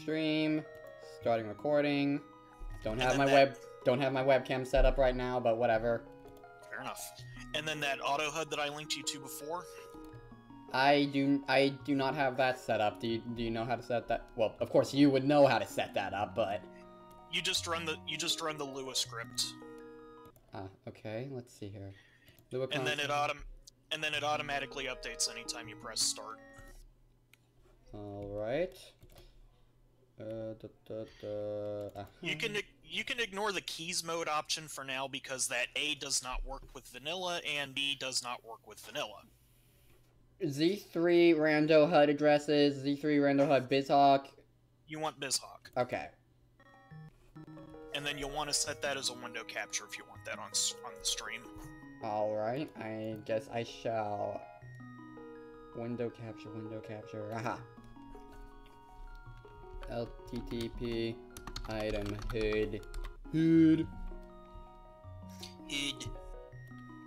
stream. Starting recording. Don't have my webcam set up right now, but whatever. Fair enough. And then that auto HUD that I linked you to before? I do not have that set up. Do you know how to set that? Well, of course you would know how to set that up, but you just run the Lua script. Okay. Let's see here. And then it automatically updates anytime you press start. All right. You can ignore the keys mode option for now because that A does not work with vanilla and B does not work with vanilla. Z3 rando HUD addresses, Z3 rando HUD BizHawk. You want BizHawk. Okay. And then you'll want to set that as a window capture if you want that on the stream. Alright, I guess I shall. Window capture, aha. LTTP item HUD.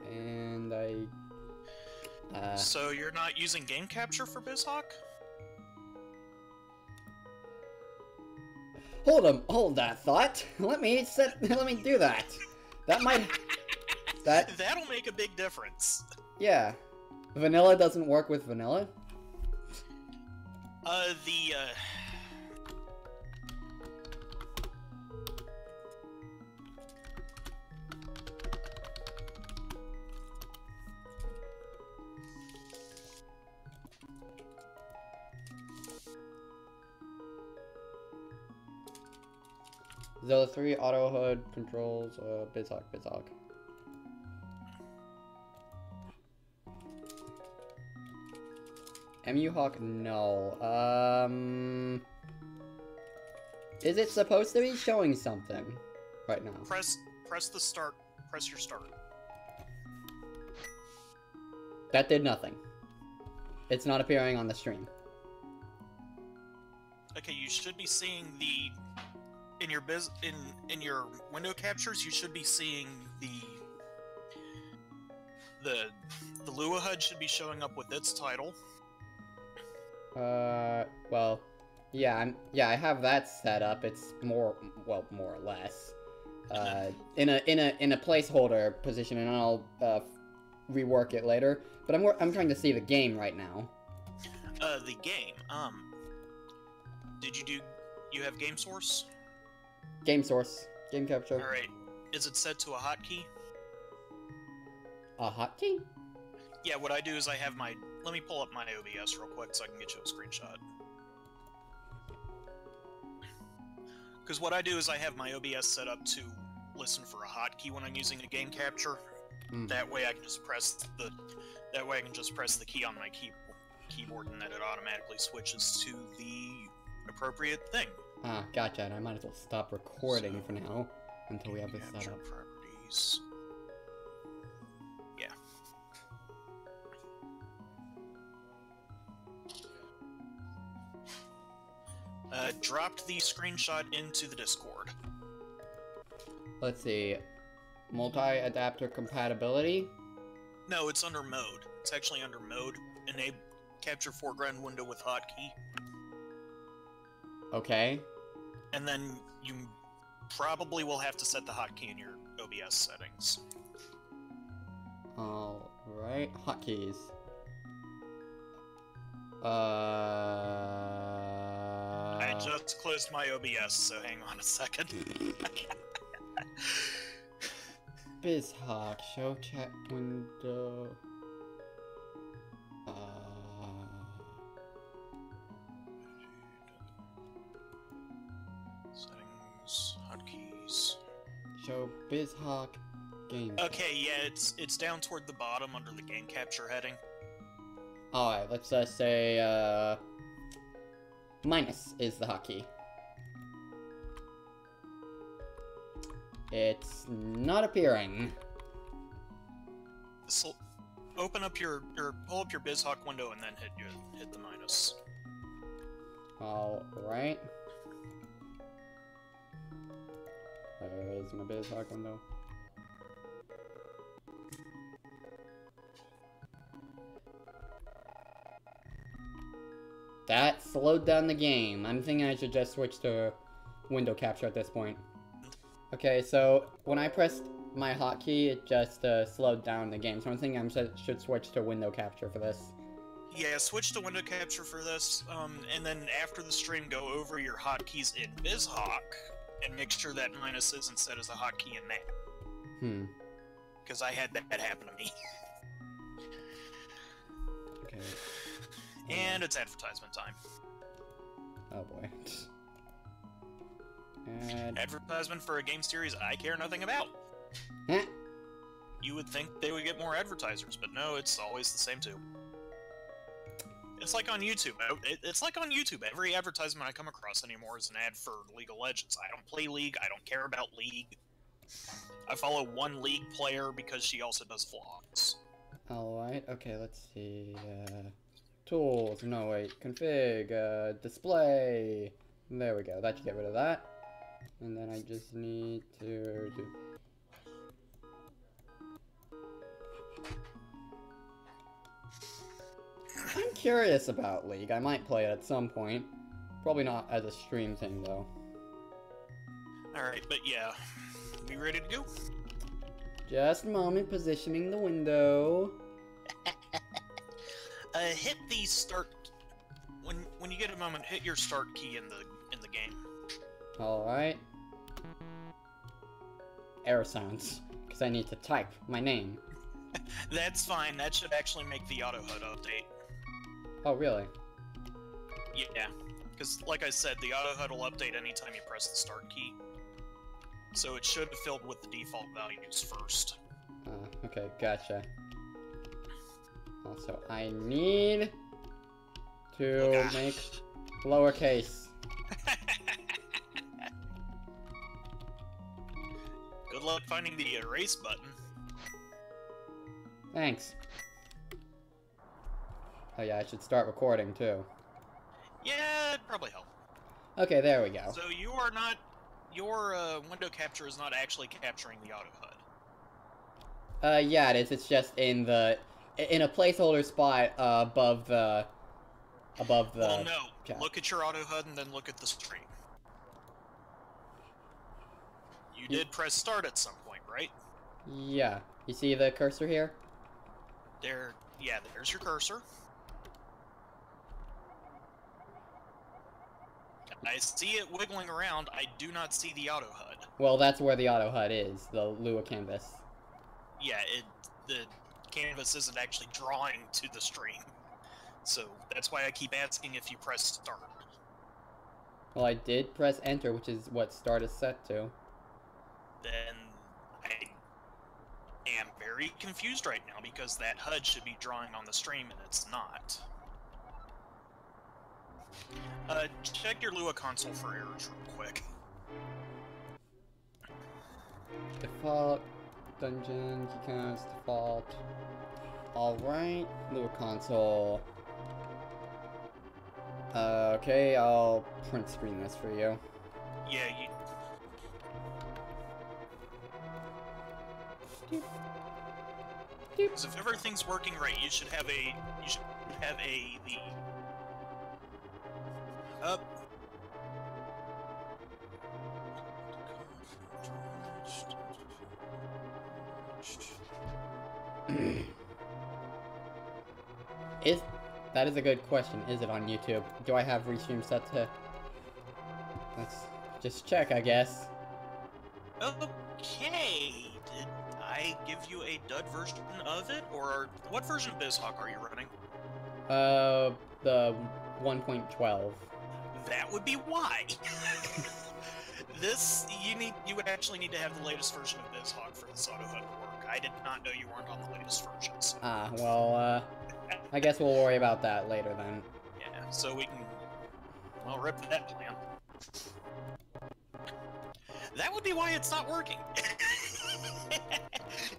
And so you're not using game capture for BizHawk? Hold that thought. Let me do that. That'll make a big difference. Yeah. Vanilla doesn't work with vanilla? Zilla 3 auto HUD controls BizHawk. MUHawk, no. Is it supposed to be showing something right now? Press the start. Press your start. That did nothing. It's not appearing on the stream. Okay, you should be seeing in your window captures. You should be seeing the Lua HUD should be showing up with its title. Well, yeah, I have that set up. It's more or less, in a placeholder position, and I'll rework it later. But I'm trying to see the game right now. The game. You have game source? Game source. Game capture. Alright. Is it set to a hotkey? A hotkey? Yeah, what I do is I have my... Let me pull up my OBS real quick so I can get you a screenshot. Because what I do is I have my OBS set up to listen for a hotkey when I'm using a game capture. That way I can just press the key on my keyboard and then it automatically switches to the appropriate thing. Ah, gotcha. And I might as well stop recording for now until we have this set up. Properties. Yeah. Dropped the screenshot into the Discord. Let's see. Multi-adapter compatibility? No, it's under mode. It's actually under mode. Enable capture foreground window with hotkey. Okay. And then you probably will have to set the hotkey in your OBS settings. Alright. Hotkeys. I just closed my OBS, so hang on a second. BizHawk, show chat window. Settings, hotkeys. Show BizHawk game. Okay, yeah, it's down toward the bottom under the game capture heading. Alright, let's say minus is the hotkey. It's not appearing. So, open up pull up your BizHawk window and then hit the minus. Alright. Where's my BizHawk window? That slowed down the game. I'm thinking I should just switch to window capture at this point. Okay, so when I pressed my hotkey, it just slowed down the game. So I'm thinking I should switch to window capture for this. Yeah, switch to window capture for this, and then after the stream, go over your hotkeys in BizHawk and make sure that minus isn't set as a hotkey in that. Because I had that happen to me. Okay. And it's advertisement time. Oh boy. Advertisement for a game series I care nothing about. You would think they would get more advertisers, but no, it's always the same too. It's like on YouTube. It's like on YouTube. Every advertisement I come across anymore is an ad for League of Legends. I don't play League. I don't care about League. I follow one League player because she also does vlogs. Alright, okay, let's see. Tools. No, wait. Config. Display. There we go. That should get rid of that. And then I just need to do... I'm curious about League. I might play it at some point. Probably not as a stream thing, though. Alright, but yeah. We ready to go? Just a moment, positioning the window. Hit the start... When you get a moment, hit your start key in the game. Alright. Error sounds. Because I need to type my name. That's fine. That should actually make the auto HUD update. Oh, really? Yeah. Because, like I said, the auto HUD will update anytime you press the start key. So it should have filled with the default values first. Okay, gotcha. Also, I need to make lowercase. Good luck finding the erase button. Thanks. Oh yeah, I should start recording too. Yeah, it'd probably help. Okay, there we go. So you are not... Your window capture is not actually capturing the auto HUD. Yeah, it is. It's just in a placeholder spot above the... Well, no. chat. Look at your auto HUD and then look at the stream. You did press start at some point, right? Yeah. You see the cursor here? There. Yeah, there's your cursor. I see it wiggling around. I do not see the auto HUD. Well, that's where the auto HUD is, the Lua canvas. Yeah, the canvas isn't actually drawing to the stream. So that's why I keep asking if you press start. Well, I did press enter, which is what start is set to. Then I am very confused right now because that HUD should be drawing on the stream and it's not. Check your Lua console for errors real quick. Default, dungeon, keycounts, default. Alright, Lua console. Okay, I'll print screen this for you. Yeah, you... Because if everything's working right, you should have the... Up. That is a good question. Is it on YouTube? Do I have restream set to... Let's just check, I guess. Okay. Did I give you a dud version of it? Or what version of BizHawk are you running? The 1.12. That would be why. You would actually need to have the latest version of BizHawk for this auto HUD to work. I did not know you weren't on the latest versions. Ah, well, I guess we'll worry about that later then. Yeah, so we can... Well, rip that plan. That would be why it's not working.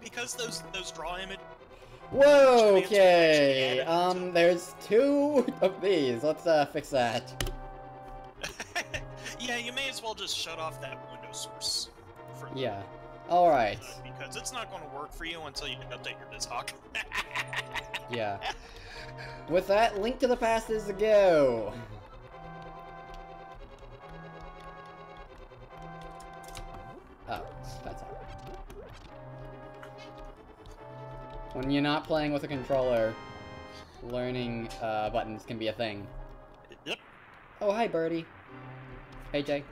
Because those draw image... Whoa, okay! There's two of these. Let's, fix that. Yeah, you may as well just shut off that window source. Yeah. Alright. Because it's not going to work for you until you update your BizHawk. Yeah. With that, Link to the Past is a go. Oh, that's all. When you're not playing with a controller, learning buttons can be a thing. Yep. Oh, hi, Birdie. Hey, Jay.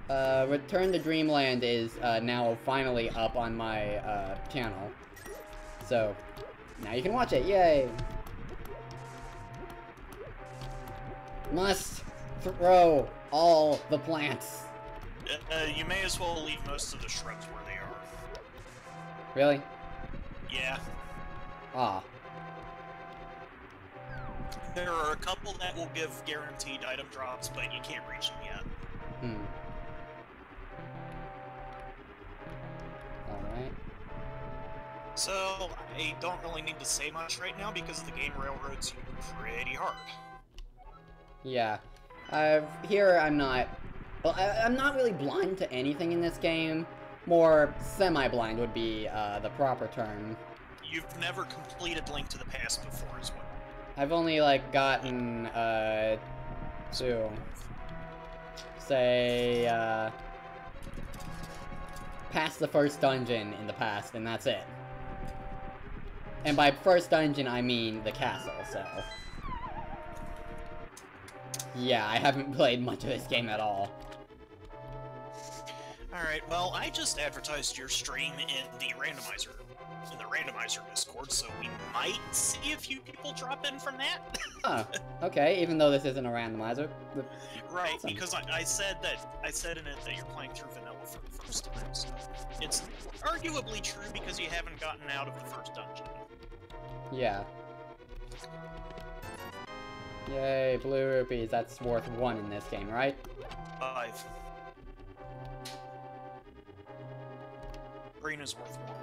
Return to Dreamland is now finally up on my channel. So, now you can watch it. Yay! Must throw all the plants. You may as well leave most of the shrubs where they are. Really? Yeah. Ah. There are a couple that will give guaranteed item drops, but you can't reach them yet. Hmm. Alright. So, I don't really need to say much right now because the game railroads you pretty hard. Yeah. Here I'm not... Well, I'm not really blind to anything in this game. More semi-blind would be the proper term. You've never completed Link to the Past before as well. I've only, like, gotten, to... say, past the first dungeon in the past, and that's it. And by first dungeon, I mean the castle, so... Yeah, I haven't played much of this game at all. Alright, well, I just advertised your stream in the randomizer Discord, so we might see a few people drop in from that. Oh, okay, even though this isn't a randomizer. Right, Awesome. because I said in it that you're playing through vanilla for the first time, so it's arguably true because you haven't gotten out of the first dungeon. Yeah. Yay, blue rupees, that's worth 1 in this game, right? 5. Green is worth 1.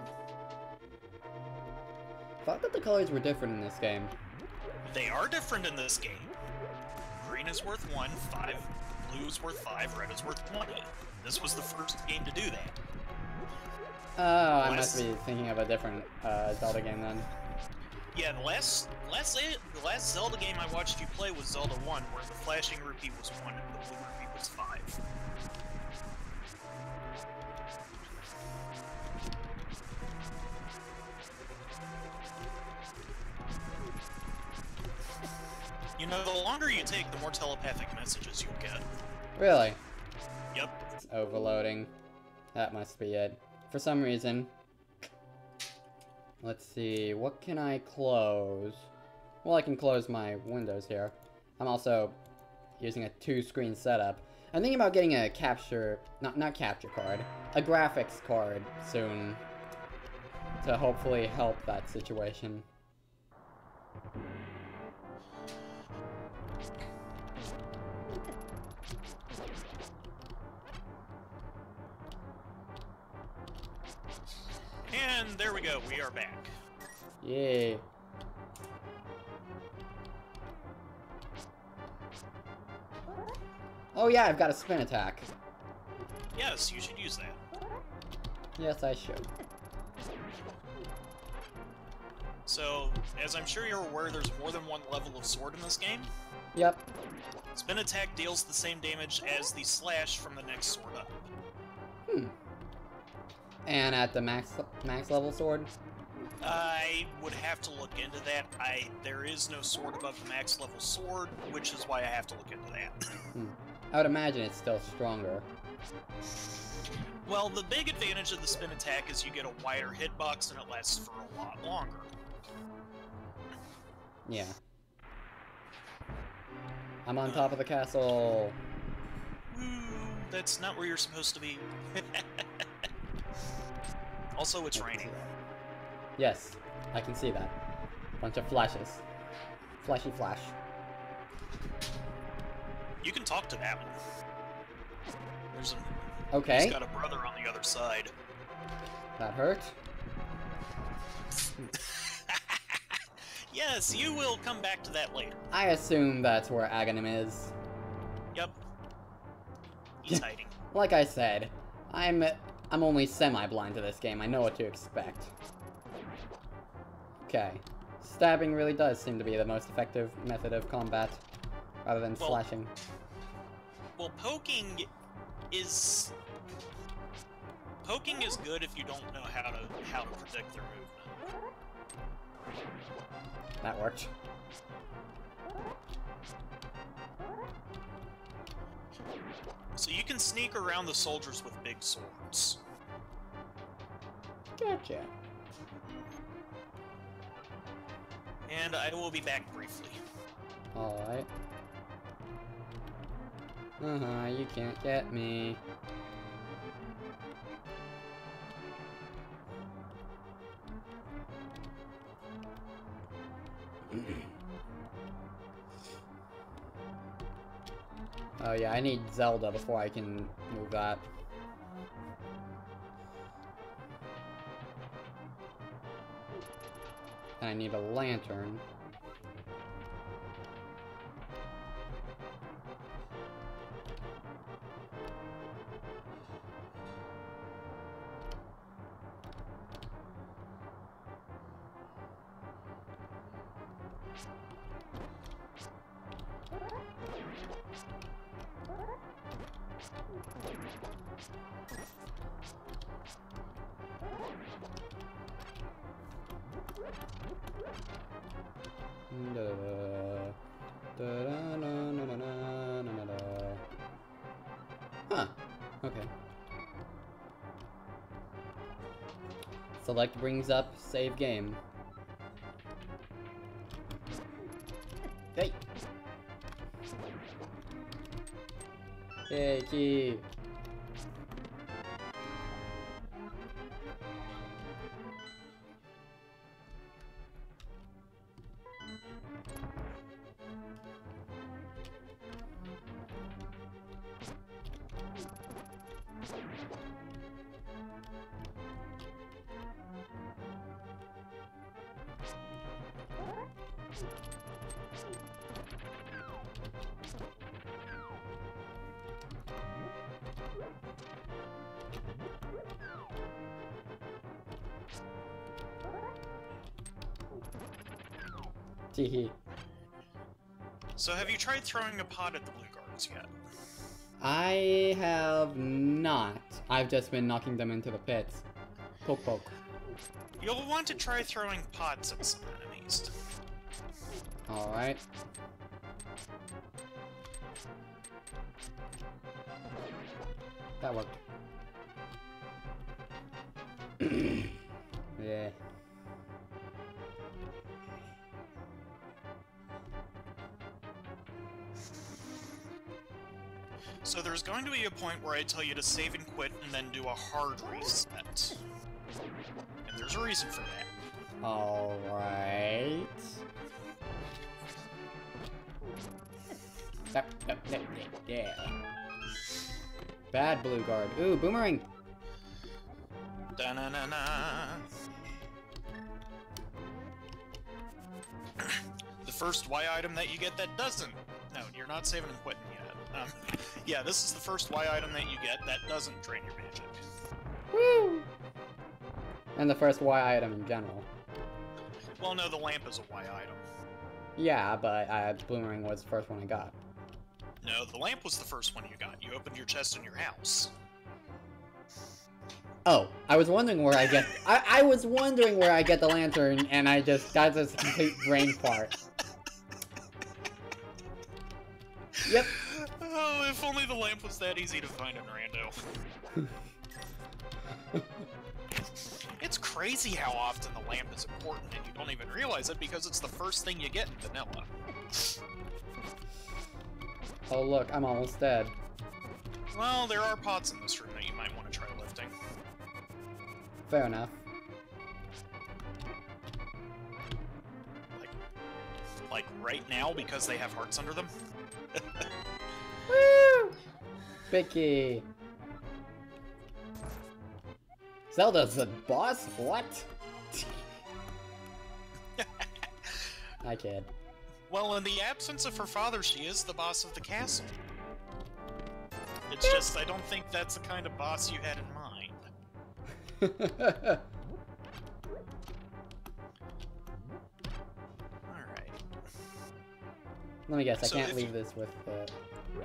I thought that the colors were different in this game. They are different in this game. Green is worth 1, blue is worth 5, red is worth 20. This was the first game to do that. Oh, I must be thinking of a different Zelda game then. Yeah, the last Zelda game I watched you play was Zelda 1, where the flashing rupee was 1 and the blue rupee was 5. You know, the longer you take, the more telepathic messages you'll get. Really? Yep. It's overloading. That must be it. For some reason. Let's see, what can I close? Well, I can close my windows here. I'm also using a 2-screen setup. I'm thinking about getting a capture, not capture card, a graphics card soon to hopefully help that situation. And there we go, we are back. Yay. Oh yeah, I've got a spin attack. Yes, you should use that. Yes, I should. So, as I'm sure you're aware, there's more than one level of sword in this game. Yep. Spin attack deals the same damage as the slash from the next sword up. Hmm. And at the max level sword? I would have to look into that. There is no sword above the max level sword, which is why I have to look into that. Hmm. I would imagine it's still stronger. Well, the big advantage of the spin attack is you get a wider hitbox and it lasts for a lot longer. Yeah. I'm on top of the castle. Woo, that's not where you're supposed to be. Also, it's raining. Yes, I can see that. Bunch of flashes. Flashy flash. You can talk to that one. There's a... Okay. He's got a brother on the other side. That hurt. Yes, you will come back to that later. I assume that's where Aghanim is. Yep. He's hiding. Like I said, I'm only semi-blind to this game. I know what to expect. Okay. Stabbing really does seem to be the most effective method of combat, rather than slashing. Well, poking is good if you don't know how to predict their movement. That worked. So you can sneak around the soldiers with big swords. Gotcha. And I will be back briefly. Alright. You can't get me. Oh yeah, I need Zelda before I can move that. And I need a lantern. Huh. Okay. Select brings up save game. Hey! Hey, key! Teehee. So have you tried throwing a pot at the blue guards yet? I have not. I've just been knocking them into the pits. Poke poke. You'll want to try throwing pots at some enemies. Alright. That worked. Yeah. So there's going to be a point where I tell you to save and quit and then do a hard reset. And there's a reason for that. Alright. Yeah. Bad blue guard. Ooh, boomerang! Da-na-na-na. The first Y item that you get that doesn't... No, you're not saving and quitting yet. Yeah, this is the first Y item that you get that doesn't drain your magic. Woo! And the first Y item in general. Well, no, the lamp is a Y item. Yeah, but boomerang was the first one I got. No, the lamp was the first one you got. You opened your chest in your house. Oh, I was wondering where I get... I was wondering where I get the lantern, and I just... That's a complete brain fart. Yep. Oh, if only the lamp was that easy to find in Rando. It's crazy how often the lamp is important and you don't even realize it because it's the first thing you get in vanilla. Oh look, I'm almost dead. Well, there are pots in this room that you might want to try lifting. Fair enough. Like right now because they have hearts under them? Woo! Bicky. Zelda's the boss? What? I kid. Well, in the absence of her father, she is the boss of the castle. It's just, I don't think that's the kind of boss you had in mind. Let me guess, I So can't if leave this with the...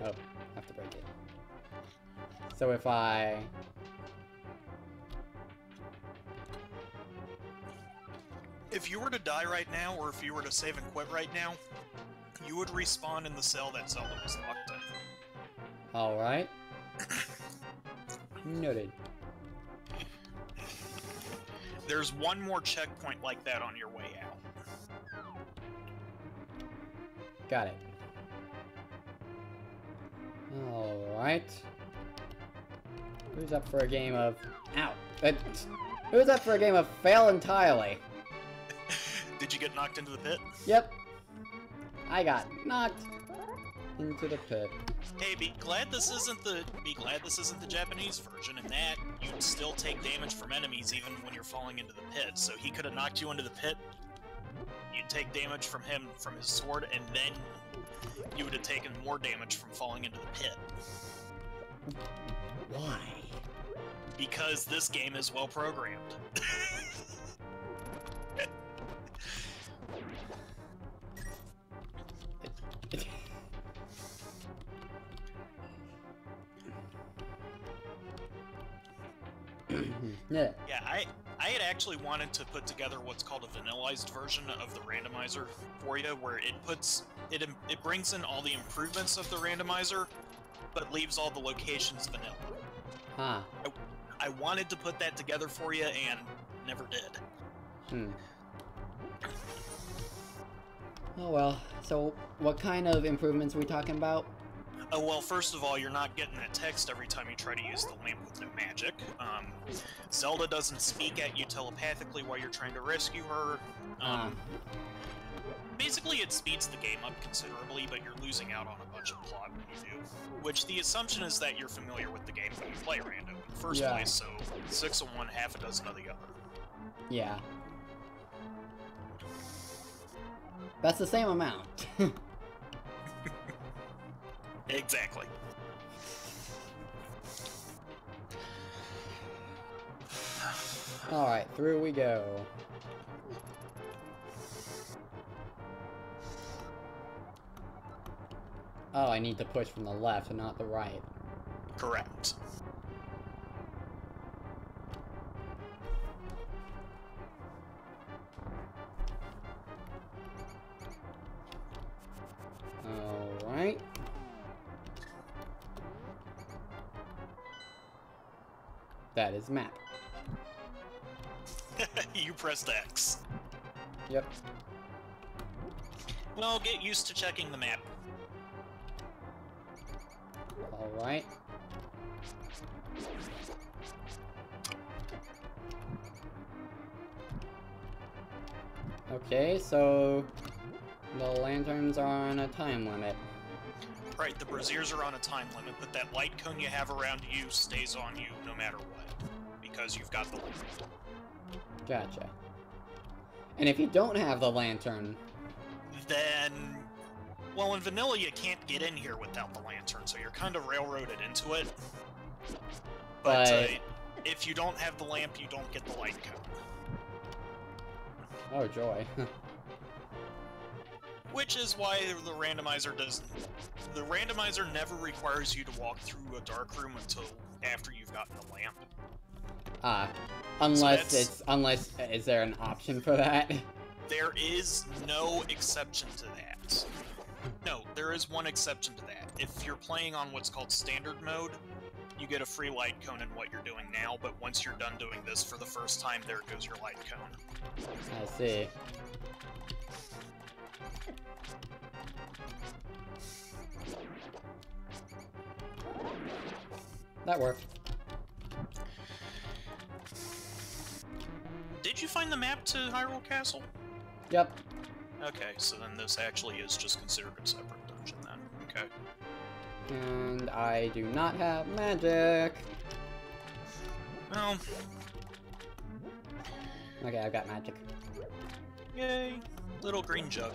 Oh, I have to break it. So if I... If you were to die right now, or if you were to save and quit right now, you would respawn in the cell that Zelda was locked in. Alright. Noted. There's one more checkpoint like that on your way out. Got it. Alright. Who's up for a game of... Ow! Who's up for a game of fail entirely? Did you get knocked into the pit? Yep. I got knocked into the pit. Hey, be glad this isn't the Japanese version, and that you'd still take damage from enemies even when you're falling into the pit. So he could have knocked you into the pit. You'd take damage from him from his sword, and then you would have taken more damage from falling into the pit. Why? Because this game is well programmed. Yeah. Yeah, I had actually wanted to put together what's called a vanillized version of the randomizer for you, where it brings in all the improvements of the randomizer, but leaves all the locations vanilla. Huh. I wanted to put that together for you and never did. Hmm. Oh well. So, what kind of improvements are we talking about? Oh, well, first of all, you're not getting that text every time you try to use the lamp with no magic. Zelda doesn't speak at you telepathically while you're trying to rescue her. Basically, it speeds the game up considerably, but you're losing out on a bunch of plot when you do. Which the assumption is that you're familiar with the game when you play random in the first place, so 6 of one, half a dozen of the other. Yeah. That's the same amount. Exactly. Alright, through we go. Oh, I need to push from the left and not the right. Correct. Alright. That is map. You pressed X. Yep. Well, get used to checking the map. Alright. Okay, so the lanterns are on a time limit. Right, the braziers are on a time limit, but that light cone you have around you stays on you no matter what, because you've got the lamp. Gotcha. And if you don't have the lantern... Then... Well, in vanilla you can't get in here without the lantern, so you're kind of railroaded into it. But if you don't have the lamp, you don't get the light cone. Oh, joy. Which is why the randomizer doesn't... The randomizer never requires you to walk through a dark room until after you've gotten the lamp. Unless is there an option for that? There is no exception to that. No, there is one exception to that. If you're playing on what's called standard mode, you get a free light cone in what you're doing now, but once you're done doing this for the first time, there goes your light cone. I see. That worked. Did you find the map to Hyrule Castle? Yep. Okay, so then this actually is just considered a separate dungeon then. Okay. And I do not have magic. Well... Okay, I've got magic. Yay! Little green jug.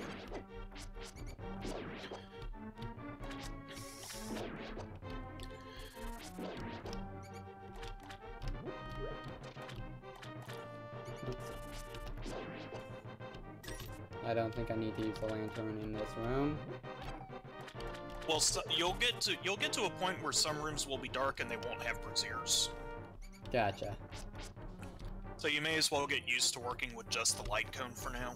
I don't think I need to use the lantern in this room. Well, so, you'll get to a point where some rooms will be dark and they won't have braziers. Gotcha. So you may as well get used to working with just the light cone for now.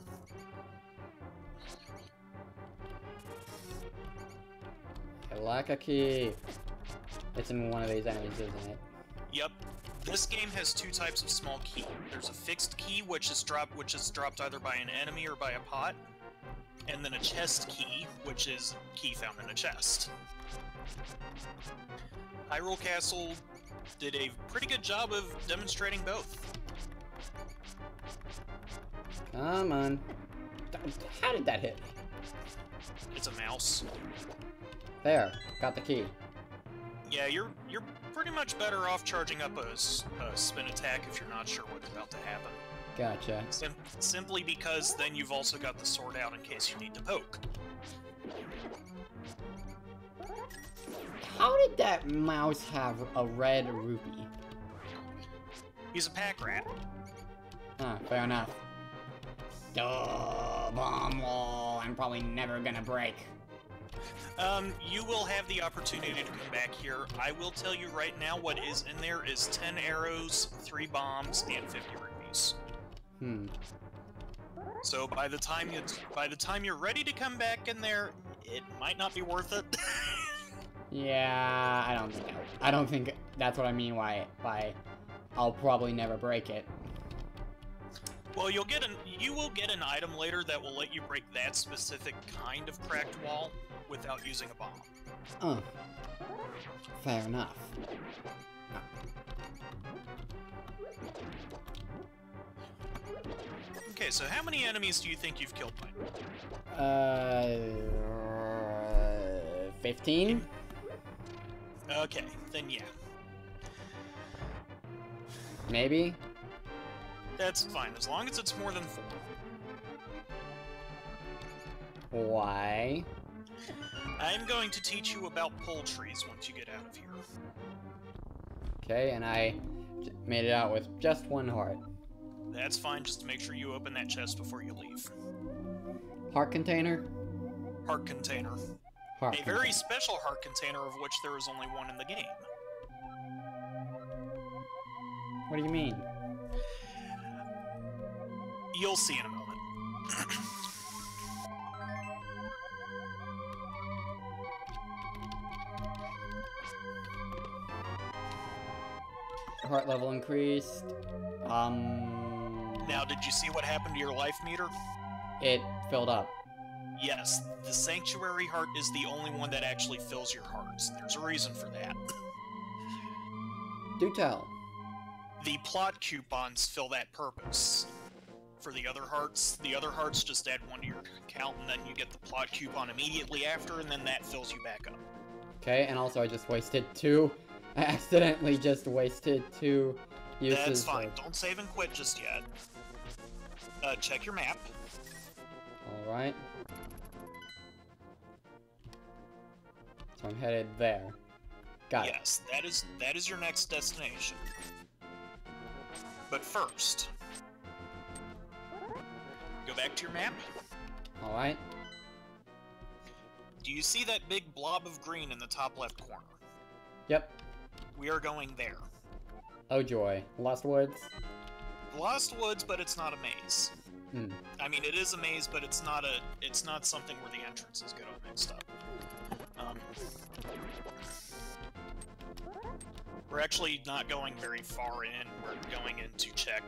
I like a key. It's in one of these enemies, isn't it? Yep. This game has two types of small key. There's a fixed key, which is dropped either by an enemy or by a pot, and then a chest key, which is a key found in a chest. Hyrule Castle did a pretty good job of demonstrating both. Come on. How did that hit me? It's a mouse. There, got the key. Yeah, you're pretty much better off charging up a spin attack if you're not sure what's about to happen. Gotcha. Simply because then you've also got the sword out in case you need to poke. How did that mouse have a red rupee? He's a pack rat. Ah, fair enough. Duh, bomb wall. I'm probably never gonna break. You will have the opportunity to come back here. I will tell you right now what is in there is 10 arrows, 3 bombs, and 50 rupees. So by the time you're ready to come back in there, it might not be worth it. Yeah, I don't think that's what I mean by I'll probably never break it. Well, you will get an item later that will let you break that specific kind of cracked wall without using a bomb. Oh. Fair enough. Okay, so how many enemies do you think you've killed by now? 15? Okay, then yeah. Maybe? That's fine, as long as it's more than 4. Why? I'm going to teach you about pull trees once you get out of here. Okay, and I made it out with just 1 heart. That's fine, just make sure you open that chest before you leave. Heart container? Heart container. Heart A very special heart container of which there is only 1 in the game. What do you mean? You'll see in a moment. Heart level increased. Now, did you see what happened to your life meter? It filled up. Yes, the Sanctuary Heart is the only one that actually fills your hearts. There's a reason for that. Do tell. The plot coupons fill that purpose. For the other hearts just add 1 to your account, and then you get the plot coupon immediately after, and then that fills you back up. Okay, and also I just wasted 2. I accidentally just wasted 2 uses. That's fine. Don't save and quit just yet. Check your map. Alright. So I'm headed there. Got it. Yes, that is your next destination. But first, go back to your map. Alright. Do you see that big blob of green in the top left corner? Yep. We are going there. Oh joy. Lost Woods? Lost Woods, but it's not a maze. Hmm. I mean, it is a maze, but it's not something where the entrances get all mixed up. We're actually not going very far in. We're going in to check.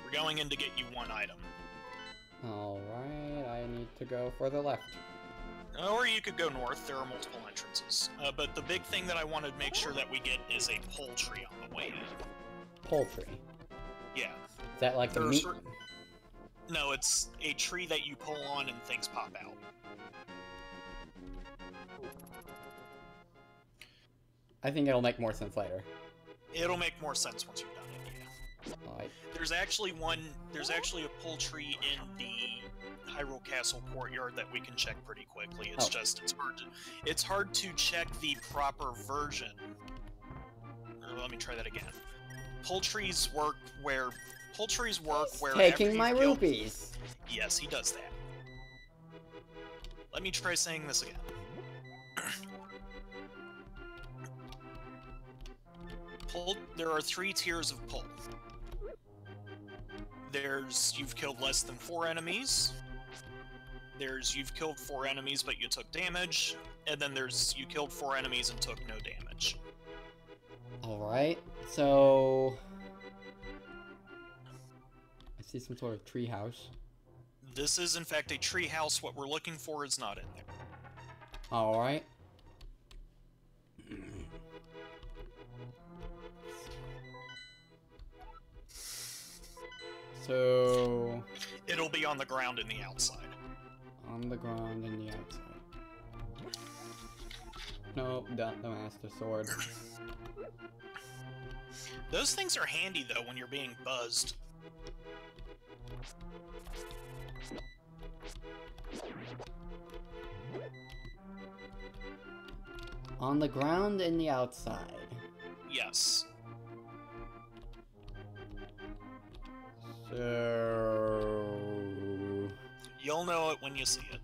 We're going in to get you 1 item. Alright, I need to go for the left. Or you could go north. There are multiple entrances. But the big thing that I want to make sure that we get is a pole tree on the way in. Poultry. Yeah. Is that like the meat? No, it's a tree that you pull on and things pop out. I think it'll make more sense later. It'll make more sense once you've done it, yeah. Alright. There's actually a pull tree in the Hyrule Castle courtyard that we can check pretty quickly. It's just it's hard to check the proper version. Or let me try that again. Pull trees work where Taking my rupees. Yes, he does that. Let me try saying this again. There are 3 tiers of pull. There's you've killed less than 4 enemies. There's you've killed 4 enemies but you took damage, and then there's you killed 4 enemies and took no damage. Alright, so... I see some sort of tree house. This is in fact a tree house. What we're looking for is not in there. Alright. So... It'll be on the ground in the outside. On the ground and the outside. Nope, not the Master Sword. Those things are handy, though, when you're being buzzed. On the ground and the outside. Yes. So... You'll know it when you see it.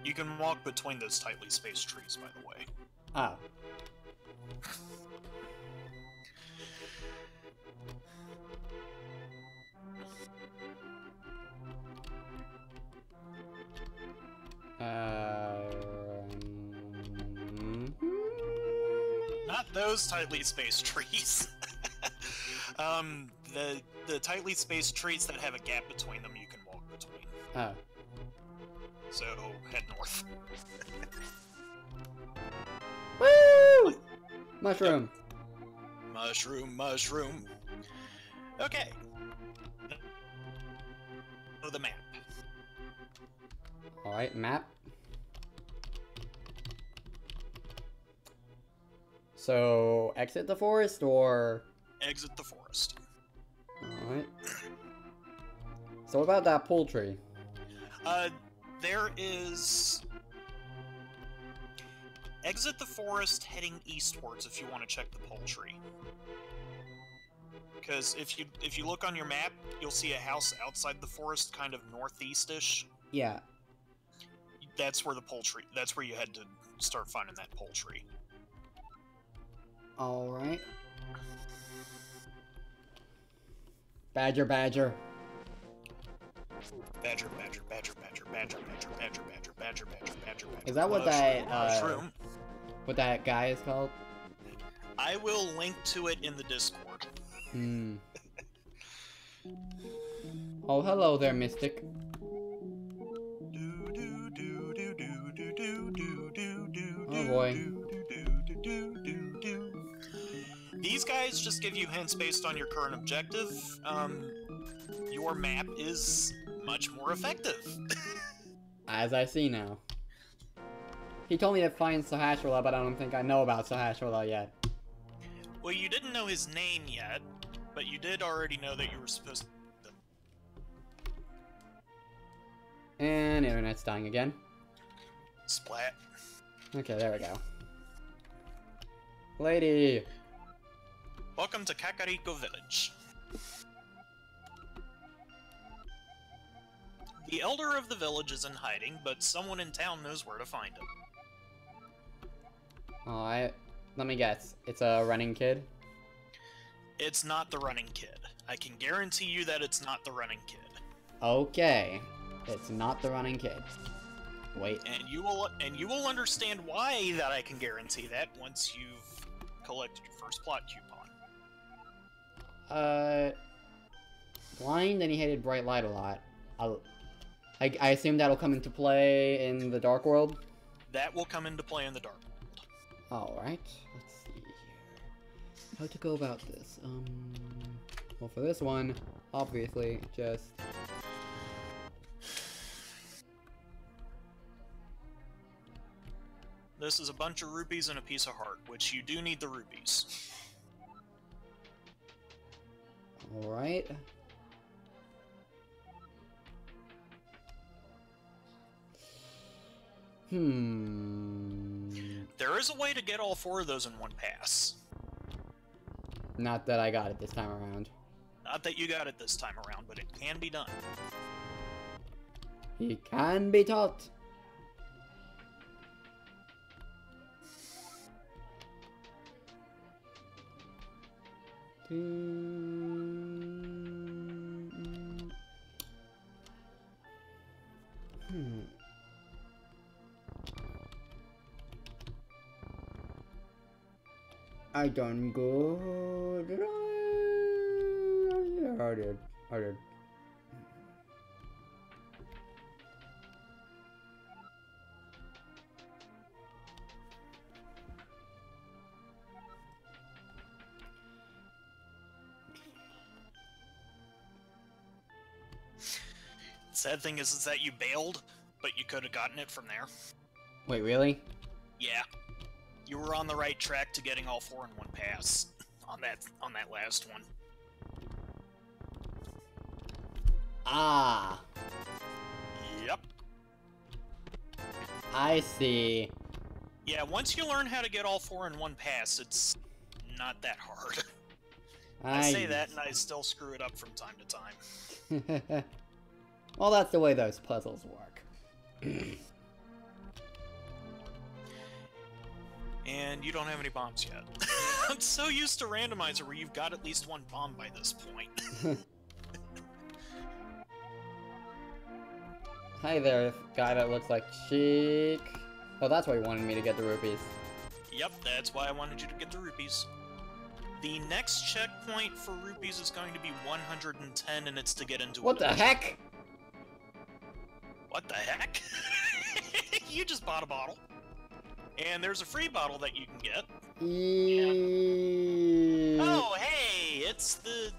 You can walk between those tightly spaced trees, by the way. Oh. Not those tightly spaced trees. The tightly spaced trees that have a gap between them you can walk between. Oh. So, head north. Woo! Mushroom. Yep. Mushroom, mushroom. Okay. Oh, the map. Alright, map. So, exit the forest, or... Exit the forest. Alright. So what about that poultry? There is... Exit the forest heading eastwards if you want to check the poultry. Because if you look on your map, you'll see a house outside the forest, kind of northeast-ish. Yeah. That's where the poultry... That's where you had to start finding that poultry. Alright. Badger, badger. Badger, badger, badger, badger, badger, badger, badger, badger, badger, badger, badger, badger. Is that what that, mushroom? What that guy is called? I will link to it in the Discord. Hmm. Oh, hello there, Mystic. Oh boy. These guys just give you hints based on your current objective. Your map is much more effective. As I see now. He told me to find Sahasrahla, but I don't think I know about Sahasrahla yet. Well, you didn't know his name yet, but you did already know that you were supposed to... And internet's dying again. Splat. Okay, there we go. Lady! Welcome to Kakariko Village. The elder of the village is in hiding, but someone in town knows where to find him. Alright, let me guess. It's a running kid? It's not the running kid. I can guarantee you that it's not the running kid. Okay. It's not the running kid. Wait. And you will understand why that I can guarantee that once you've collected your first plot coupon. Blind and he hated bright light a lot. I assume that'll come into play in the Dark World? That will come into play in the Dark World. Alright, let's see here. How to go about this? Well, for this one, obviously, just... This is a bunch of rupees and a piece of heart, which you do need the rupees. Alright. There there is a way to get all 4 of those in one pass. Not that I got it this time around. Not that you got it this time around, but it can be done. He can be taught. I done good. I did. Sad thing is that you bailed, but you could have gotten it from there. Wait, really? Yeah. You were on the right track to getting all 4 in one pass on that last one. Ah. Yep. I see. Yeah, once you learn how to get all 4 in one pass, it's not that hard. I say that, and I still screw it up from time to time. Well, that's the way those puzzles work. And you don't have any bombs yet. I'm so used to randomizer where you've got at least 1 bomb by this point. Hi there, guy that looks like Chic. Oh, that's why he wanted me to get the rupees. Yep, that's why I wanted you to get the rupees. The next checkpoint for rupees is going to be 110, and it's to get into What the heck? What the heck? You just bought a bottle. And there's a free bottle that you can get. Oh, hey! It's the...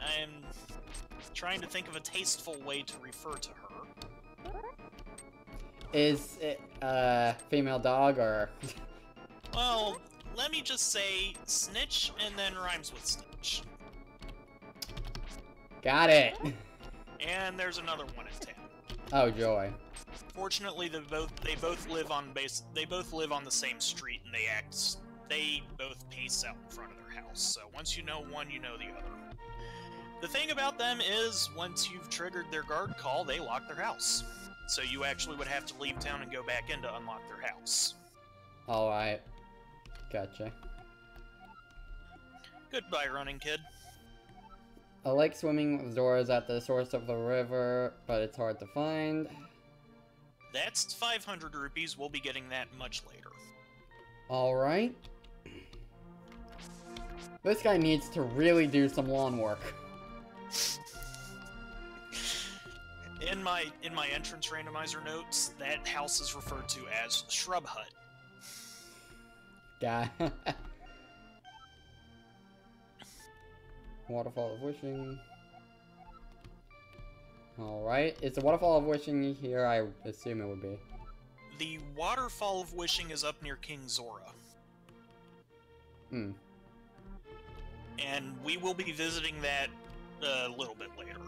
I'm trying to think of a tasteful way to refer to her. Is it female dog or... Well, let me just say snitch and then rhymes with stitch. Got it! And there's another one in town. Oh, joy. Fortunately, they both live on the same street, and they both pace out in front of their house. So once you know one, you know the other. The thing about them is, once you've triggered their guard call, they lock their house. So you actually would have to leave town and go back in to unlock their house. Alright. Gotcha. Goodbye, running kid. I like swimming with doors at the source of the river, but it's hard to find. That's 500 rupees. We'll be getting that much later. Alright. This guy needs to really do some lawn work. In my entrance randomizer notes, that house is referred to as Shrub Hut. Guy. Waterfall of Wishing. Alright. Is the Waterfall of Wishing here? I assume it would be. The Waterfall of Wishing is up near King Zora. Hmm. And we will be visiting that a little bit later.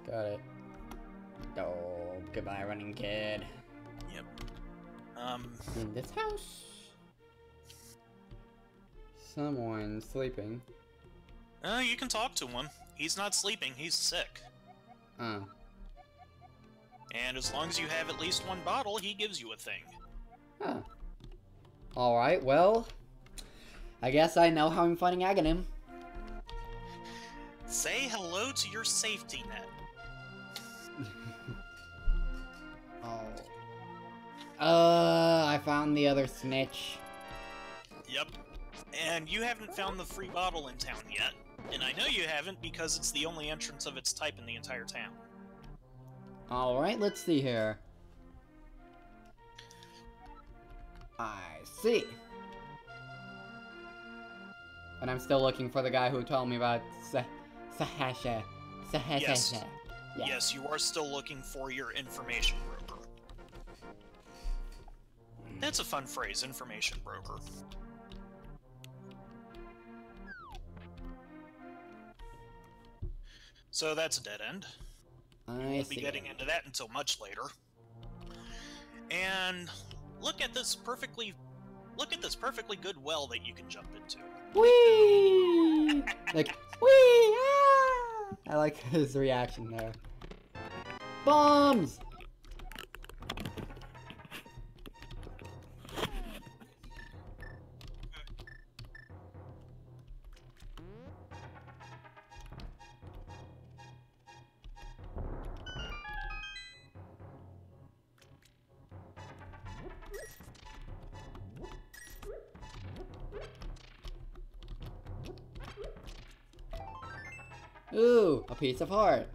Got it. Oh, goodbye, running kid. Yep. In this house? Someone sleeping. You can talk to him. He's not sleeping, he's sick. Oh. And as long as you have at least 1 bottle, he gives you a thing. Huh. Alright, well... I guess I know how I'm fighting Aghanim. Say hello to your safety net. I found the other snitch. Yep. And you haven't found the free bottle in town yet. And I know you haven't because it's the only entrance of its type in the entire town. Alright, let's see here. I see. And I'm still looking for the guy who told me about Sahasha. Yes. Yeah. Yes, you are still looking for your information broker. That's a fun phrase, information broker. So that's a dead end. I We'll see. be getting into that until much later. And look at this perfectly Look at this perfectly good well that you can jump into. Whee! Like, whee! Ah! I like his reaction there. Bombs! Ooh, a piece of heart.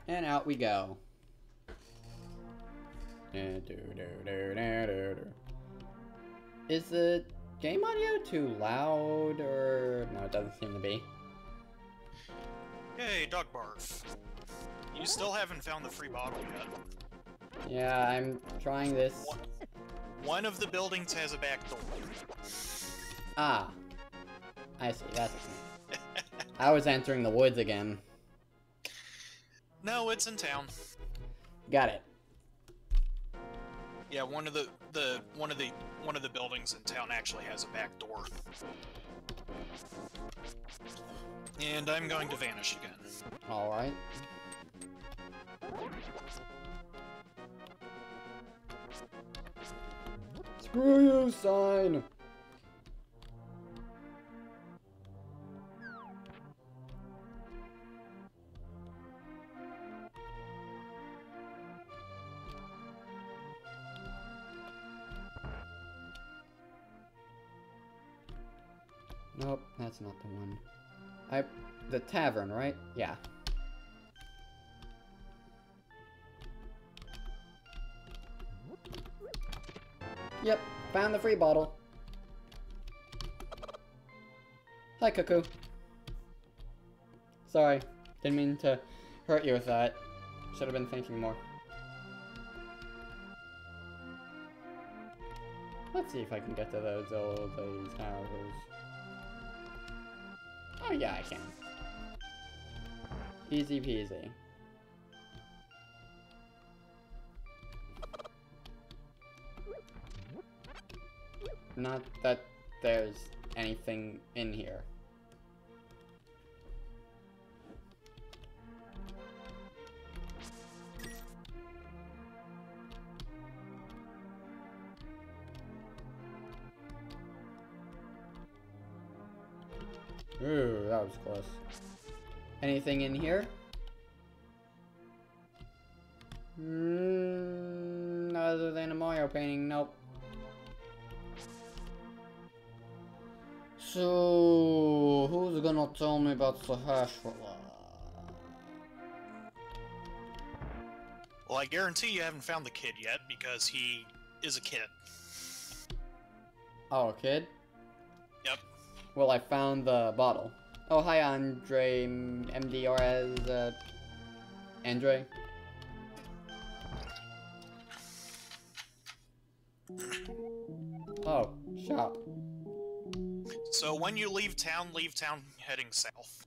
And out we go. Is the game audio too loud, or no? It doesn't seem to be. Hey, dog barf. You still haven't found the free bottle yet. Yeah, I'm trying this. One of the buildings has a back door. Ah, I see. That's it. I was entering the woods again. No, it's in town. Got it. Yeah, one of the buildings in town actually has a back door. And I'm going to vanish again. All right. Screw you, sign. Nope, that's not the one. The tavern, right? Yeah. Yep, found the free bottle. Hi, Cuckoo. Sorry, didn't mean to hurt you with that. Should have been thinking more. Let's see if I can get to those old ladies' houses. Oh yeah, I can. Easy peasy. Not that there's anything in here. Ooh, that was close. Anything in here? Other than a Mario painting, nope. So, who's gonna tell me about the hash for Well, I guarantee you haven't found the kid yet, because he is a kid. Oh, a kid? Yep. Well, I found the bottle. Oh, hi, Andre, MDRS, Andre. Oh, shop. So when you leave town heading south.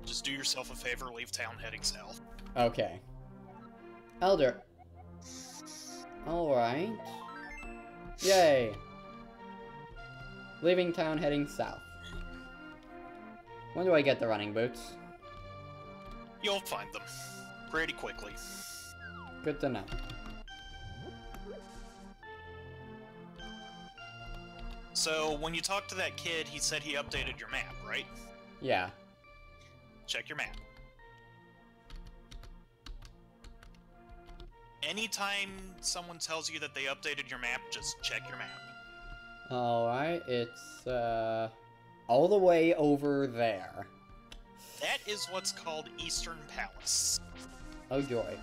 Just do yourself a favor, leave town heading south. Okay. Elder. Alright. Yay. Leaving town heading south. When do I get the running boots? You'll find them. Pretty quickly. Good to know. So, when you talked to that kid, he said he updated your map, right? Yeah. Check your map. Anytime someone tells you that they updated your map, just check your map. Alright, it's, all the way over there. That is what's called Eastern Palace. Oh joy.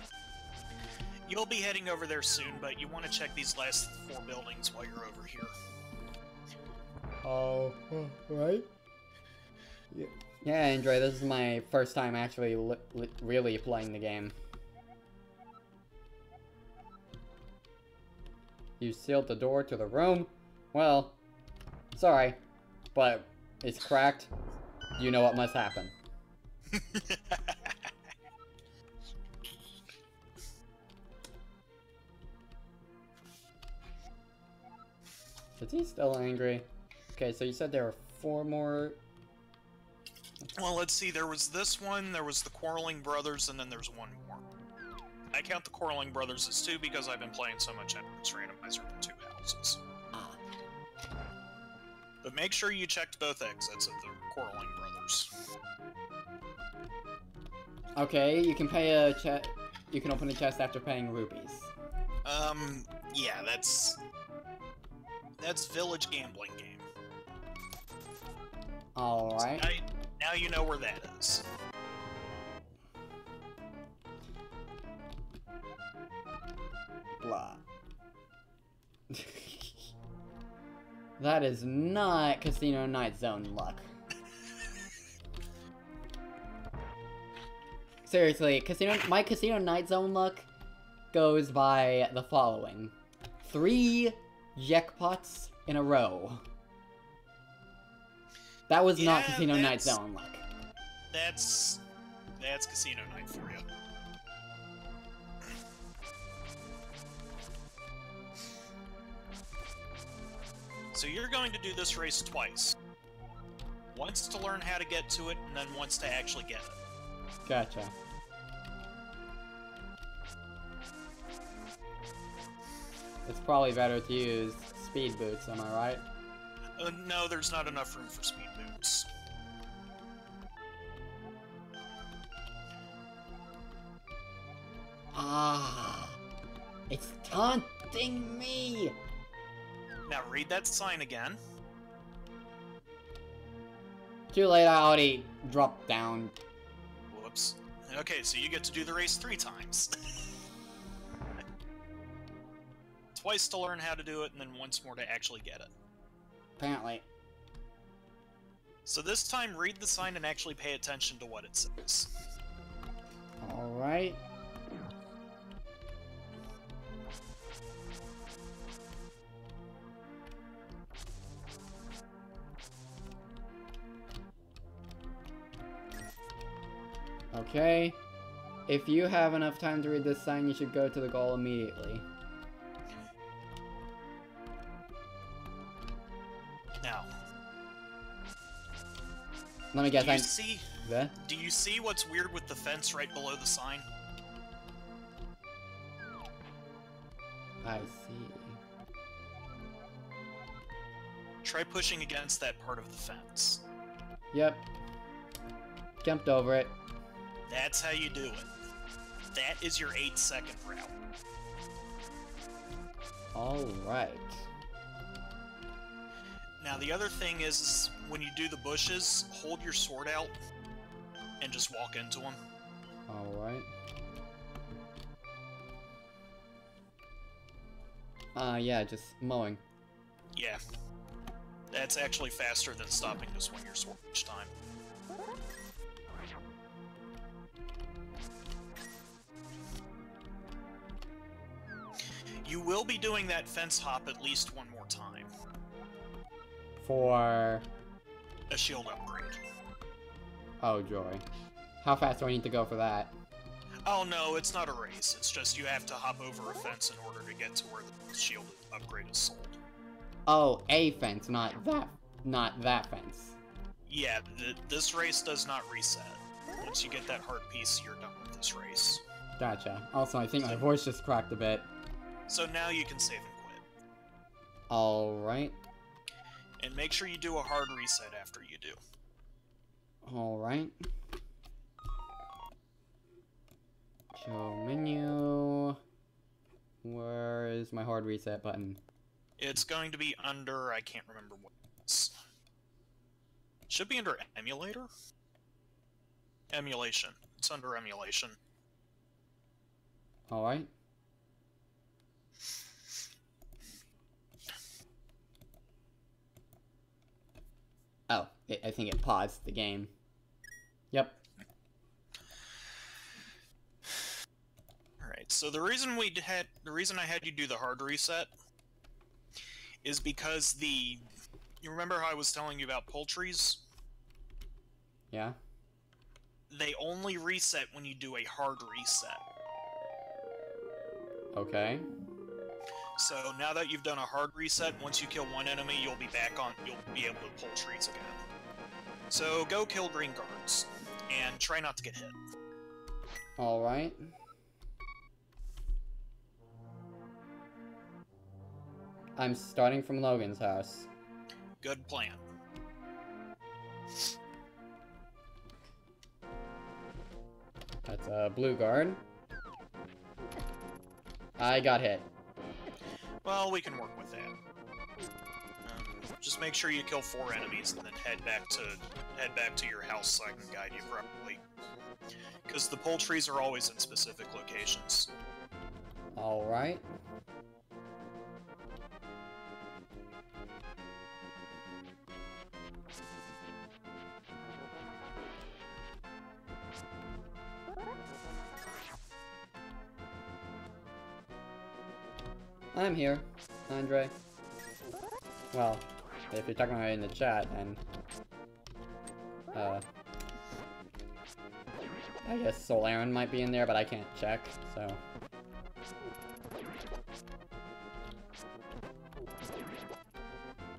You'll be heading over there soon, but you want to check these last 4 buildings while you're over here. Oh, right? Yeah, Andre, this is my first time actually really playing the game. You sealed the door to the room? Well, sorry, but it's cracked. You know what must happen. Is he still angry? Okay, so you said there were 4 more... Well, let's see, there was this one, there was the Quarreling Brothers, and then there's one more. I count the Quarreling Brothers as 2 because I've been playing so much Entrance Randomizer for 2 houses. But make sure you checked both exits of the Quarreling Brothers. Okay, you can pay a chest. You can open a chest after paying rupees. Yeah, that's Village Gambling Game. Alright. So now you know where that is. Blah. That is not Casino Night Zone luck. Seriously, my Casino Night Zone luck goes by the following. 3 jackpots in a row. That was not Casino Night Zone luck. That's Casino Night for you. So you're going to do this race twice. Once to learn how to get to it, and then once to actually get it. Gotcha. It's probably better to use speed boots, am I right? No, there's not enough room for speed boots. Ah, it's taunting me! Now read that sign again. Too late, I already dropped down. Whoops. Okay, so you get to do the race 3 times. Twice to learn how to do it, and then once more to actually get it. Apparently. So this time, read the sign and actually pay attention to what it says. Alright. Okay. If you have enough time to read this sign, you should go to the goal immediately. Now. Let me guess. Do you see what's weird with the fence right below the sign? I see. Try pushing against that part of the fence. Yep. Jumped over it. That's how you do it. That is your 8-second route. Alright. Now the other thing is, when you do the bushes, hold your sword out and just walk into them. Alright. Yeah, just mowing. Yeah. That's actually faster than stopping to swing your sword each time. You will be doing that fence hop at least one more time. For... a shield upgrade. Oh, joy. How fast do I need to go for that? Oh no, it's not a race. It's just you have to hop over a fence in order to get to where the shield upgrade is sold. Oh, a fence, not that fence. Yeah, this race does not reset. Once you get that heart piece, you're done with this race. Gotcha. Also, I think my voice just cracked a bit. So now you can save and quit. Alright. And make sure you do a hard reset after you do. Alright. Show menu. Where is my hard reset button? It's going to be under, I can't remember what it's. It should be under emulator? Emulation. It's under emulation. Alright. Oh, I think it paused the game. Yep. Alright, so the reason I had you do the hard reset is because you remember how I was telling you about poultries? Yeah? They only reset when you do a hard reset. Okay. So now that you've done a hard reset, once you kill one enemy, you'll be able to pull trees again. So go kill green guards, and try not to get hit. Alright. I'm starting from Logan's house. Good plan. That's a blue guard. I got hit. Well, we can work with that. Just make sure you kill 4 enemies and then head back to your house so I can guide you properly. Because the poultries are always in specific locations. Alright. I'm here, Andre. Well, if you're talking about it in the chat, then... I guess Soul Aaron might be in there, but I can't check, so...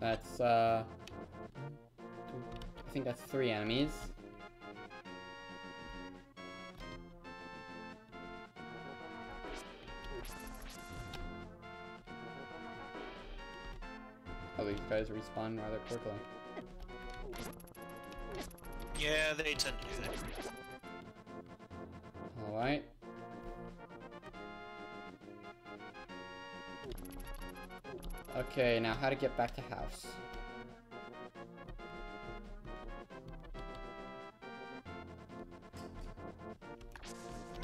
That's, I think that's 3 enemies. Oh, these guys respawn rather quickly. Yeah, they tend to do that. Alright. Okay, now how to get back to house.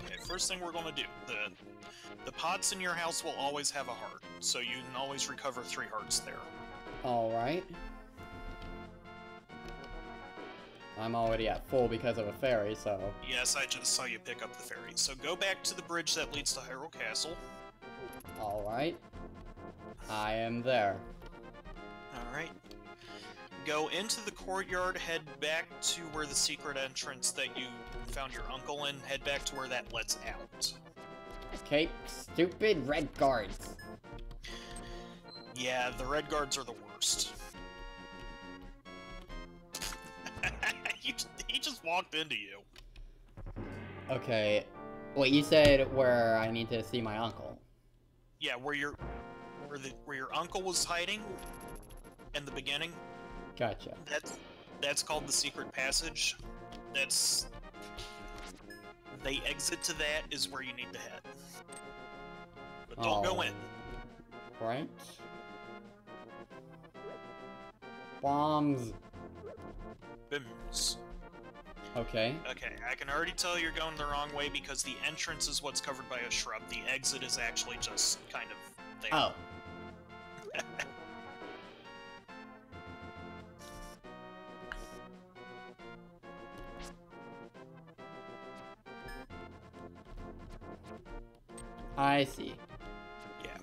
Okay, first thing we're gonna do, the pots in your house will always have a heart, so you can always recover 3 hearts there. Alright. I'm already at full because of a fairy, so... Yes, I just saw you pick up the fairy. So go back to the bridge that leads to Hyrule Castle. Alright. I am there. Alright. Go into the courtyard, head back to where the secret entrance that you found your uncle in, head back to where that lets out. Okay, stupid red guards. Yeah, the red guards are the worst. He just walked into you. Okay. Wait, you said where I need to see my uncle. Yeah, where your uncle was hiding in the beginning. Gotcha. That's called the secret passage. The exit to that is where you need to head. But don't go in. Right. Bombs. Bims. Okay. Okay, I can already tell you're going the wrong way because the entrance is what's covered by a shrub. The exit is actually just kind of there. Oh. I see. Yeah.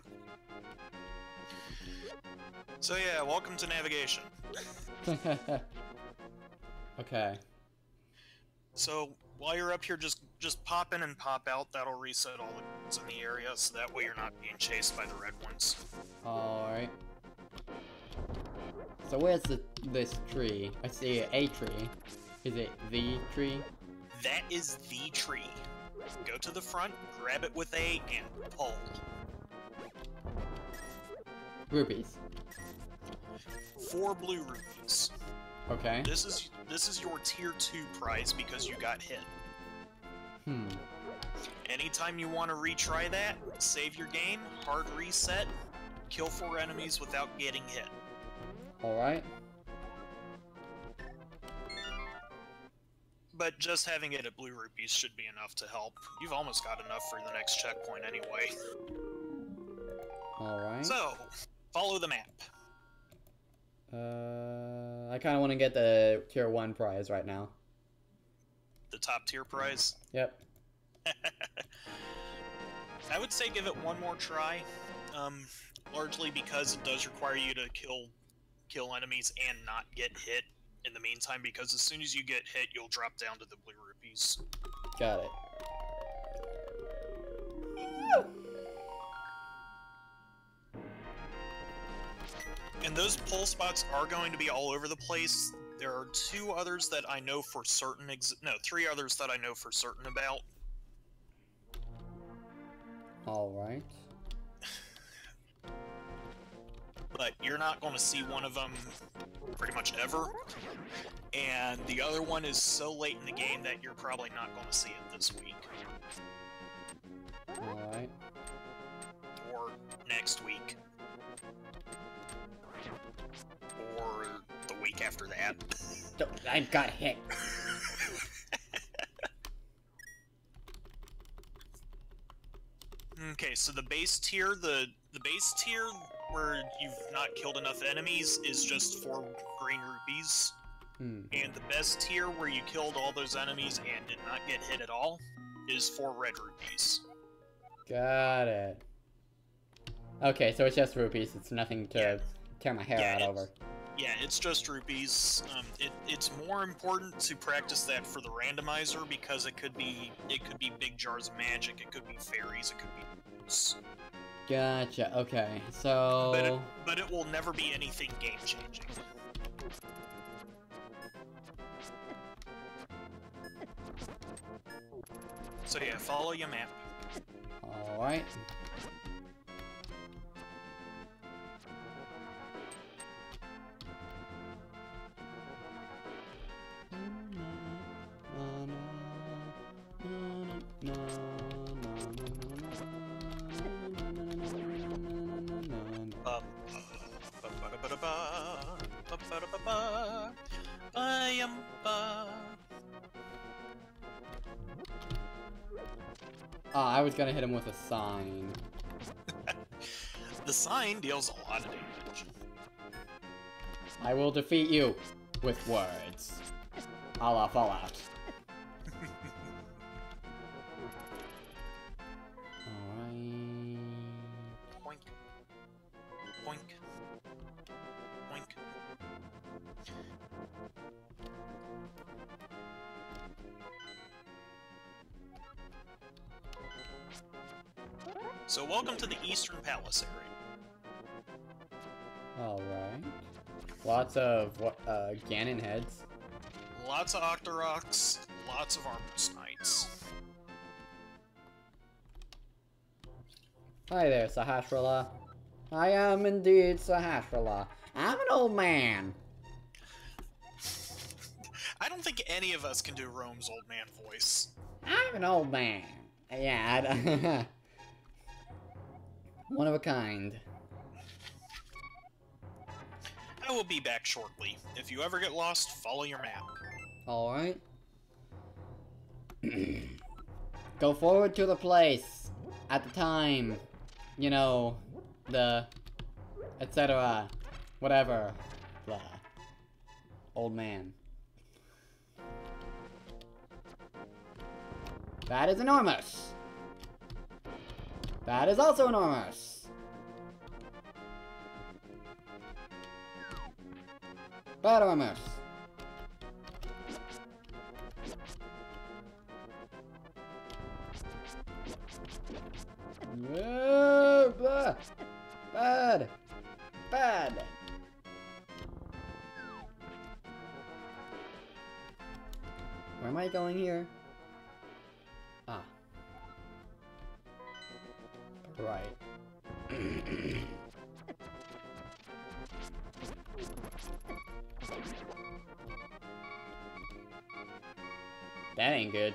So yeah, welcome to navigation. Okay. So while you're up here, just pop in and pop out. That'll reset all the guns in the area, so that way you're not being chased by the red ones. Alright. So where's this tree? I see a tree. Is it the tree? That is the tree. Go to the front, grab it with A, and pull. Rupees. 4 blue rupees. Okay. This is your tier 2 prize because you got hit. Anytime you want to retry that, save your game, hard reset, kill 4 enemies without getting hit. Alright. But just having it at blue rupees should be enough to help. You've almost got enough for the next checkpoint anyway. Alright. So, follow the map. I kind of want to get the tier 1 prize right now. The top tier prize? Yep. I would say give it one more try. Largely because it does require you to kill enemies and not get hit in the meantime, because as soon as you get hit, you'll drop down to the blue rupees. Got it. And those pull spots are going to be all over the place. There are two others that I know for certain. Three others that I know for certain about. All right. But you're not going to see one of them pretty much ever. And the other one is so late in the game that you're probably not going to see it this week. All right. Or next week. Or the week after that. I got hit. Okay, so the base tier, the base tier where you've not killed enough enemies is just 4 green rupees. And the best tier where you killed all those enemies and did not get hit at all is 4 red rupees. Got it. Okay, so it's just rupees. It's nothing to tear my hair out over. Yeah, it's just rupees. It's more important to practice that for the randomizer because it could be big jars of magic, it could be fairies, it could be boots. Gotcha. Okay, so but it will never be anything game changing. So yeah, follow your map. All right. I was gonna hit him with a sign. The sign deals a lot of damage. I will defeat you with words. A la Fallout. Alright. Boink. Boink. Boink. So welcome to the Eastern Palace area. Alright. Lots of, Ganon heads. Lots of Octoroks, lots of Armor's Knights. Hi there, Sahasrahla. I am indeed Sahasrahla. I'm an old man. I don't think any of us can do Rome's old man voice. I'm an old man. Yeah, one of a kind. I will be back shortly. If you ever get lost, follow your map. Alright. Go forward to the place. At the time. You know, the... etc. Whatever. Blah. Old man. That is enormous. That is also enormous. Enormous. Bad. Bad. Where am I going here? Ah. Right. That ain't good.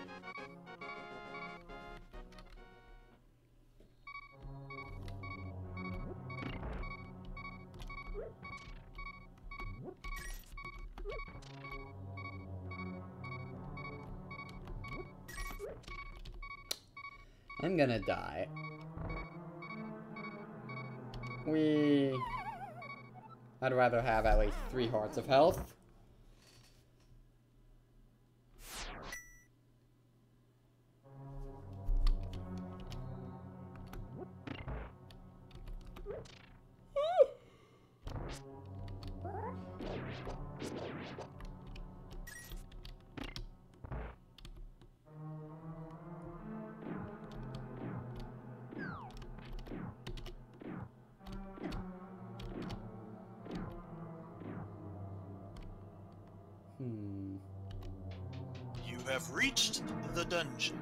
I'm gonna die. I'd rather have at least 3 hearts of health. have reached the dungeon.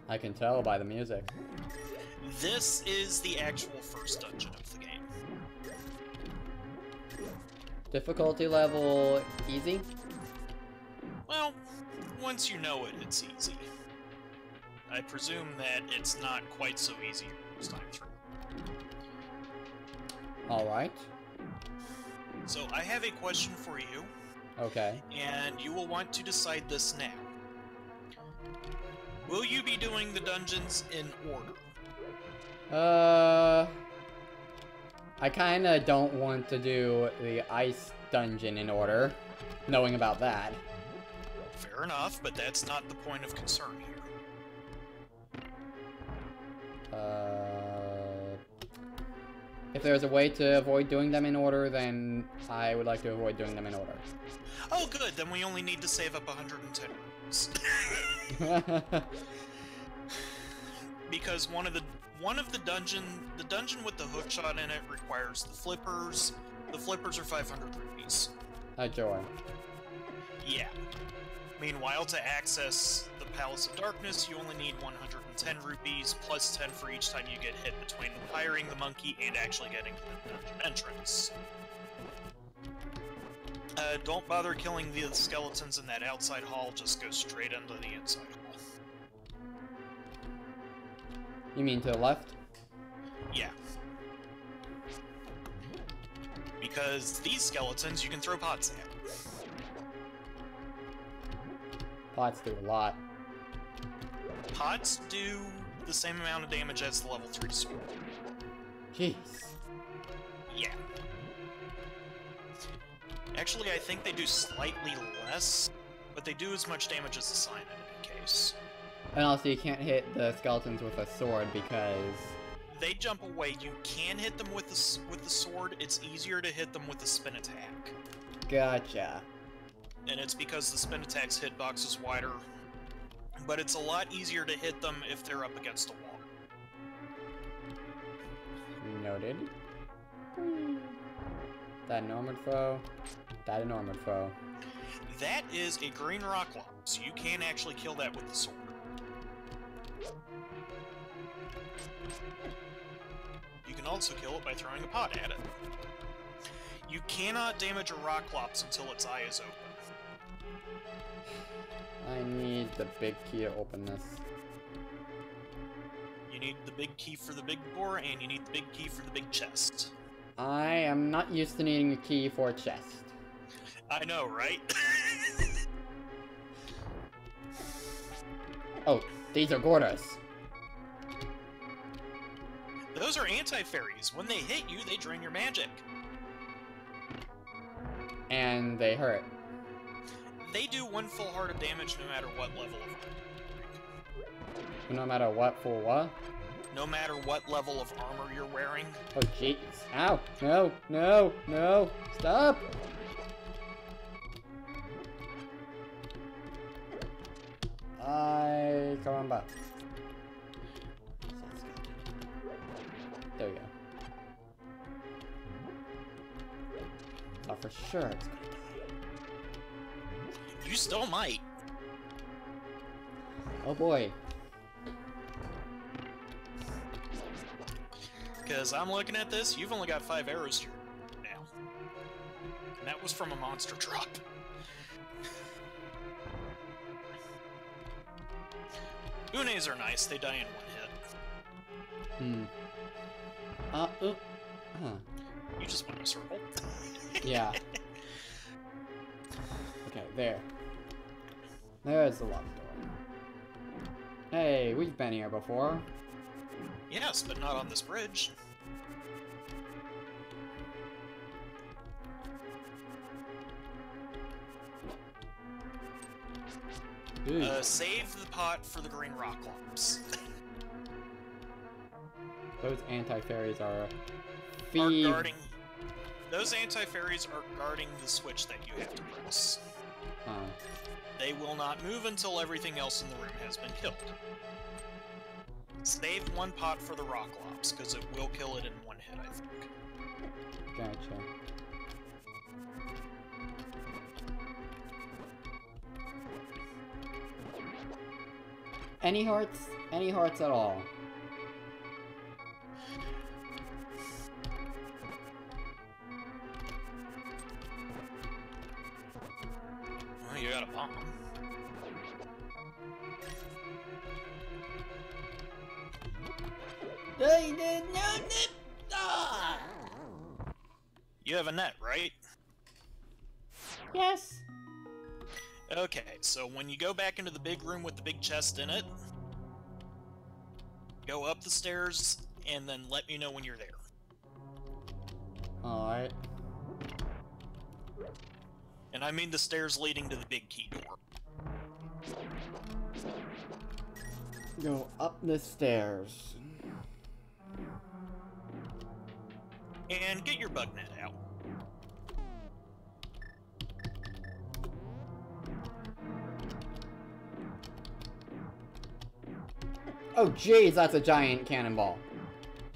I can tell by the music. This is the actual first dungeon of the game. Difficulty level easy? Well, once you know it, it's easy. I presume that it's not quite so easy this time through. Alright. So I have a question for you. Okay. And you will want to decide this now. Will you be doing the dungeons in order? I kinda don't want to do the ice dungeon in order, knowing about that. Fair enough, but that's not the point of concern here. If there's a way to avoid doing them in order, then I would like to avoid doing them in order. Oh, good. Then we only need to save up 110 rupees. Because the dungeon with the hookshot in it requires the flippers. The flippers are 500 rupees. A joy. Yeah. Meanwhile, to access the Palace of Darkness, you only need 110 rupees, plus 10 for each time you get hit between hiring the monkey and actually getting to the dungeon entrance. Don't bother killing the skeletons in that outside hall, just go straight into the inside hall. You mean to the left? Yeah. Because these skeletons you can throw pots at. Pots do a lot. Pots do the same amount of damage as the level 3 sword. Jeez. Yeah. Actually, I think they do slightly less, but they do as much damage as the sign in any case. And also you can't hit the skeletons with a sword because... They jump away. You can hit them with the sword. It's easier to hit them with the spin attack. Gotcha. And it's because the spin attack's hitbox is wider. But it's a lot easier to hit them if they're up against a wall. Noted. That an armored foe. That an armored foe. That is a green rock lob, so you can actually kill that with the sword. You can also kill it by throwing a pot at it. You cannot damage a Rocklops until its eye is open. I need the big key to open this. You need the big key for the big door, and you need the big key for the big chest. I am not used to needing a key for a chest. I know, right? Oh, these are Gordas. Those are anti-fairies. When they hit you, they drain your magic. And they hurt. They do one full heart of damage no matter what level of armor. No matter what, for what? No matter what level of armor you're wearing. Oh, jeez. Ow. No, no, no. Stop. Come on back. There we go. Oh, for sure it's gonna die. You still might. Oh boy. Because I'm looking at this, you've only got 5 arrows here now. And that was from a monster drop. Unes are nice, they die in one hit. Huh. You just went in a circle. Yeah. Okay, there. There's the locked door. Hey, we've been here before. Yes, but not on this bridge. Save the pot for the green rock lumps. Those anti-fairies are guarding. Those anti-fairies are guarding the switch that you have to press. They will not move until everything else in the room has been killed. Save one pot for the rock lops, because it will kill it in one hit, I think. Gotcha. Any hearts? Any hearts at all? Well, you got a bomb. They did not. Ah! You have a net, right? Yes. Okay, so when you go back into the big room with the big chest in it, go up the stairs, and then let me know when you're there. Alright. And I mean the stairs leading to the big key door. Go up the stairs. And get your bug net out. Oh jeez, that's a giant cannonball.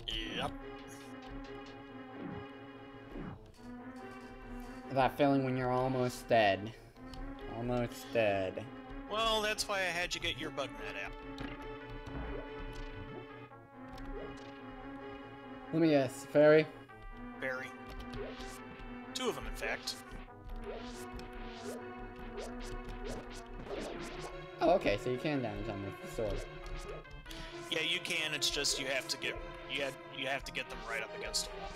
Yep. That feeling when you're almost dead. Almost dead. Well, that's why I had you get your bug net out. Let me guess, fairy? Barry. 2 of them, in fact. Oh, okay, so you can damage them with the sword. Yeah, you can. It's just you have to get you have to get them right up against a wall.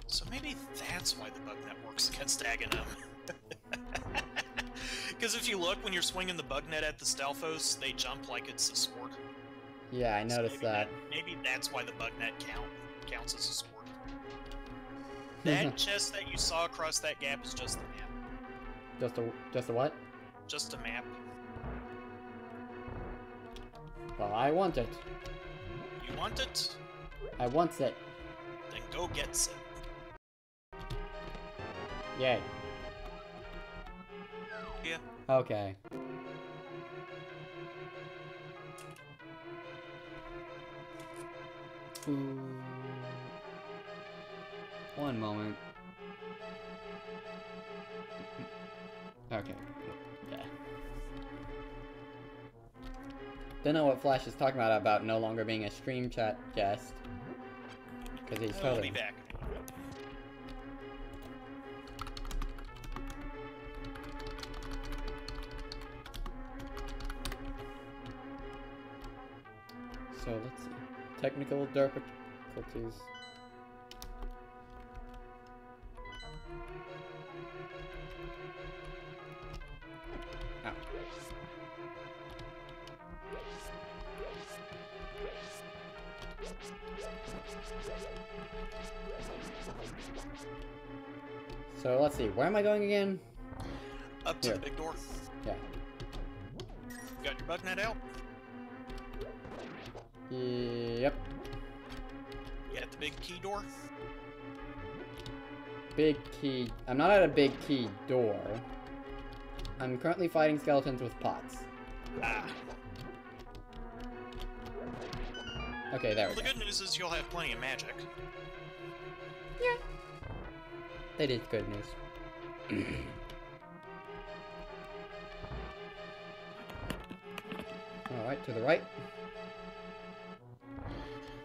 So maybe that's why the bug net works against Aghanim. Because if you look, when you're swinging the bug net at the Stalfos, they jump like it's a sword. Yeah, I noticed maybe that. Maybe that's why the bug net counts as a sword. That chest that you saw across that gap is just the map. Just a what? Just a map. Well, I want it. You want it? I want it. Then go get it. Yay. Yeah. Okay. Ooh. One moment. Okay. Yeah. Don't know what Flash is talking about no longer being a stream chat guest. Because he's I'll totally... be back. So let's see. Technical difficulties. Oh. So let's see. Where am I going again? Up to Here. the big door. Yeah. Got your bug net out? Yep. You at the big key door? Big key. I'm not at a big key door. I'm currently fighting skeletons with pots. Ah. Okay, there Well, we the go. good news is you'll have plenty of magic. Yeah. That is good news. Alright, to the right.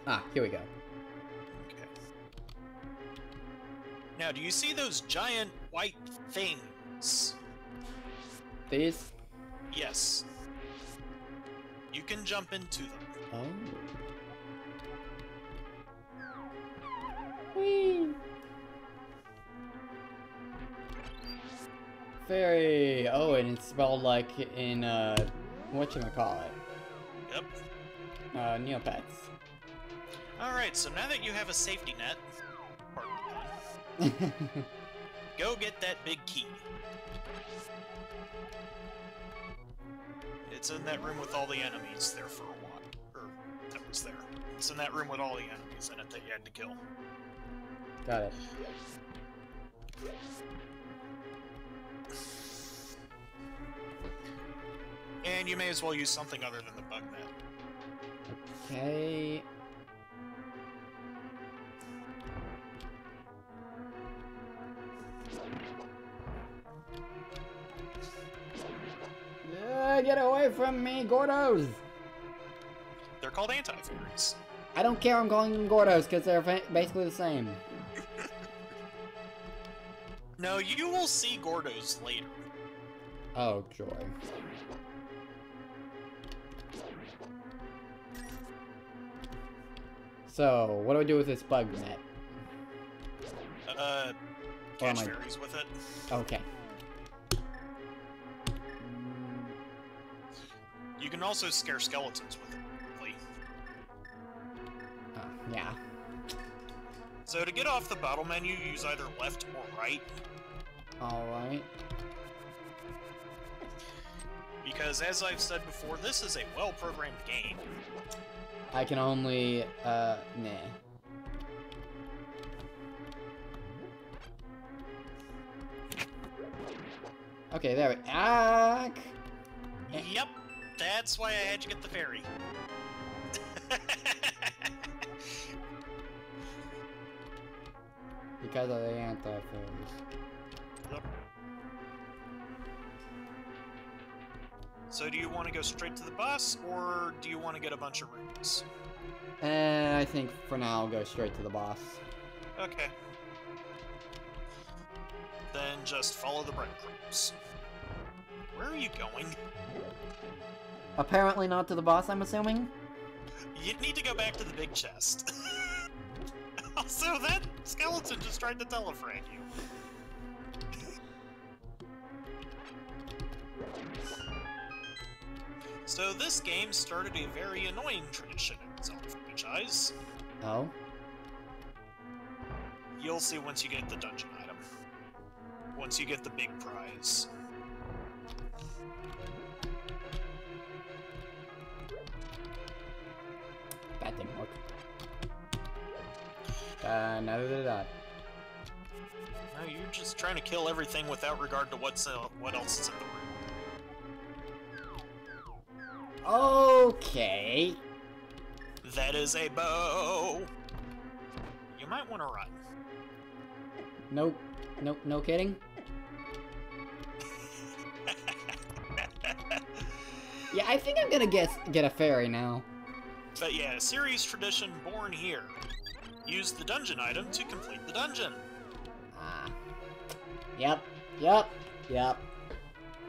Ah, here we go. Okay. Now, do you see those giant white things? These? Yes. You can jump into them. Oh. Whee! Very... Oh, and it smelled like in, whatchamacallit? Yep. Neopets. Alright, so now that you have a safety net, pardon the pun, go get that big key. It's in that room with all the enemies there for a while. Or, that was there. It's in that room with all the enemies in it that you had to kill. Got it. And you may as well use something other than the bug net. Okay. Get away from me, Gordos! They're called anti-fairies. I don't care, I'm calling them Gordos, because they're basically the same. No, you will see Gordos later. Oh, joy. So, what do I do with this bug net? Catch fairies with it. Okay. You can also scare skeletons with it. Yeah. So to get off the battle menu, use either left or right. Alright. Because as I've said before, this is a well-programmed game. I can only, nah. Okay, there we... Ah! Yep, that's why I had you get the fairy. Because of the anti-fairies. Yep. So do you want to go straight to the boss, or do you want to get a bunch of rooms? I think for now I'll go straight to the boss. Okay. Then just follow the breadcrumbs. Where are you going? Apparently not to the boss, I'm assuming? You'd need to go back to the big chest. Also, that skeleton just tried to telefrag you. So this game started a very annoying tradition in its own franchise. Oh? You'll see once you get the dungeon item. Once you get the big prize. That didn't work. Neither did I. No, you're just trying to kill everything without regard to what else is in the room. Okay. That is a bow. You might want to run. Nope. Nope, no kidding? Yeah, I think I'm gonna get a fairy now. But yeah, series tradition born here. Use the dungeon item to complete the dungeon. Ah. Yep. Yep. Yep.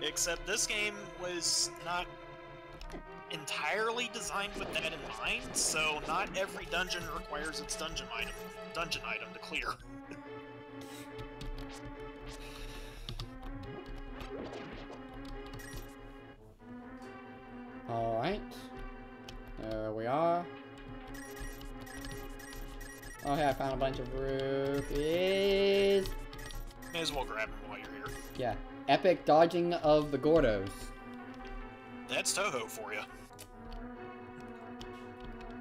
Except this game was not entirely designed with that in mind, so not every dungeon requires its dungeon item to clear. Alright. There we are. Oh, hey, I found a bunch of rupees. May as well grab them while you're here. Yeah. Epic dodging of the Gordos. That's Toho for you.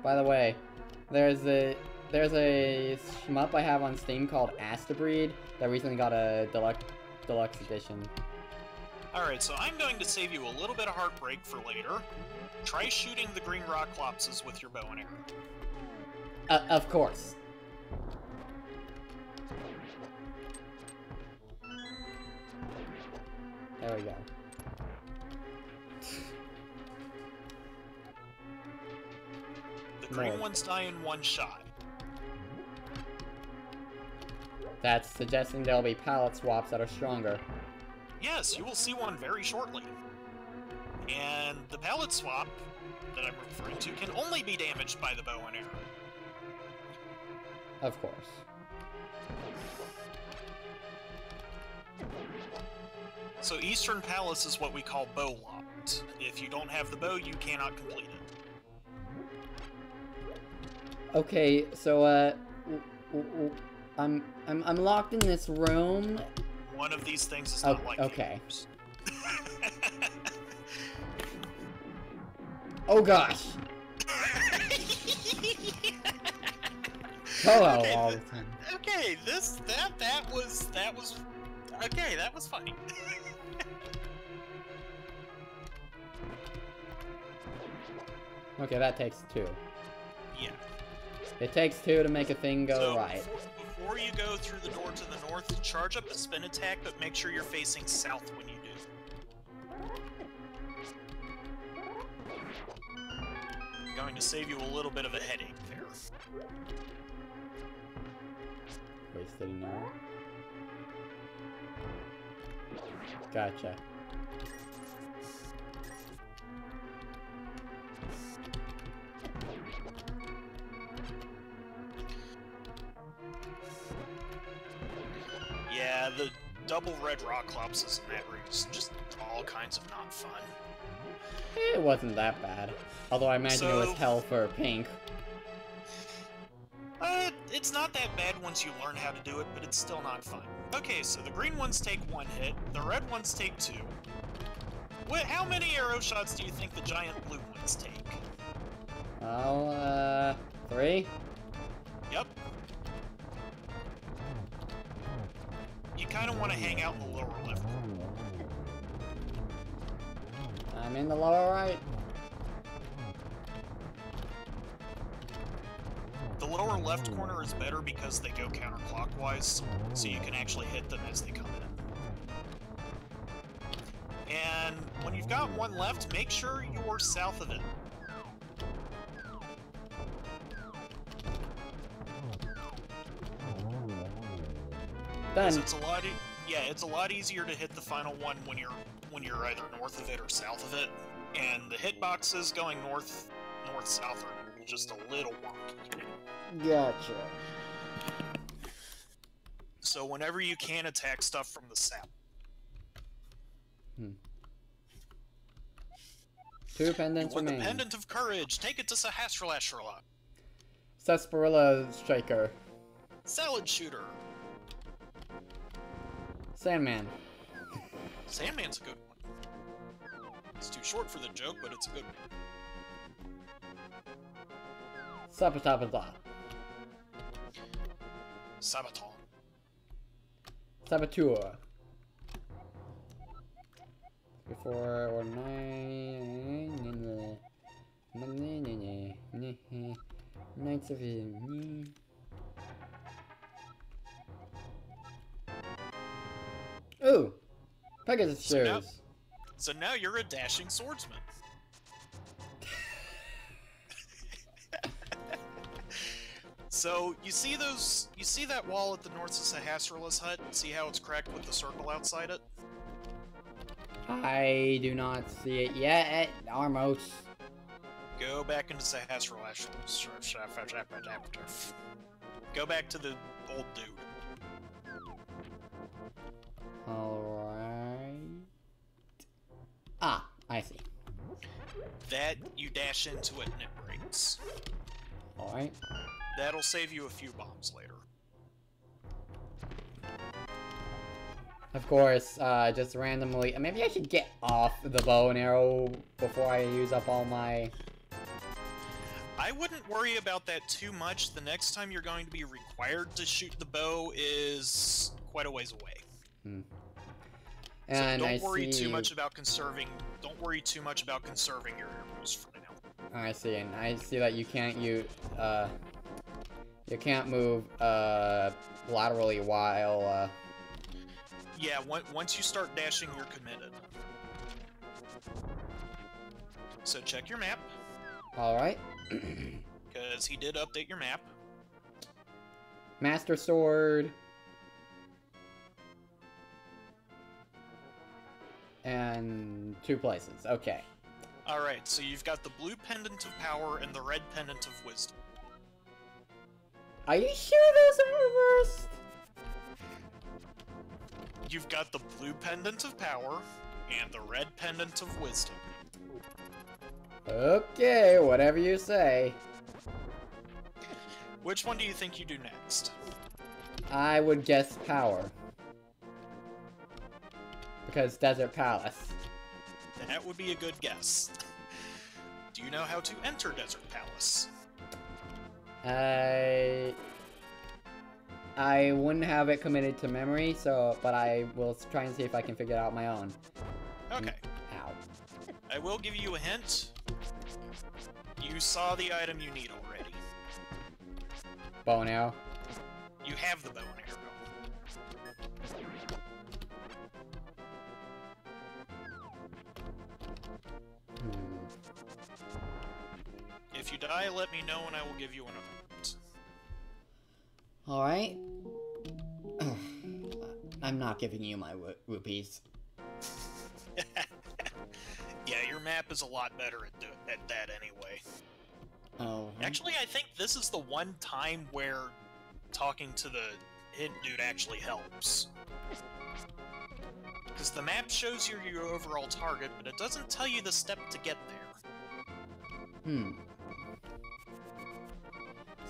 By the way, there's a shmup I have on Steam called Astabreed that recently got a deluxe edition. Alright, so I'm going to save you a little bit of heartbreak for later. Try shooting the green rockclopses with your bow and arrow. Of course. There we go. The green ones die in one shot. That's suggesting there'll be palette swaps that are stronger. Yes, you will see one very shortly. And the palette swap that I'm referring to can only be damaged by the bow and arrow. Of course. So Eastern Palace is what we call bow locked. If you don't have the bow, you cannot complete it. Okay, so I'm locked in this room. One of these things is not like okay. yours. Oh gosh. Hello all the time. Okay, that was okay, that was funny. Okay, that takes two. Yeah. It takes two to make a thing go right. Before you go through the door to the north, charge up a spin attack, but make sure you're facing south when you do. going to save you a little bit of a headache there. Wasted an arrow. Gotcha. Yeah, the double red rock clopses in that ring is just all kinds of not fun. It wasn't that bad. Although I imagine it was hell for pink. It's not that bad once you learn how to do it, but it's still not fun. Okay, so the green ones take 1 hit, the red ones take 2. How many arrow shots do you think the giant blue ones take? Oh, 3? Yep. You kind of want to hang out in the lower left corner. I'm in the lower right. The lower left corner is better because they go counterclockwise, so you can actually hit them as they come in. And when you've got 1 left, make sure you're south of it. Done. It's a lot easier to hit the final one when you're either north of it or south of it, and the hitboxes going north south are just a little wonky. Gotcha. So whenever you can, attack stuff from the south. 2 pendants You won the remain. Pendant of Courage. Take it to Sahasrarla. Sarsaparilla Striker. Salad Shooter. Sandman. Sandman's a good one. It's too short for the joke, but it's a good one. Sabatapata. Sabaton. Saboteur. Before or 9. Knights of Eden. Ooh! Pegasus shoes. So now you're a dashing swordsman. So you see that wall at the north of Sahasrarla's hut? See how it's cracked with the circle outside it? I do not see it yet, Armos. Go back into Sahasrarla. Go back to the old dude. Alright. Ah, I see. That you dash into it and it breaks. Alright. That'll save you a few bombs later. Of course, just randomly. Maybe I should get off the bow and arrow before I use up all my... I wouldn't worry about that too much. The next time you're going to be required to shoot the bow is quite a ways away. And so don't worry too much about conserving. Don't worry too much about conserving your arrows for now. I see, and I see that you can't use. You can't move laterally while. Yeah, once you start dashing, you're committed. So check your map. All right. Because he did update your map. Master Sword. And 2 places. Okay. Alright, so you've got the blue Pendant of Power and the red Pendant of Wisdom. Are you sure those are reversed? You've got the blue Pendant of Power and the red Pendant of Wisdom. Okay, whatever you say. Which one do you think you do next? I would guess power. Because Desert Palace. That would be a good guess. Do you know how to enter Desert Palace? I wouldn't have it committed to memory, but I will try and see if I can figure it out my own. Okay. Ow. I will give you a hint. You saw the item you need already. Bow and arrow. You have the bow and arrow. If you die, let me know and I will give you another. Alright. I'm not giving you my rupees. Yeah, your map is a lot better at that anyway. Oh. Actually, I think this is the one time where talking to the hint dude actually helps. Because the map shows you your overall target, but it doesn't tell you the step to get there.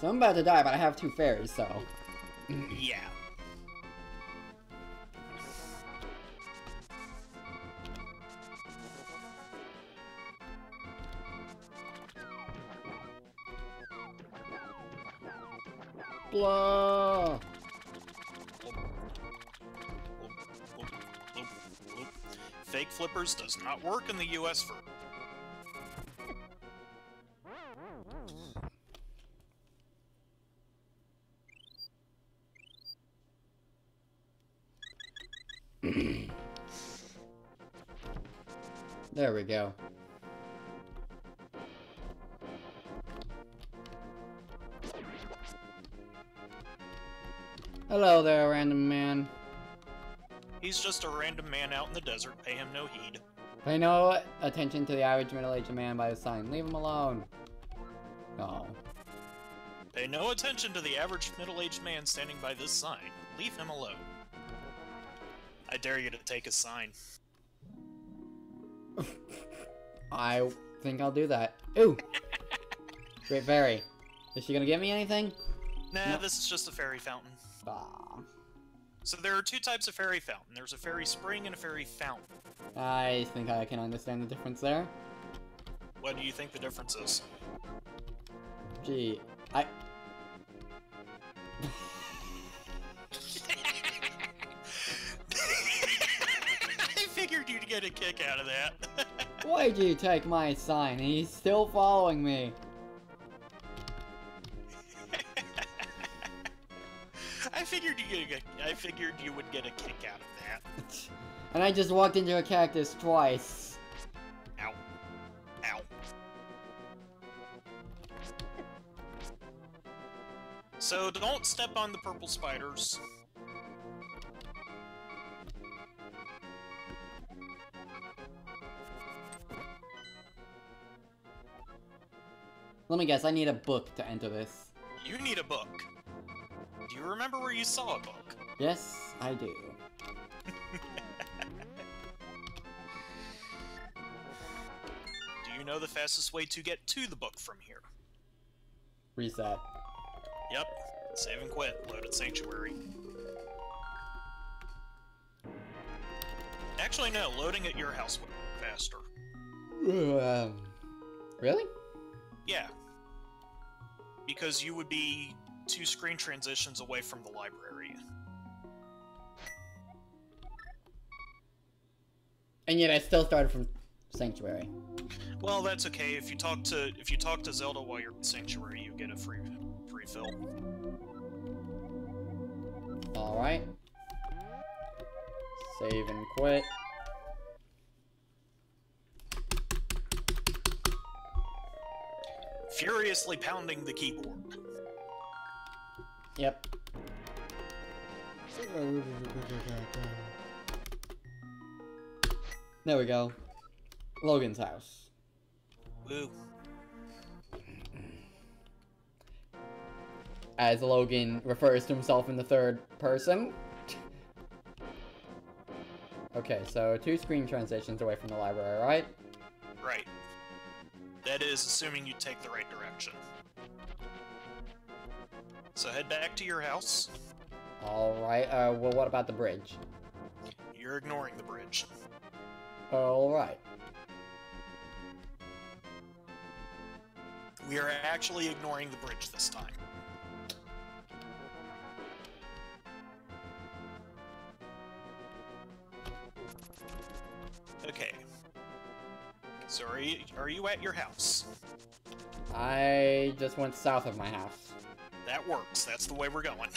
So I'm about to die, but I have 2 fairies, so... Yeah. Blah! Fake flippers does not work in the US for... There we go. Hello there, random man. He's just a random man out in the desert, pay him no heed. Pay no attention to the average middle-aged man by the sign. Leave him alone. No. Pay no attention to the average middle-aged man standing by this sign. Leave him alone. I dare you to take a sign. I think I'll do that. Ooh! Great fairy. Is she gonna give me anything? Nah, No. This is just a fairy fountain. Ah. So there are 2 types of fairy fountain. There's a fairy spring and a fairy fountain. I think I can understand the difference there. What do you think the difference is? Gee, I figured you'd get a kick out of that. Why'd you take my sign? He's still following me. I figured you would get a kick out of that. And I just walked into a cactus twice. Ow. Ow. So don't step on the purple spiders. Let me guess, I need a book to enter this. You need a book. Do you remember where you saw a book? Yes, I do. Do you know the fastest way to get to the book from here? Reset. Yep. Save and quit. Load at Sanctuary. Actually, no. Loading at your house would be faster. Really? Yeah. Because you would be 2 screen transitions away from the library. And yet I still started from Sanctuary. Well, that's okay. If you talk to Zelda while you're in Sanctuary, you get a free fill. Alright. Save and quit. Furiously pounding the keyboard. Yep. There we go. Logan's house. Woo. As Logan refers to himself in the 3rd person. Okay, so 2 screen transitions away from the library, right? Right. That is assuming you take the right direction. So head back to your house. Alright, well what about the bridge? You're ignoring the bridge. Alright. We are actually ignoring the bridge this time. Okay. So are you at your house? I just went south of my house. That works. That's the way we're going.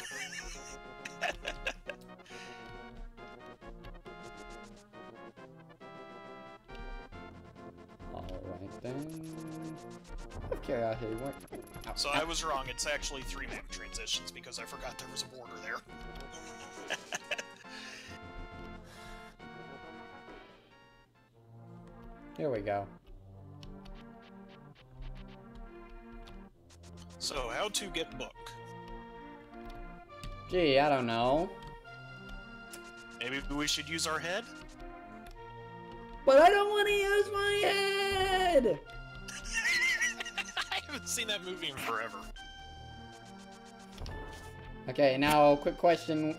Alright then. Out of curiosity, what? Ow, So ow. I was wrong. It's actually 3 map transitions because I forgot there was a border there. Here we go. So, how to get book? Gee, I don't know. Maybe we should use our head? But I don't want to use my head! I haven't seen that movie in forever. Okay, now, quick question.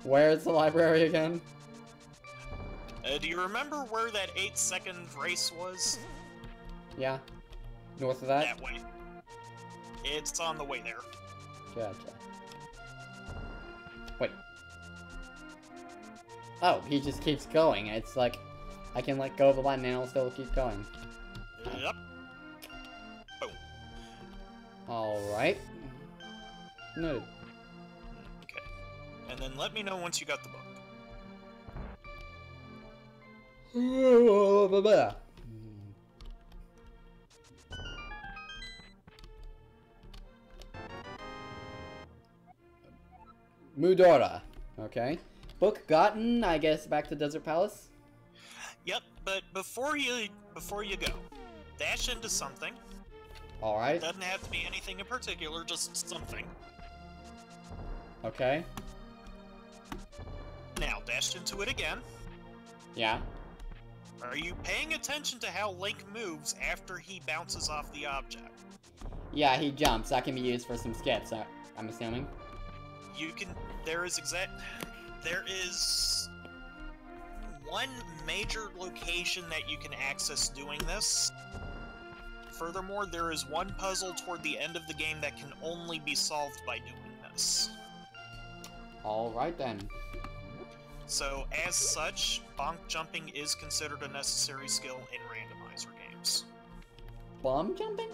Where's the library again? Do you remember where that 8-second race was? Yeah. North of that? That way. It's on the way there. Gotcha. Wait. Oh, he just keeps going. It's like, I can let go of the button and it'll still keep going. Yep. Boom. Alright. Noted. Okay. And then let me know once you got the book. Mudora. Okay. Book gotten, I guess, back to Desert Palace. Yep, but before you go, dash into something. Alright. Doesn't have to be anything in particular, just something. Okay. Now, dash into it again. Yeah. Are you paying attention to how Link moves after he bounces off the object? Yeah, he jumps. That can be used for some skips, I'm assuming. You can... There is one major location that you can access doing this. Furthermore, there is one puzzle toward the end of the game that can only be solved by doing this. Alright then. So, as such, bonk jumping is considered a necessary skill in randomizer games. Bomb jumping?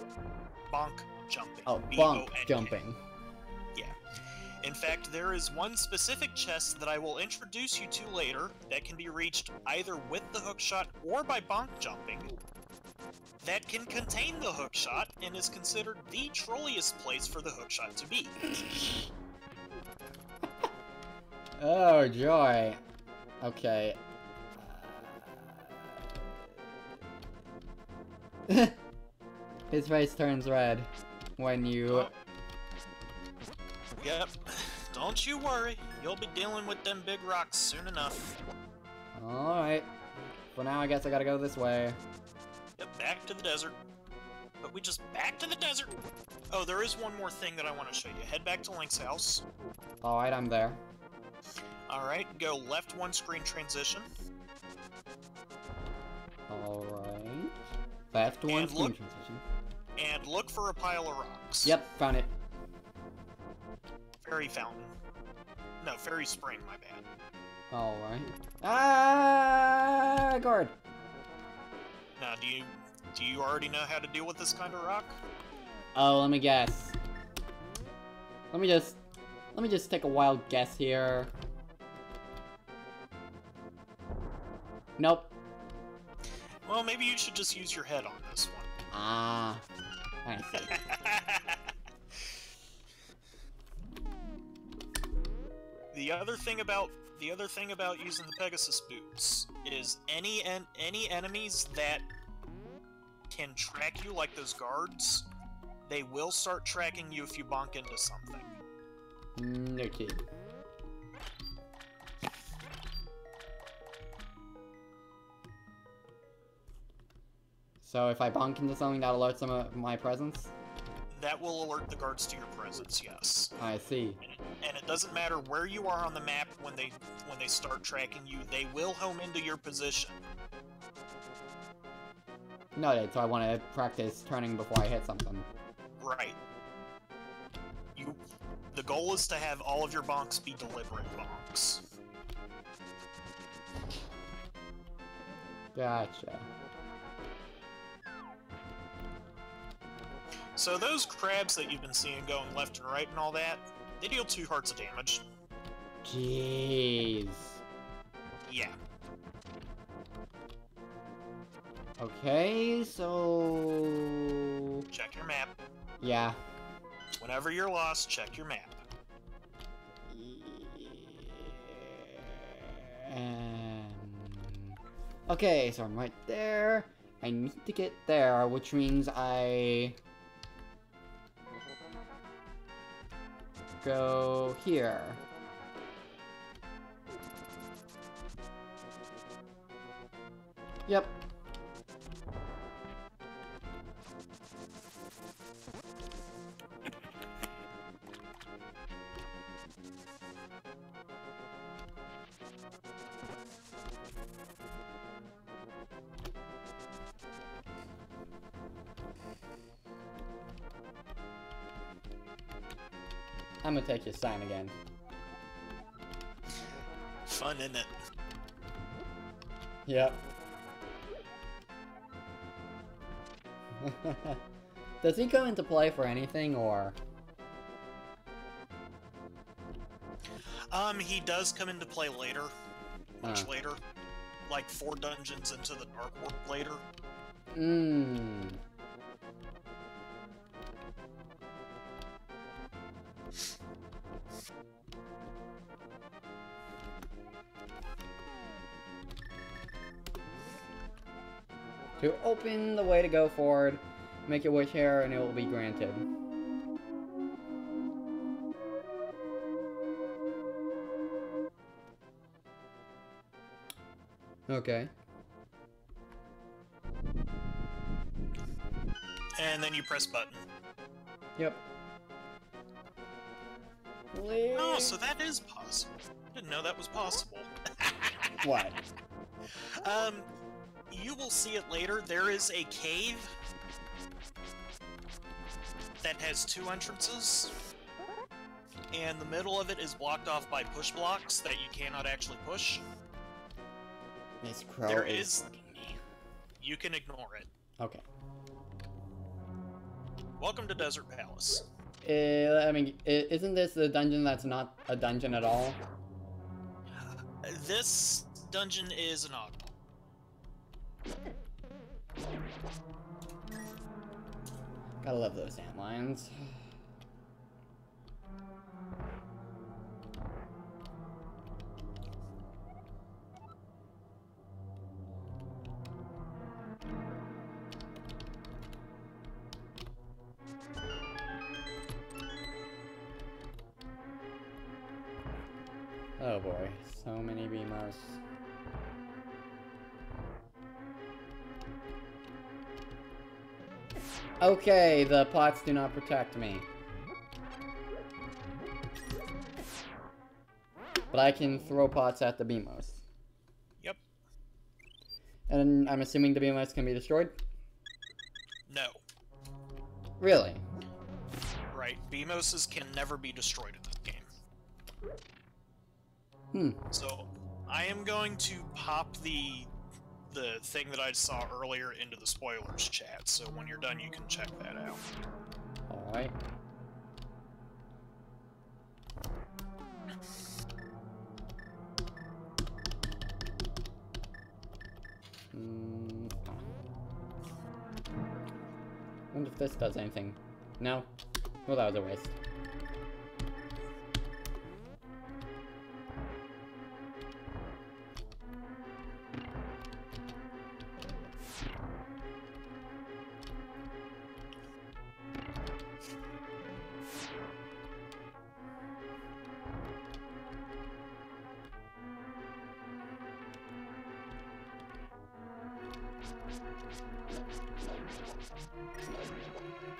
Bonk jumping. Oh, B-O-N-K. bonk jumping. Yeah. In fact, there is one specific chest that I will introduce you to later that can be reached either with the hookshot or by bonk jumping that can contain the hookshot and is considered the trolliest place for the hookshot to be. Oh, joy. Okay. His face turns red when you... Oh. Yep. Don't you worry. You'll be dealing with them big rocks soon enough. Alright. For now, I guess I gotta go this way. Yep, back to the desert. But we just back to the desert! Oh, there is one more thing that I want to show you. Head back to Link's house. Alright, I'm there. Alright, go left one screen transition. Alright. Left one And screen look- transition. And look for a pile of rocks. Yep, found it. Fairy fountain. No, fairy spring, my bad. Alright. Ah, guard! Now, do you already know how to deal with this kind of rock? Oh, let me guess. Let me just take a wild guess here. Nope. Well, maybe you should just use your head on this one. Ah, I see. The other thing about using the Pegasus boots is any enemies that can track you, like those guards, they will start tracking you if you bonk into something. No kidding. So if I bonk into something, that alerts them of my presence? That will alert the guards to your presence, yes. I see. And it doesn't matter where you are on the map when they start tracking you, they will home into your position. Noted, so I want to practice turning before I hit something. Right. The goal is to have all of your bonks be deliberate bonks. Gotcha. So those crabs that you've been seeing going left and right and all that, they deal 2 hearts of damage. Jeez. Yeah. Okay, so... check your map. Yeah. Whenever you're lost, check your map. Okay, so I'm right there. I need to get there, which means I go here. Yep. I'm gonna take your sign again. Fun, isn't it? Yep. Does he come into play for anything, or? He does come into play later. Much later. Like 4 dungeons into the Dark Warp later. Mmm. To open the way to go forward, make your wish here and it will be granted. Okay. And then you press button. Yep. Oh, so that is possible. Didn't know that was possible. What? You will see it later. There is a cave that has 2 entrances, and the middle of it is blocked off by push blocks that you cannot actually push. This crow There is... You can ignore it. Okay. Welcome to Desert Palace. I mean, isn't this a dungeon that's not a dungeon at all? This dungeon is an oddball. Gotta love those ant lions. Oh boy, so many beamers. Okay, the pots do not protect me. But I can throw pots at the beamos. Yep. And I'm assuming the beamos can be destroyed? No. Really? Right. Beamoses can never be destroyed in this game. So, I am going to pop the thing that I saw earlier into the spoilers chat, so when you're done you can check that out. Alright. I wonder if this does anything. No? Well, that was a waste.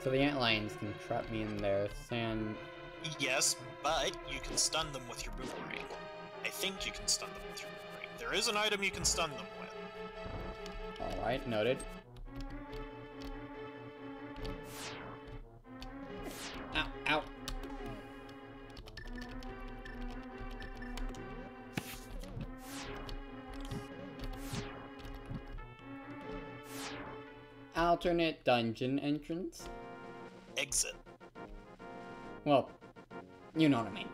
So the ant lions can trap me in their sand. Yes, but you can stun them with your boomerang. I think you can stun them with your boomerang. There is an item you can stun them with. Alright, noted. Ow, ow. Alternate dungeon entrance? Exit. Well, you know what I mean.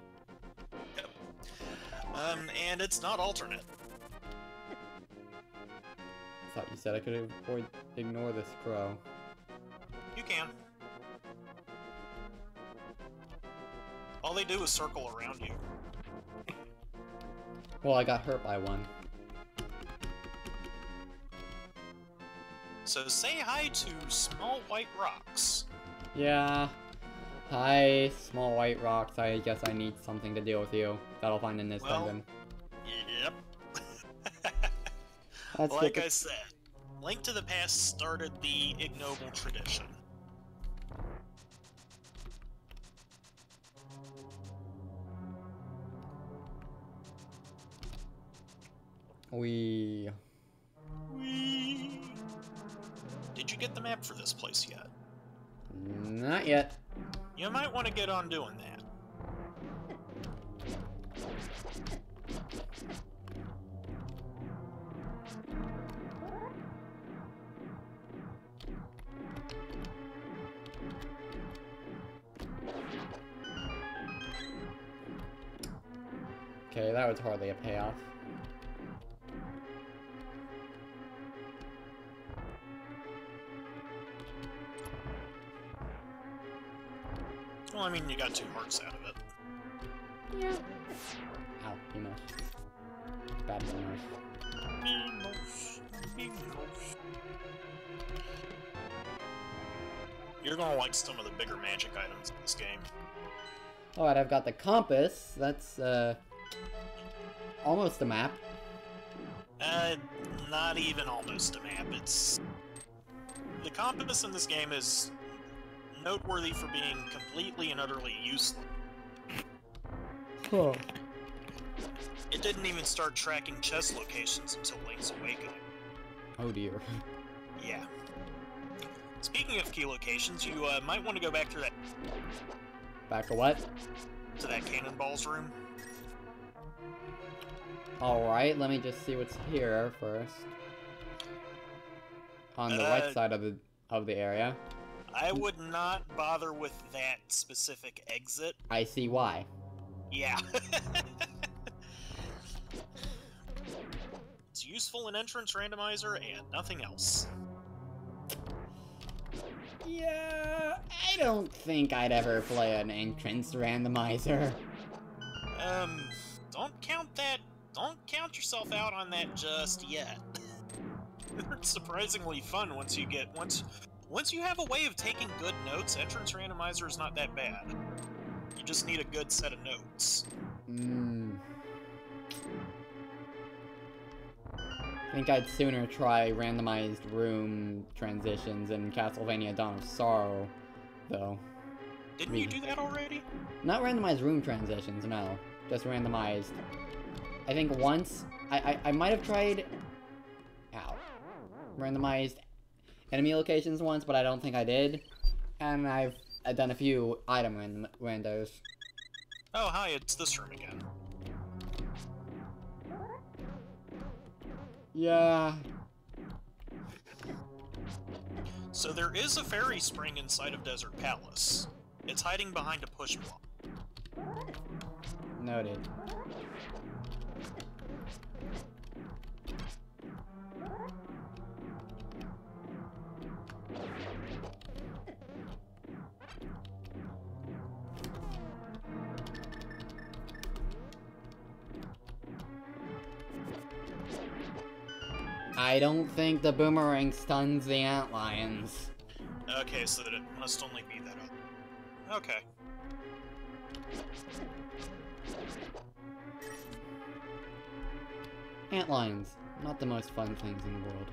Yep. And it's not alternate. Thought you said I could ignore this crow. You can. do is circle around you. Well, I got hurt by one. So say hi to small white rocks. Yeah. Hi, small white rocks. I guess I need something to deal with you that I'll find in this dungeon. Yep. Let's Like I said, Link to the Past started the ignoble tradition. Wee. Did you get the map for this place yet? Not yet. You might want to get on doing that. Okay, that was hardly a payoff. Well, I mean, you got 2 hearts out of it. Yeah. Ow, Emos. Bad Emos. You're gonna like some of the bigger magic items in this game. Alright, I've got the compass. That's, almost a map. Not even almost a map. It's... The compass in this game is noteworthy for being completely and utterly useless. Huh. It didn't even start tracking chest locations until Link's Awakening. Oh dear. Yeah. Speaking of key locations, you might want to go back to that... Back to what? To that cannonballs room. Alright, let me just see what's here first. On the right side of the area. I would not bother with that specific exit. I see why. Yeah. It's useful in entrance randomizer and nothing else. Yeah, I don't think I'd ever play an entrance randomizer. Don't count yourself out on that just yet. It's surprisingly fun once you have a way of taking good notes. Entrance randomizer is not that bad. You just need a good set of notes. I think I'd sooner try randomized room transitions in Castlevania Dawn of Sorrow, though. Didn't you do that already? Not randomized room transitions, no. Just randomized. I think once, I might have tried, randomized enemy locations once, but I don't think I did. And I've done a few item randos. Oh, hi, it's this room again. Yeah. So there is a fairy spring inside of Desert Palace. It's hiding behind a push block. Noted. I don't think the boomerang stuns the antlions. Okay, so that it must only be that other. Okay. Antlions, not the most fun things in the world.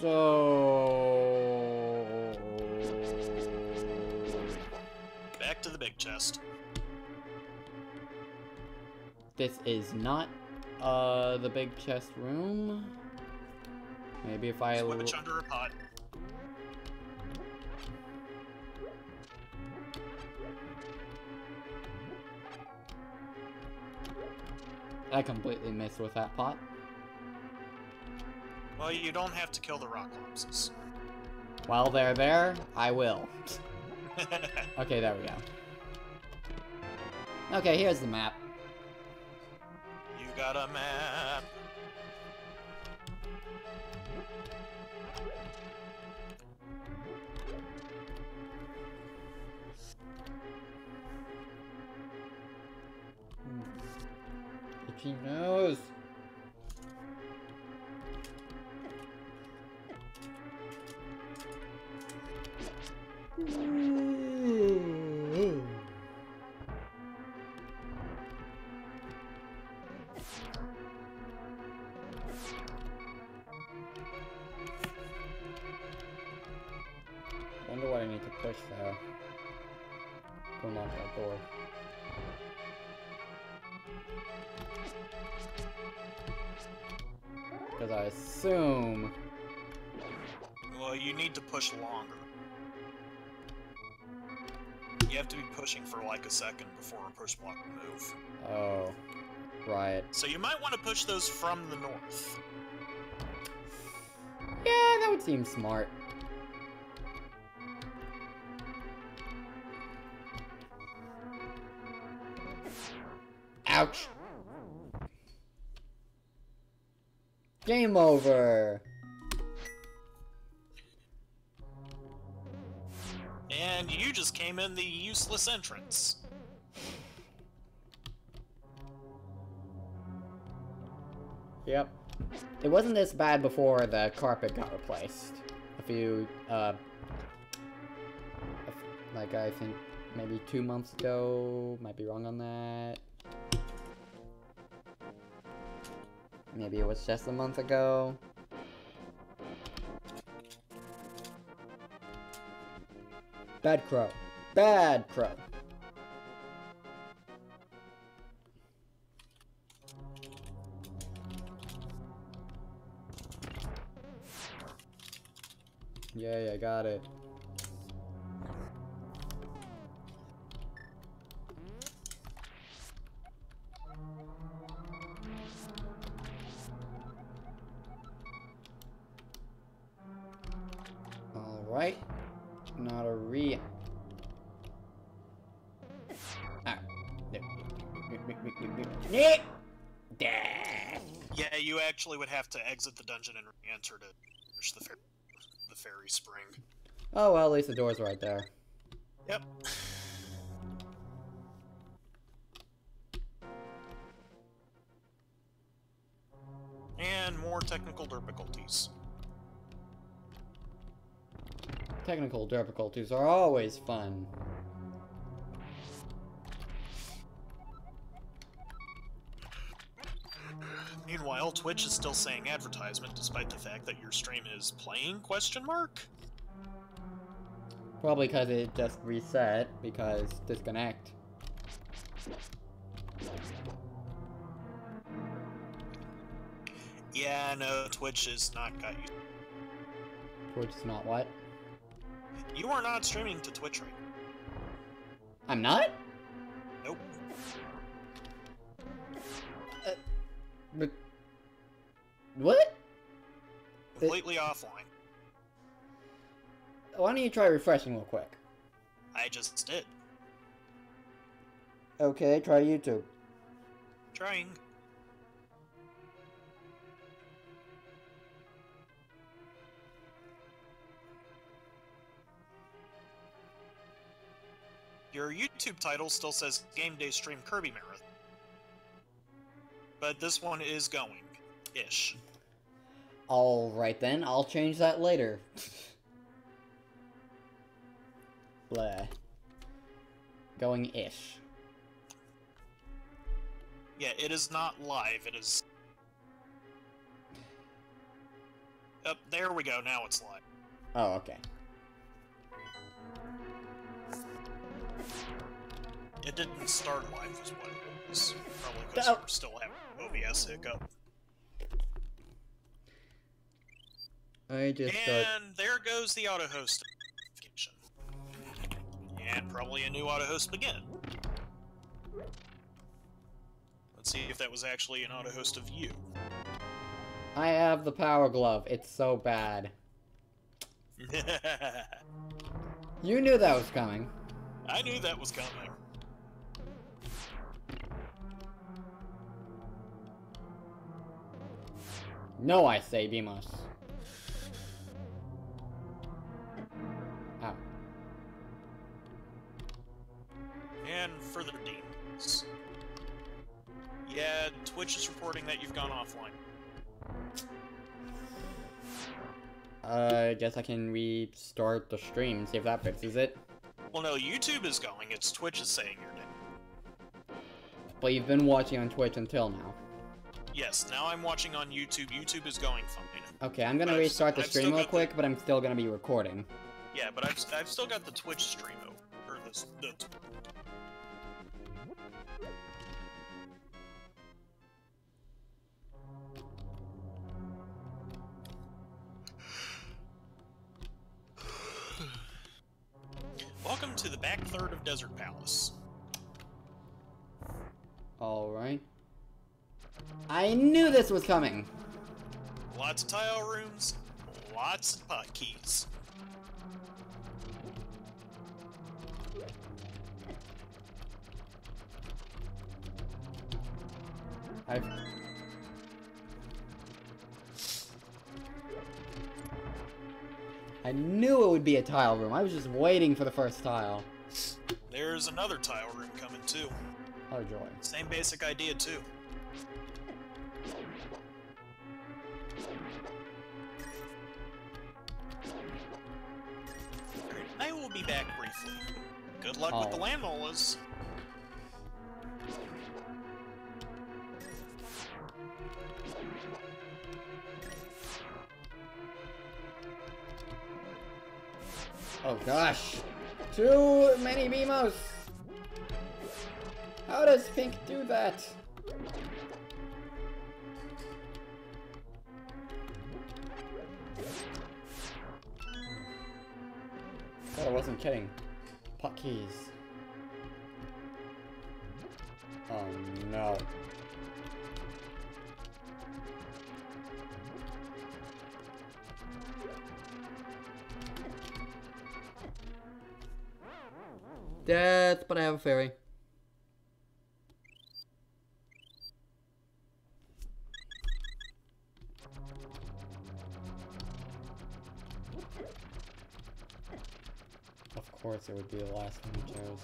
So... Back to the big chest. This is not, the big chest room. Maybe if I... Switch under a pot. I completely missed with that pot. Well, you don't have to kill the rock lobsters. While they're there, I will. Okay, there we go. Okay, here's the map. You got a map. Itchy nose. Wonder what I need to push there to unlock that door. Because I assume... Well, you need to push longer. You have to be pushing for like a second before a push block will move. Oh, right. So you might want to push those from the north. Yeah, that would seem smart. Ouch! Game over! And you just came in the useless entrance. Yep. It wasn't this bad before the carpet got replaced. A few, like I think maybe 2 months ago. Might be wrong on that. Maybe it was just a month ago. Bad crow. Bad crow. Yay, I got it. Alright. Not a re... Ah. Yeah, you actually would have to exit the dungeon and re-enter to finish the fairy spring. Oh, well, at least the door's right there. Yep. And more technical difficulties. Technical difficulties are always fun. Meanwhile, Twitch is still saying advertisement despite the fact that your stream is playing ? Probably because it just reset, because disconnect. Yeah, no, Twitch has not got you. Twitch is not what? You are not streaming to Twitch right now. I'm not? Nope. But... What? Completely offline. Why don't you try refreshing real quick? I just did. Okay, try YouTube. Trying. Your YouTube title still says Game Day Stream Kirby Marathon. But this one is going. Ish. Alright then, I'll change that later. Blah. Going-ish. Yeah, it is not live, it is... Up, there we go, now it's live. Oh, okay. It didn't start live is what it was. Probably because we're still having OBS hiccup. I just And there goes the auto-host notification. And probably a new auto-host begin. Let's see if that was actually an auto-host of you. I have the power glove. It's so bad. You knew that was coming. I knew that was coming. No, I say, Beamos. Ow. And further demons. Yeah, Twitch is reporting that you've gone offline. I guess I can restart the stream, see if that fixes it. Well, no, YouTube is going. It's Twitch is saying you're dead. But you've been watching on Twitch until now. Yes, now I'm watching on YouTube. YouTube is going fine. Okay, I'm gonna restart the stream real quick, but I'm still gonna be recording. Yeah, but I've still got the Twitch stream open. Or the Welcome to the back third of Desert Palace. Alright. I knew this was coming! Lots of tile rooms, lots of pot keys. I knew it would be a tile room. I was just waiting for the first tile. There's another tile room coming too. Oh joy. Same basic idea too. I will be back briefly. Good luck with the landmollas. Oh gosh! Too many Beamos! How does Pink do that? God, I wasn't kidding. Pot keys. Oh no. Death, but I have a fairy. Of course it would be the last one he chose.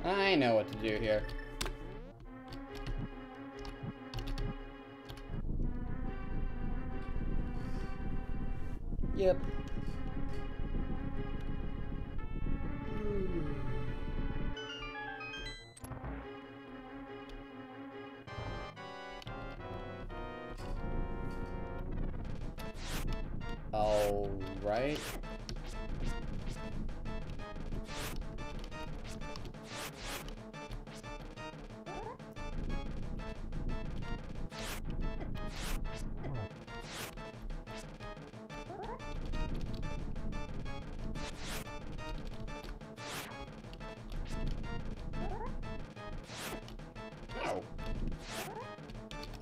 I know what to do here. Yep. All right.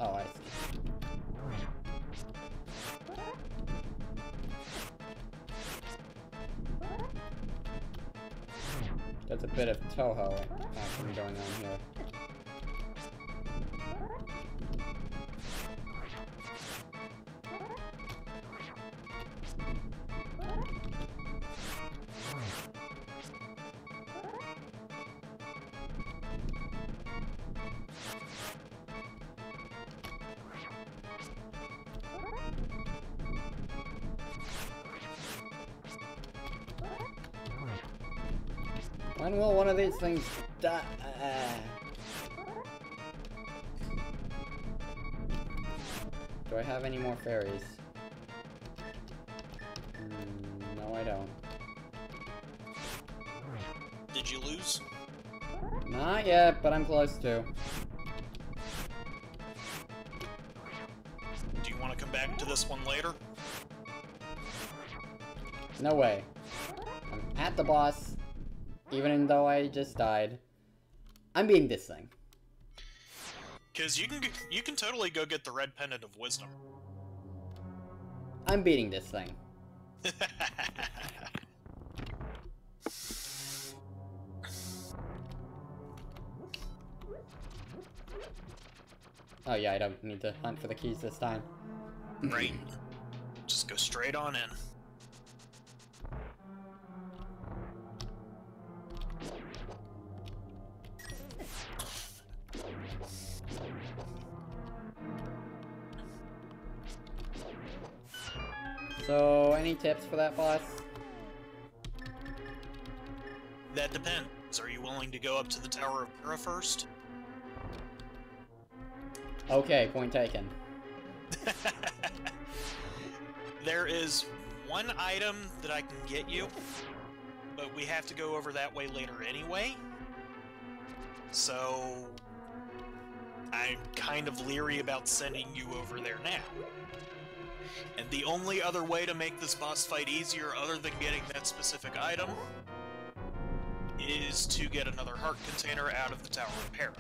Oh, I see. That's a bit of Toho action going on here. When will one of these things die? Do I have any more fairies? No, I don't. Did you lose? Not yet, but I'm close to. Do you want to come back to this one later? No way. at the boss, even though I just died. I'm beating this thing. Because you can totally go get the red pendant of wisdom. I'm beating this thing. Oh yeah, I don't need to hunt for the keys this time. Right. Just go straight on in. So, any tips for that boss? That depends. Are you willing to go up to the Tower of Terra first? Okay, point taken. There is one item that I can get you, but we have to go over that way later anyway. So I'm kind of leery about sending you over there now. And the only other way to make this boss fight easier other than getting that specific item is to get another heart container out of the Tower of Terra.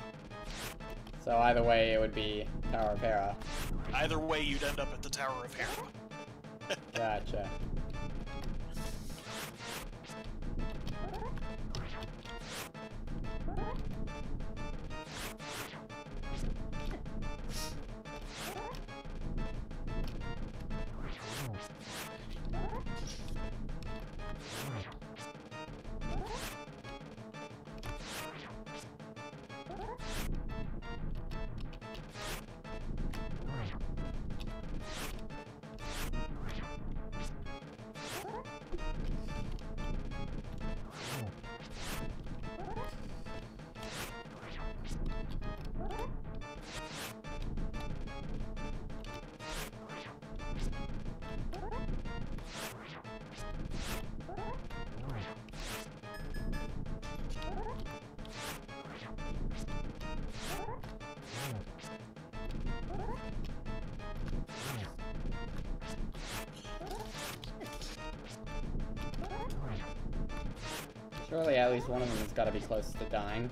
So either way, it would be Tower of Hera. Either way, you'd end up at the Tower of Hera. Gotcha. Surely at least one of them has got to be close to dying.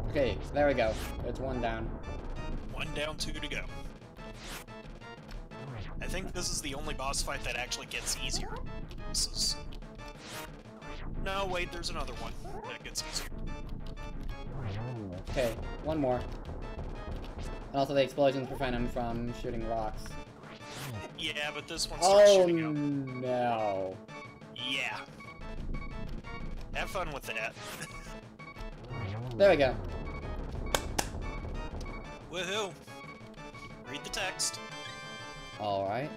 Okay, there we go. It's one down. One down, two to go. I think this is the only boss fight that actually gets easier. This is... No, wait, there's another one that gets easier. Okay, one more. And also the explosions prevent him from shooting rocks. Yeah, but this one starts shooting out. No. Yeah. Have fun with that. There we go. Woohoo! Read the text. Alright.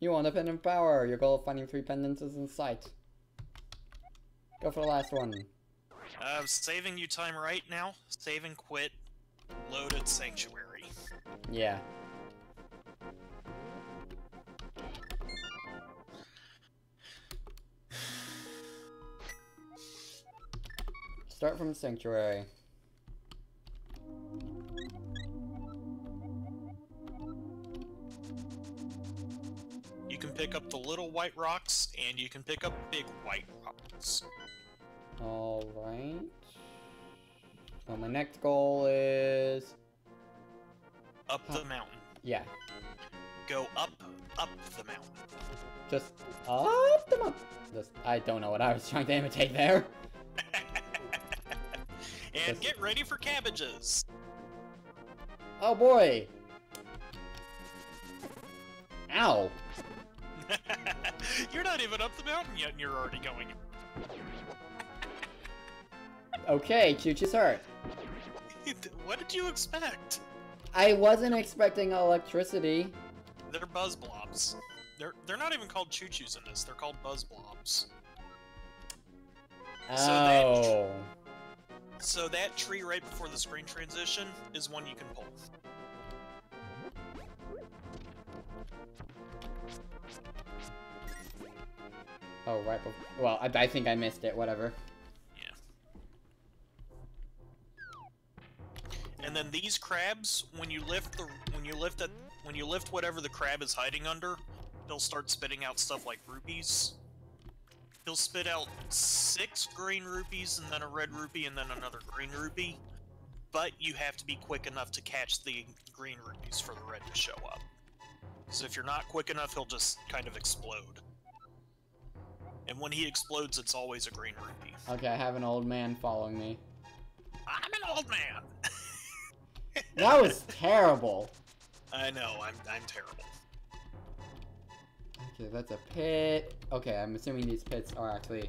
You want a pendant power. Your goal of finding 3 pendants is in sight. Go for the last one. Saving you time right now. Save and quit. Loaded Sanctuary. Yeah. Start from Sanctuary. You can pick up the little white rocks, and you can pick up big white rocks. Alright. Well, my next goal is... Up the mountain. Yeah. Go up the mountain. Just up the mountain. I don't know what I was trying to imitate there. And get ready for cabbages. Oh boy. Ow. You're not even up the mountain yet and you're already going. Okay, Chooch's hurt. What did you expect? I wasn't expecting electricity. They're buzz blobs. They're not even called choo-choos in this. They're called buzz blobs. Oh. So that tree right before the screen transition is one you can pull. Oh, right before. Well, I think I missed it. Whatever. Yeah. And then these crabs, when you lift whatever the crab is hiding under, they'll start spitting out stuff like rupees. He'll spit out 6 green rupees, and then a red rupee, and then another green rupee. But you have to be quick enough to catch the green rupees for the red to show up. So if you're not quick enough, he'll just kind of explode. And when he explodes, it's always a green rupee. Okay, I have an old man following me. I'm an old man! That was terrible. I know, I'm terrible. Okay, that's a pit. Okay, I'm assuming these pits are actually...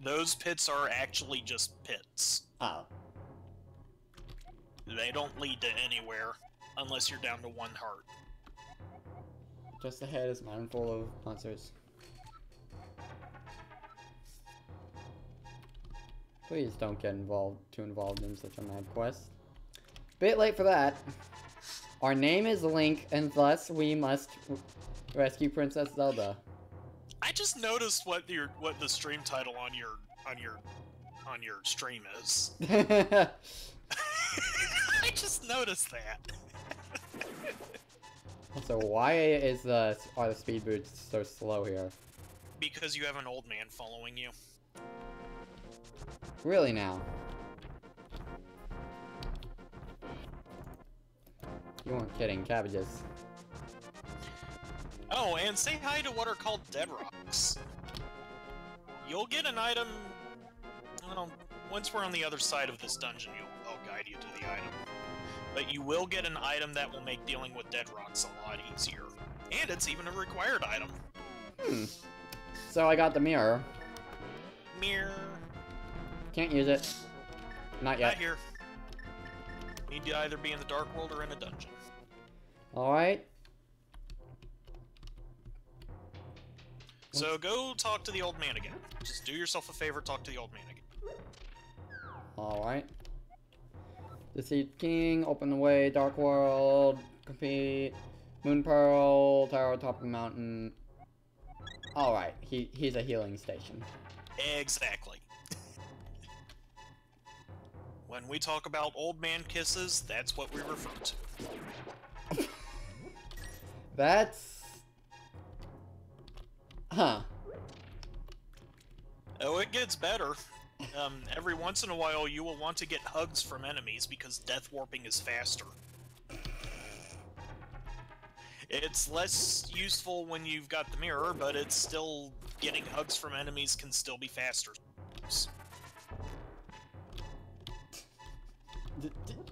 Those pits are actually just pits. Oh. They don't lead to anywhere, unless you're down to 1 heart. Just ahead is a mountain full of monsters. Please don't get too involved in such a mad quest. Bit late for that. Our name is Link, and thus we must rescue Princess Zelda. I just noticed what the stream title on your stream is. I just noticed that. So why are the speed boots so slow here? Because you have an old man following you. Really now? You weren't kidding, cabbages. Oh, and say hi to what are called dead rocks. You'll get an item... Well, once we're on the other side of this dungeon, I'll guide you to the item. But you will get an item that will make dealing with dead rocks a lot easier. And it's even a required item. So I got the mirror. Mirror. Can't use it. Not yet. Not here. Need to either be in the dark world or in a dungeon. Alright. So go talk to the old man again. Just do yourself a favor, talk to the old man again. Alright. Deceit King, open the way, Dark World, compete, Moon Pearl, Tower top of the mountain. Alright, he's a healing station. Exactly. When we talk about old man kisses, that's what we refer to. That's... Huh. Oh, it gets better. Every once in a while, you will want to get hugs from enemies because death warping is faster. It's less useful when you've got the mirror, but it's still... Getting hugs from enemies can still be faster.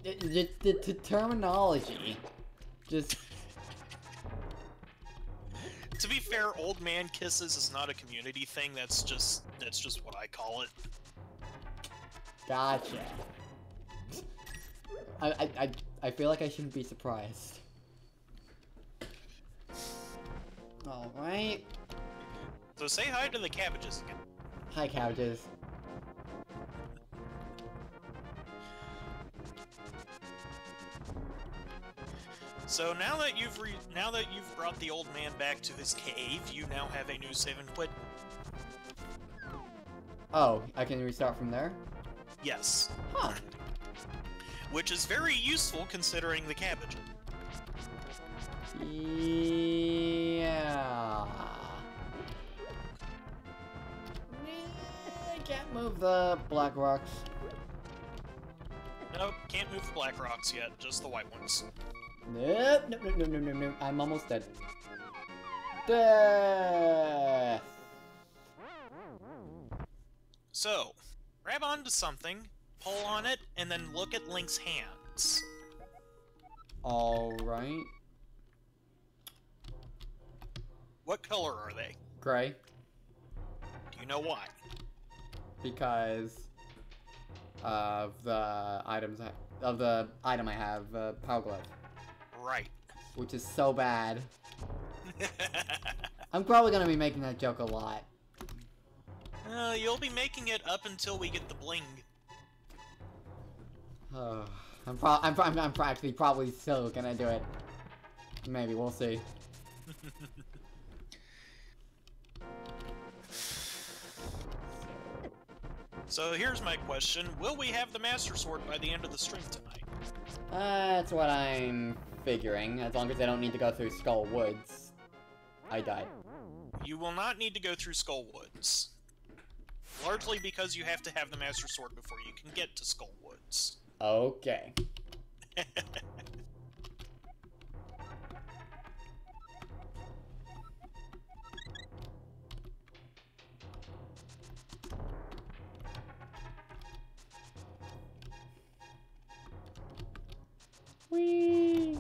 The terminology. Just... To be fair, old man kisses is not a community thing, that's just what I call it. Gotcha. I feel like I shouldn't be surprised. Alright. So say hi to the cabbages again. Hi, cabbages. So now that you've brought the old man back to his cave, you now have a new save and quit. Oh, I can restart from there? Yes. Huh. Which is very useful considering the cabbage. Yeah. the black rocks? Nope, can't move the black rocks yet, just the white ones. Nope, nope, nope, nope, nope, nope, nope. I'm almost dead. Death! So, grab onto something, pull on it, and then look at Link's hands. Alright. What color are they? Gray. Do you know why? Because of the item I have, Power Glove. Right. Which is so bad. I'm probably gonna be making that joke a lot. You'll be making it up until we get the bling. I'm actually probably still gonna do it. Maybe, we'll see. So here's my question, will we have the Master Sword by the end of the stream tonight? That's what I'm figuring, as long as I don't need to go through Skull Woods. I died. You will not need to go through Skull Woods. Largely because you have to have the Master Sword before you can get to Skull Woods. Okay. Whee!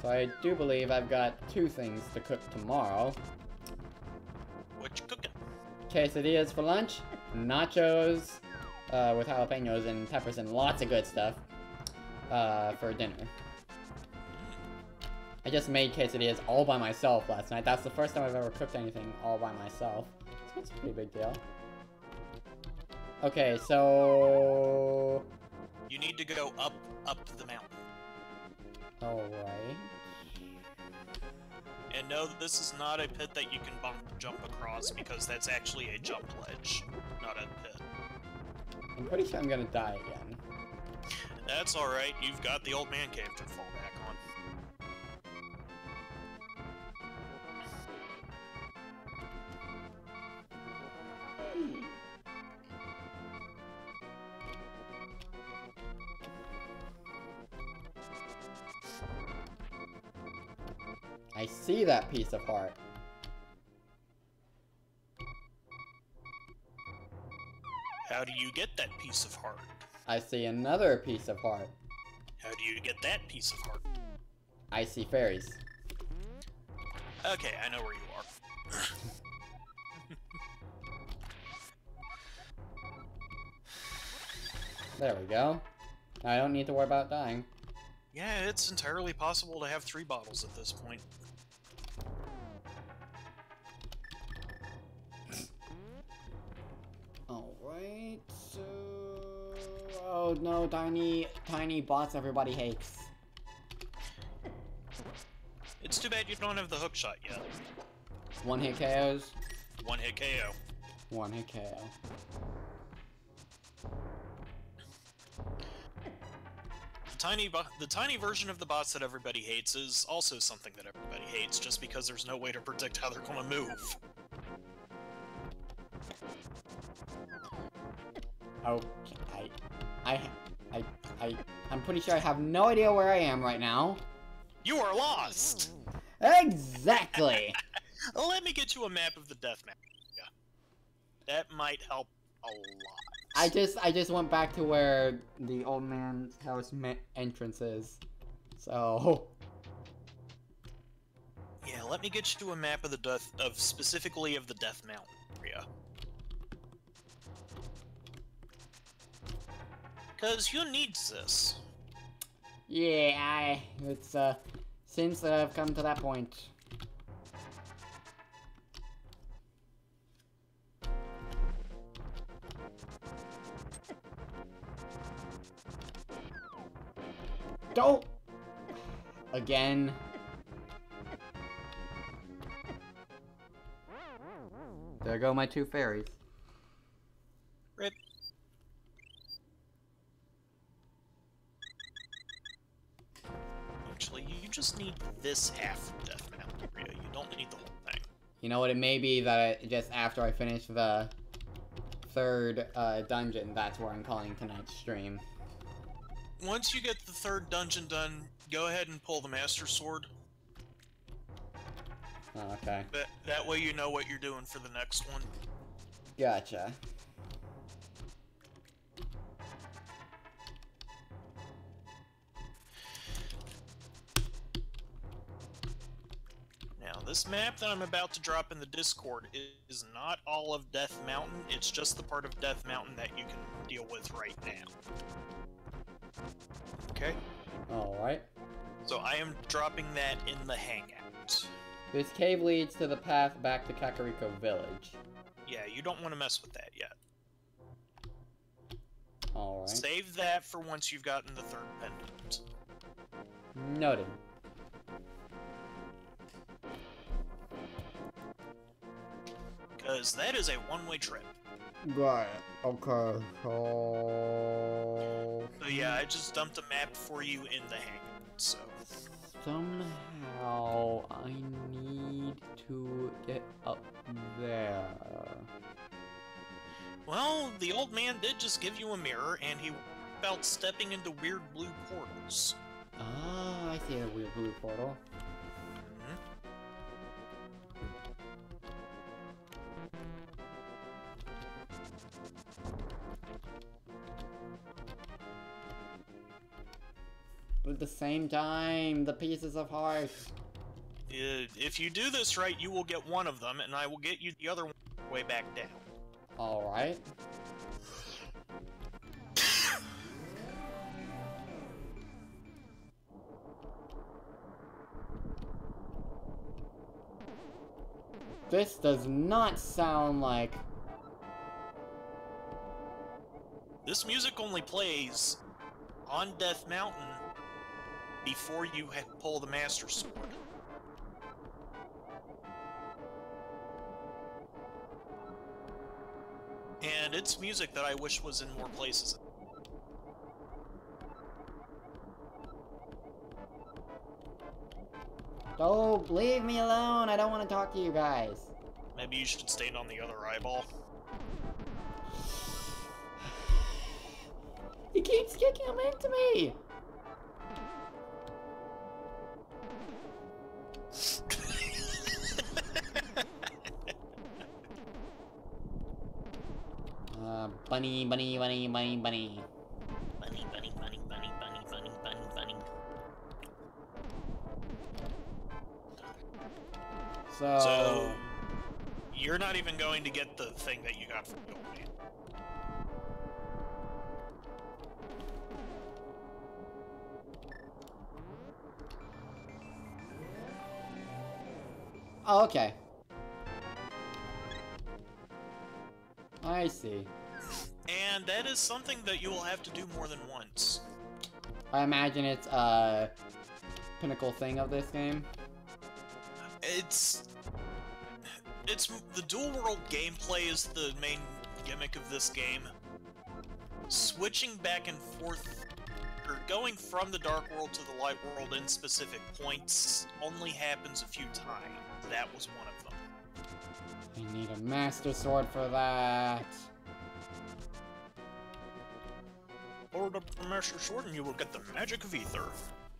So I do believe I've got 2 things to cook tomorrow. What you cooking? Quesadillas for lunch, nachos with jalapenos and peppers and lots of good stuff for dinner. I just made quesadillas all by myself last night. That's the first time I've ever cooked anything all by myself. So it's a pretty big deal. Okay, so... You need to go up the mountain. Alright. And no, this is not a pit that you can jump across, because that's actually a jump ledge, not a pit. I'm pretty sure I'm gonna die again. That's alright, you've got the old man cave to fall back on. I see that piece of heart. How do you get that piece of heart? I see another piece of heart. How do you get that piece of heart? I see fairies. Okay, I know where you are. There we go. I don't need to worry about dying. Yeah, it's entirely possible to have 3 bottles at this point. Alright, so... Oh no, tiny bots everybody hates. It's too bad you don't have the hook shot yet. 1-hit KOs? 1-hit KO. 1-hit KO. The tiny version of the bots that everybody hates is also something that everybody hates, just because there's no way to predict how they're gonna move. Okay, I'm pretty sure I have no idea where I am right now. You are lost! Exactly! Let me get you a map of the death map. Yeah. That might help a lot. I just went back to where the old man's house entrance is. So... Yeah, let me get you a map of the specifically of the Death Mountain area. Cause you need this. Yeah, it's since that I've come to that point. No! Again. There go my 2 fairies. Rip. Actually, you just need this half of Death Mountain area. You don't need the whole thing. You know what? It may be that just after I finish the 3rd dungeon, that's where I'm calling tonight's stream. Once you get the 3rd dungeon done, go ahead and pull the Master Sword. Oh, okay. That way you know what you're doing for the next one. Gotcha. Now, this map that I'm about to drop in the Discord is not all of Death Mountain, it's just the part of Death Mountain that you can deal with right now. Okay? Alright. So I am dropping that in the Hangout. This cave leads to the path back to Kakariko Village. Yeah, you don't want to mess with that yet. Alright. Save that for once you've gotten the 3rd pendant. Noted. Because that is a one-way trip. Right. Okay. Oh. So yeah, I just dumped a map for you in the Hangout, so... Somehow I need to get up there. Well, the old man did just give you a mirror, and he about stepping into weird blue portals. Ah, I see a weird blue portal. But at the same time, the pieces of heart. If you do this right, you will get one of them, and I will get you the other one way back down. Alright. This does not sound like... This music only plays on Death Mountain before you pull the Master Sword. And it's music that I wish was in more places. Oh, leave me alone! I don't want to talk to you guys. Maybe you should stand on the other eyeball. He keeps kicking him into me! Bunny, bunny, bunny, bunny, bunny. Bunny, bunny, bunny, bunny, bunny, bunny, bunny, bunny. So, you're not even going to get the thing that you got from the old man. Oh, okay. I see. And that is something that you will have to do more than once. I imagine it's a pinnacle thing of this game. It's the dual world gameplay is the main gimmick of this game. Switching back and forth, or going from the dark world to the light world in specific points only happens a few times. That was one of them. I need a Master Sword for that. Order the Master Sword and you will get the Magic of Ether.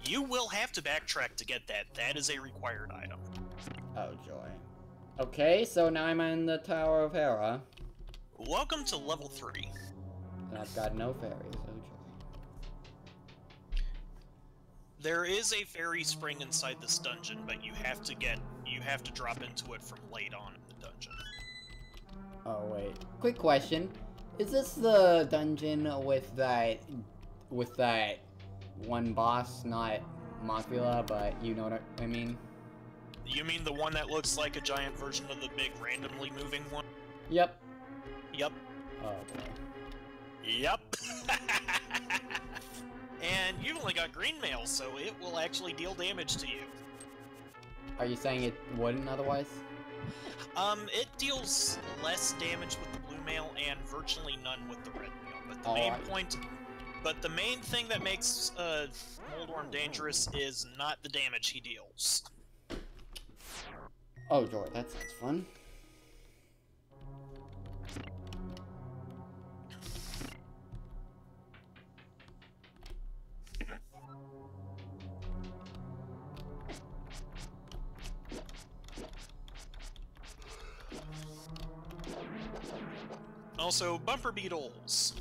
You will have to backtrack to get that. That is a required item. Oh, joy. Okay, so now I'm in the Tower of Hera. Welcome to level 3. And I've got no fairies, oh joy. There is a fairy spring inside this dungeon, but you have to drop into it from late on in the dungeon. Oh, wait. Quick question. Is this the dungeon with that one boss, not Mothula, but you know what I mean? You mean the one that looks like a giant version of the big randomly moving one? Yep. Yep. Oh, boy. Yep. And you've only got green mail, so it will actually deal damage to you. Are you saying it wouldn't otherwise? It deals less damage with the blue mail and virtually none with the red mail. But the main thing that makes Moldworm dangerous is not the damage he deals. Oh, joy, that sounds fun. Also, bumper beetles.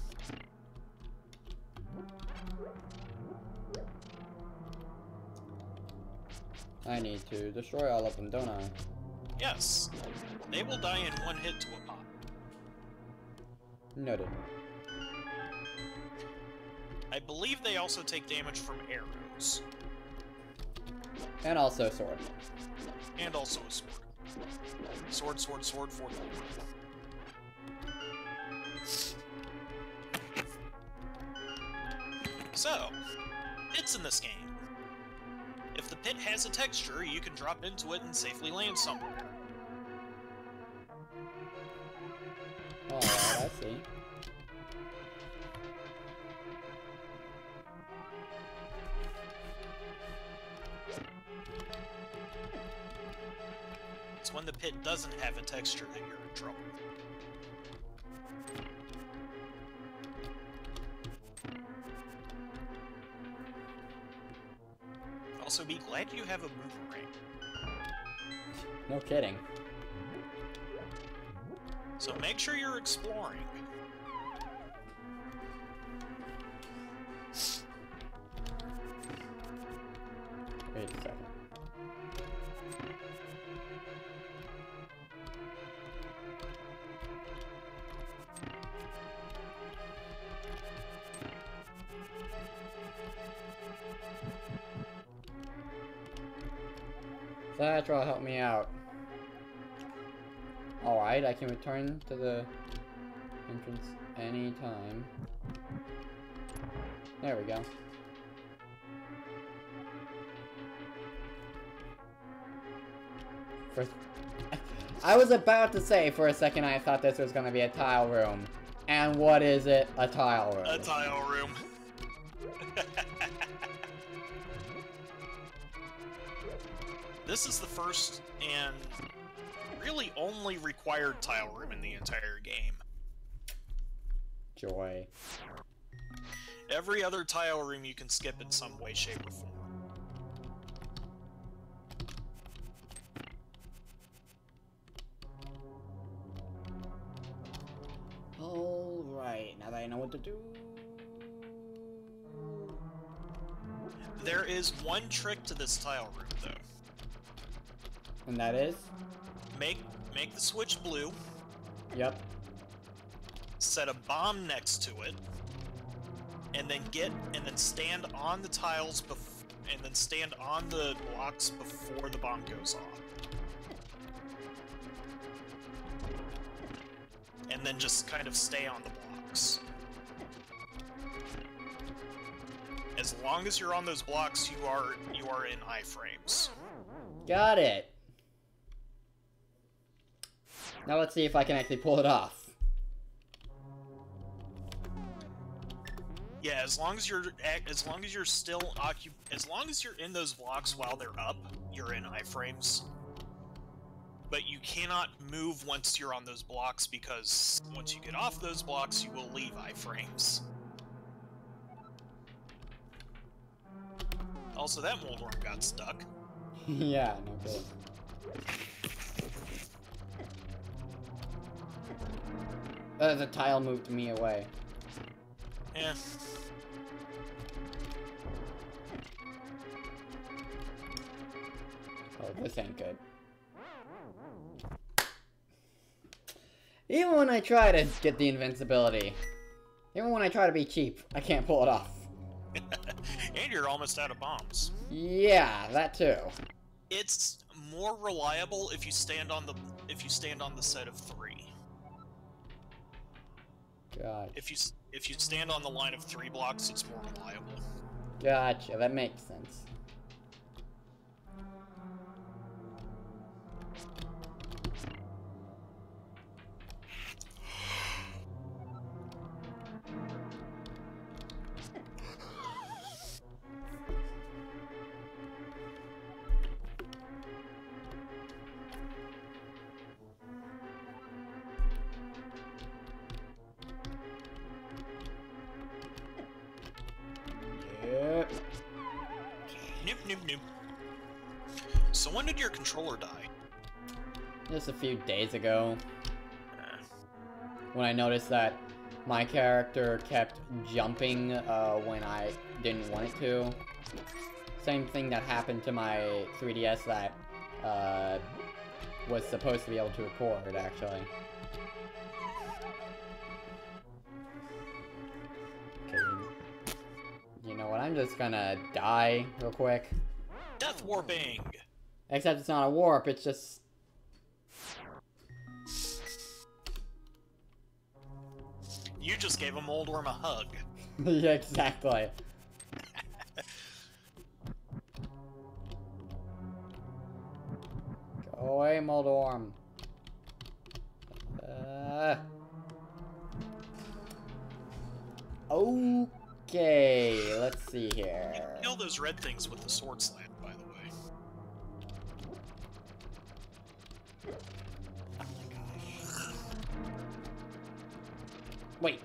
I need to destroy all of them, don't I? Yes. They will die in one hit to a pop. Noted. I believe they also take damage from arrows. And also sword. And also a sword. Sword, sword, sword, sword. So, pits in this game. If the pit has a texture, you can drop into it and safely land somewhere. Alright, I see. It's when the pit doesn't have a texture that you're in trouble. Also, be glad you have a boomerang. No kidding. So make sure you're exploring. Wait a second. Satchel, help me out. Alright, I can return to the entrance anytime. There we go. I was about to say for a second I thought this was gonna be a tile room. And what is it? A tile room. A tile room. This is the first and really only required tile room in the entire game. Joy. Every other tile room you can skip in some way, shape, or form. Alright, now that I know what to do. There is one trick to this tile room, though. And that is? Make the switch blue. Yep. Set a bomb next to it. And then stand on the tiles and then stand on the blocks before the bomb goes off. And then just kind of stay on the blocks. As long as you're on those blocks, you are in iframes. Got it. Now let's see if I can actually pull it off. Yeah, as long as you're in those blocks while they're up, you're in iframes. But you cannot move once you're on those blocks, because once you get off those blocks, you will leave iframes. Also, that Moldworm got stuck. Yeah, no kidding. The tile moved me away. Yeah. Oh, this ain't good. Even when I try to get the invincibility, even when I try to be cheap, I can't pull it off. And you're almost out of bombs. Yeah, that too. It's more reliable if you stand on the set of 3. God. If you stand on the line of 3 blocks, it's more reliable. Gotcha, that makes sense. Yep. Nope, nope, nope. So when did your controller die? Just a few days ago. When I noticed that my character kept jumping when I didn't want it to. Same thing that happened to my 3DS that was supposed to be able to record, actually. Okay. You know what, I'm just gonna die real quick. Death warping! Except it's not a warp, it's just... You just gave a Moldworm a hug. Yeah, exactly. Go away, Moldworm. Okay, let's see here. You can kill those red things with the sword slam, by the way. Oh my gosh. Wait.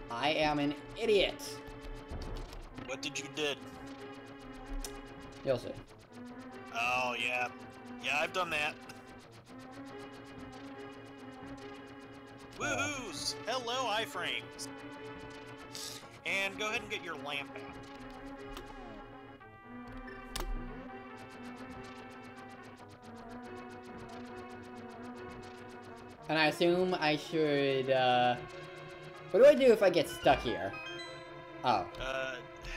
I am an idiot. What did you did? You'll see. Oh, yeah. Yeah, I've done that. Woohoos! Hello, iframes! And go ahead and get your lamp out. And I assume I should, what do I do if I get stuck here? Oh.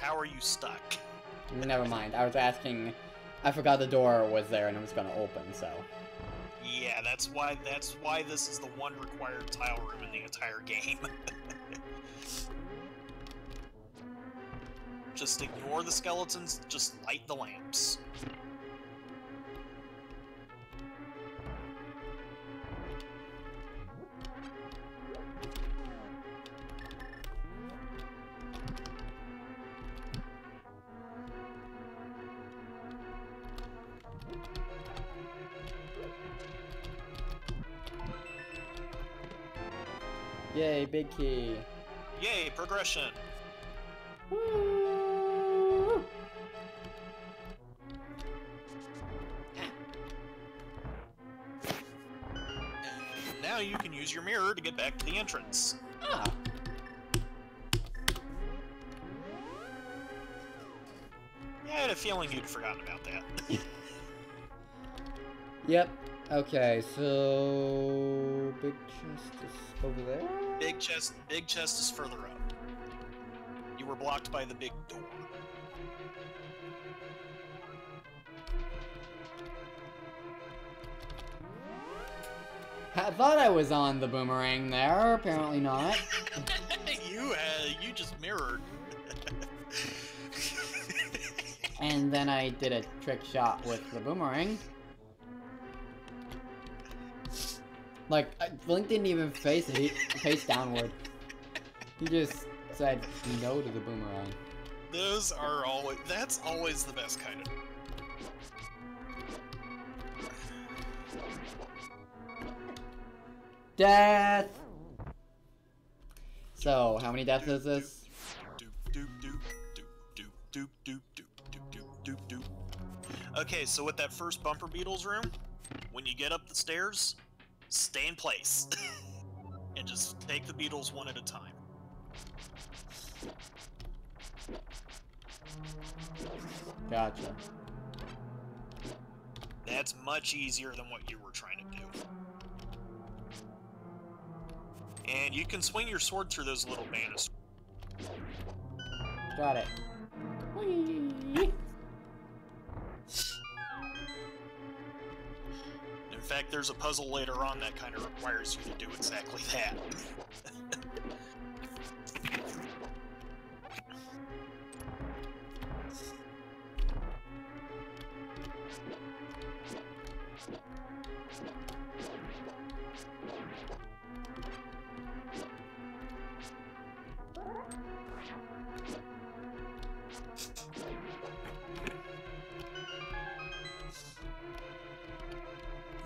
How are you stuck? Never mind. I was asking... I forgot the door was there and it was gonna open, so... Yeah, that's why this is the one required tile room in the entire game. Just ignore the skeletons, just light the lamps. Yay, big key. Yay, progression! Woo! And now you can use your mirror to get back to the entrance. Ah. Yeah, I had a feeling you'd forgotten about that. Yep. Okay, so... Big chest is over there? Big chest is further up. You were blocked by the big door. I thought I was on the boomerang there, apparently not. You just mirrored. And then I did a trick shot with the boomerang. Like, Link didn't even face it, he face downward. He just said no to the boomerang. That's always the best kind of... Death! So, how many deaths is this? Okay, so with that first Bumper Beetles room, when you get up the stairs, stay in place. And just take the beetles one at a time. Gotcha. That's much easier than what you were trying to do. And you can swing your sword through those little banisters. Got it. Whee! In fact, there's a puzzle later on that kind of requires you to do exactly that.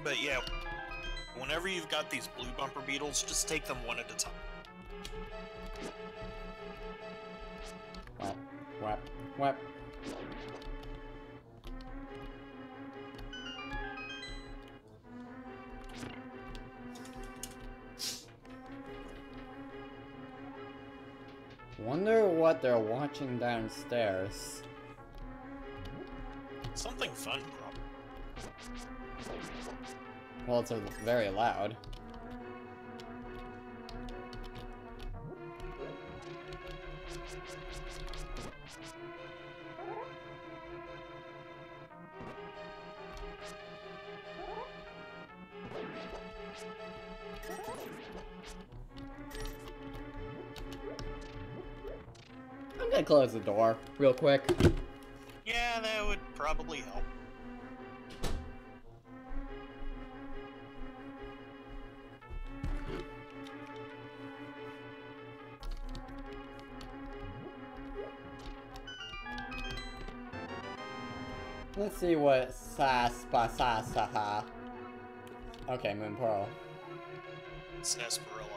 But yeah, whenever you've got these blue bumper beetles, just take them one at a time. Whap, whap, whap. Wonder what they're watching downstairs. Something fun, probably. Well, it's very loud. I'm gonna close the door real quick. Yeah, that would probably help. Let's see what sa-sa-sa-ha. Okay, Moon Pearl. Sarsaparilla.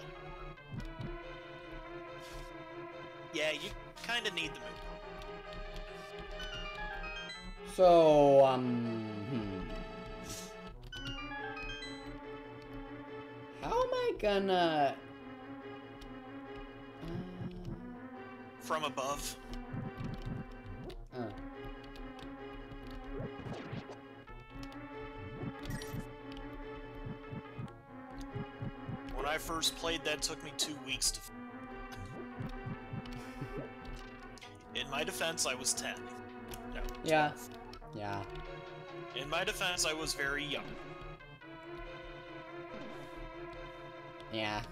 Yeah, you kind of need the Moon Pearl. So, how am I gonna... From above. When I first played, that took me 2 weeks to... In my defense, I was 10. No, 12. Yeah. Yeah. In my defense, I was very young. Yeah.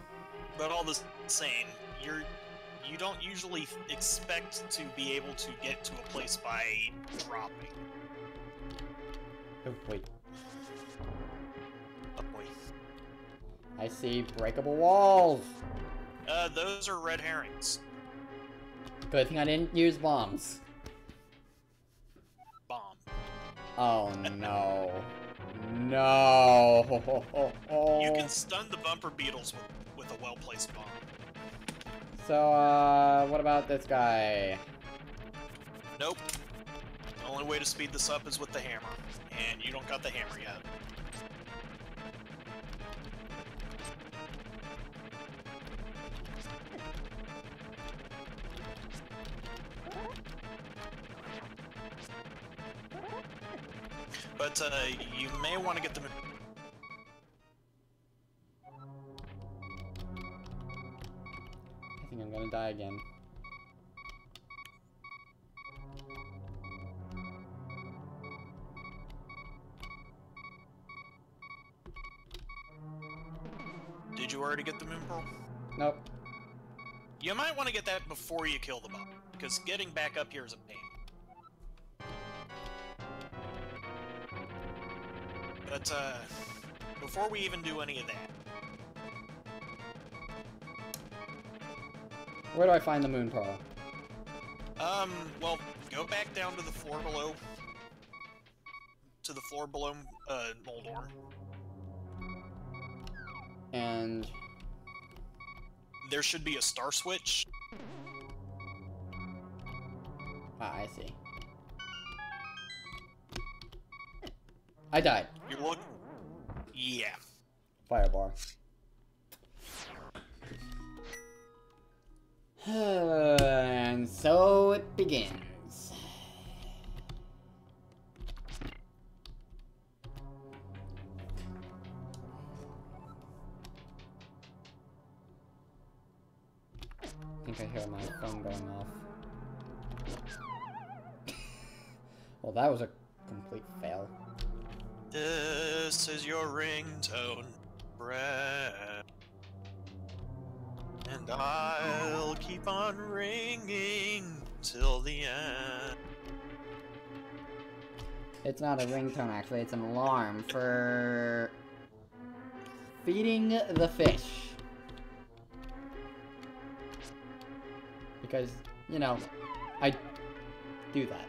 But all the same, you don't usually expect to be able to get to a place by dropping. Oh, wait. Oh boy. I see breakable walls. Those are red herrings. Good thing I didn't use bombs. Bomb. Oh no. No. You can stun the bumper beetles with a well-placed bomb. So, what about this guy? Nope. The only way to speed this up is with the hammer. And you don't got the hammer yet. But, you may want to get them... I think I'm gonna die again. Did you already get the Moon Pearl? Nope. You might want to get that before you kill the bomb, because getting back up here is a pain. But, before we even do any of that... Where do I find the Moon Pearl? Well, go back down to the floor below... Moldorm. And... There should be a star switch. Ah, I see. I died. You're looking... Yeah. Firebar. And so it begins. I think I hear my phone going off. Well, that was a complete fail. This is your ringtone, Brad. And I'll keep on ringing till the end. It's not a ringtone, actually. It's an alarm for feeding the fish. Because, you know, I do that.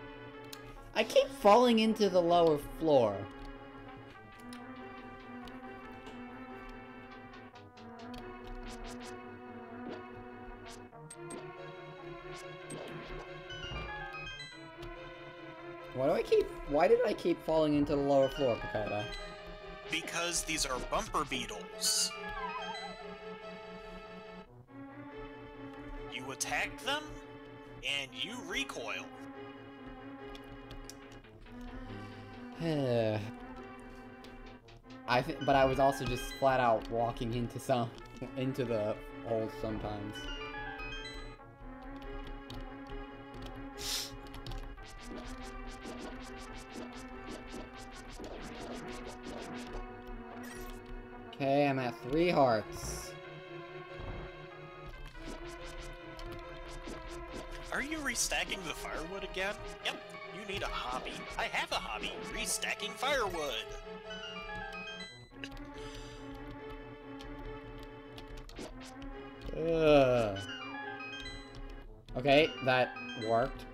I keep falling into the lower floor. Why did I keep falling into the lower floor, Pokota? Because these are bumper beetles. You attack them, and you recoil. But I was also just flat out walking into the holes sometimes. Okay, I'm at 3 hearts. Are you restacking the firewood again? Yep, you need a hobby. I have a hobby, restacking firewood. Ugh. Okay, that worked.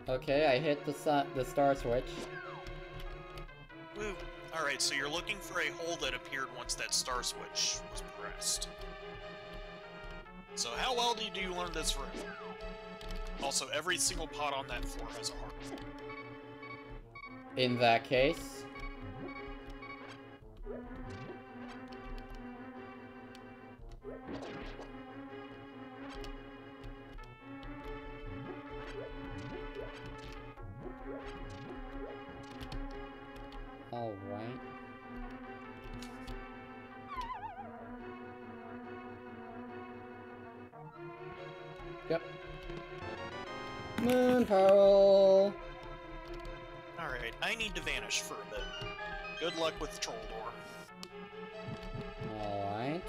Okay, I hit the star switch. Woo. Alright, so you're looking for a hole that appeared once that star switch was pressed. So how well do you learn this room? Also, every single pot on that floor has a heart. In that case... Alright. Yep. Moon Pearl! Alright, I need to vanish for a bit. Good luck with the troll door. Alright.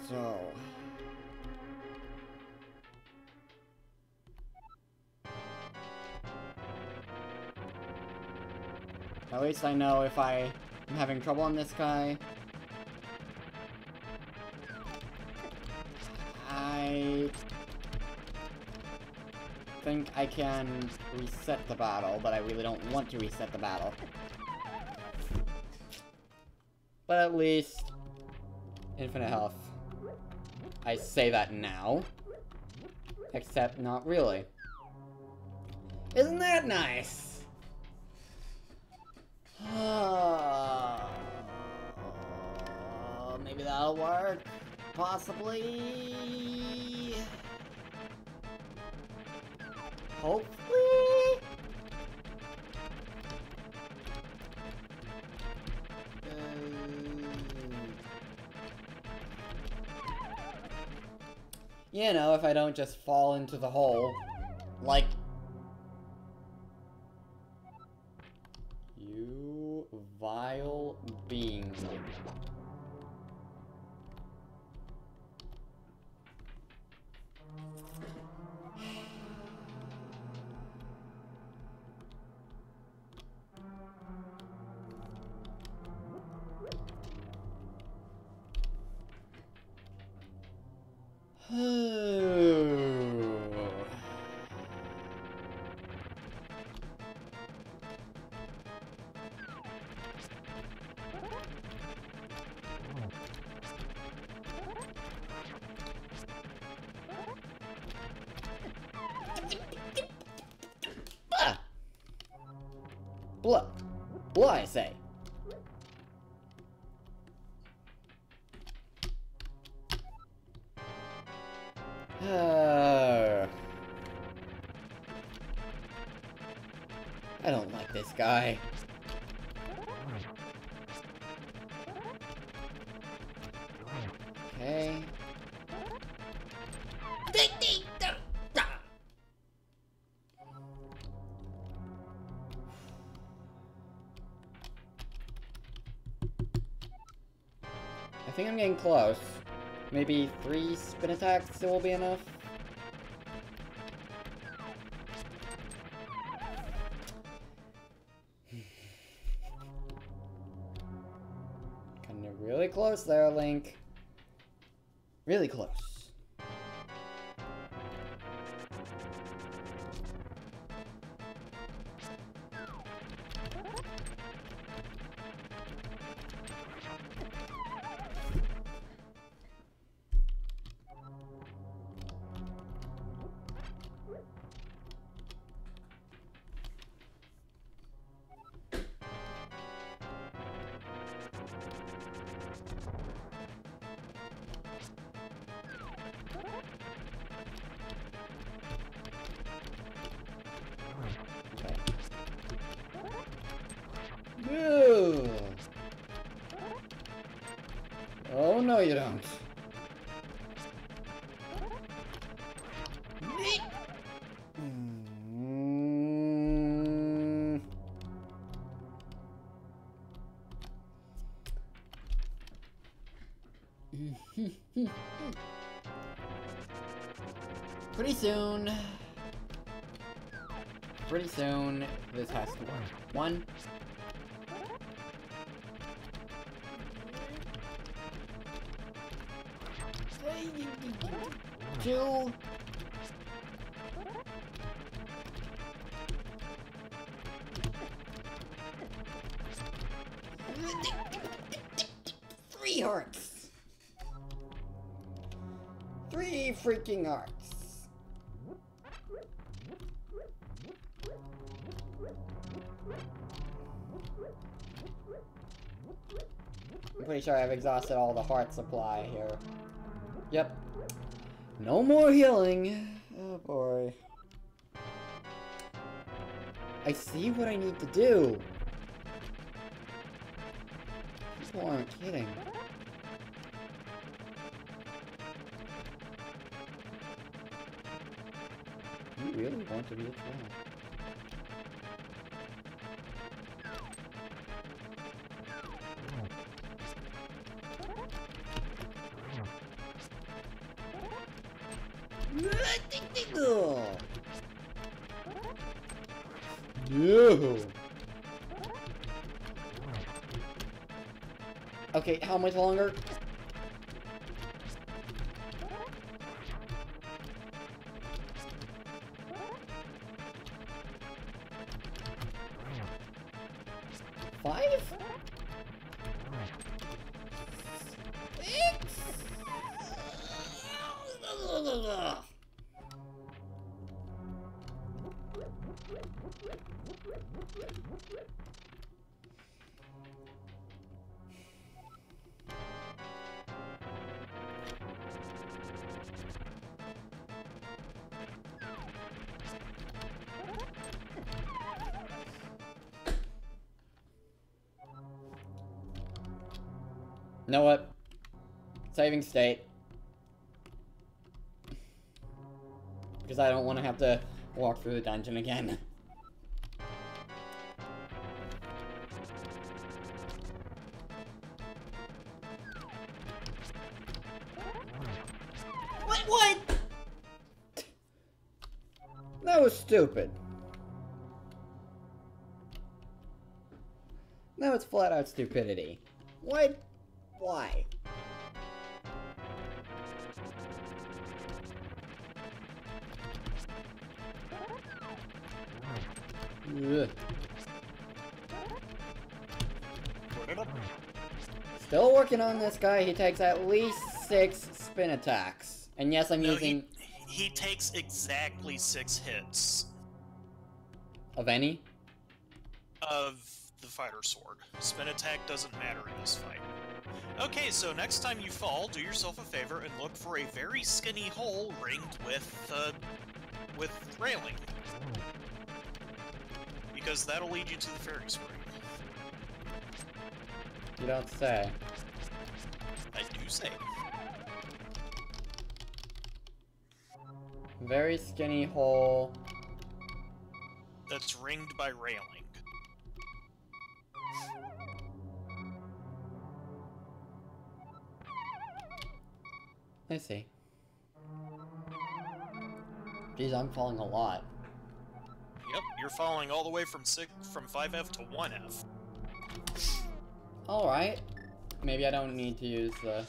So... At least I know if I am having trouble on this guy. I think I can reset the battle, but I really don't want to reset the battle. But at least... infinite health. I say that now. Except not really. Isn't that nice? Maybe that'll work. Possibly. Hopefully. You know, if I don't just fall into the hole, like... You vile being. Blah. Blah, I say. I don't like this guy. Okay. I think I'm getting close. Maybe 3 spin attacks will be enough. Kinda really close there, Link. Really close. Ew. Oh, no you don't. Pretty soon, this has to work. 1. 2. 3 hearts. 3 freaking hearts. I'm pretty sure I've exhausted all the heart supply here. Yep. No more healing. Oh boy. I see what I need to do. People aren't kidding. You really want to be a troll? No. Okay, how much longer? Five? 6? Know what? Saving state. Because I don't want to have to walk through the dungeon again. What? That was stupid. That was flat out stupidity. What? Why? Ugh. Still working on this guy. He takes at least 6 spin attacks. And yes, I'm using... He takes exactly 6 hits. Of any? Of the fighter sword. Spin attack doesn't matter in this fight. Okay, so next time you fall, do yourself a favor and look for a very skinny hole ringed with railing. Because that'll lead you to the fairy spring. You don't say. I do say. Very skinny hole. That's ringed by railing. I see. Geez, I'm falling a lot. Yep, you're falling all the way from 5F to 1F. Alright. Maybe I don't need to use the...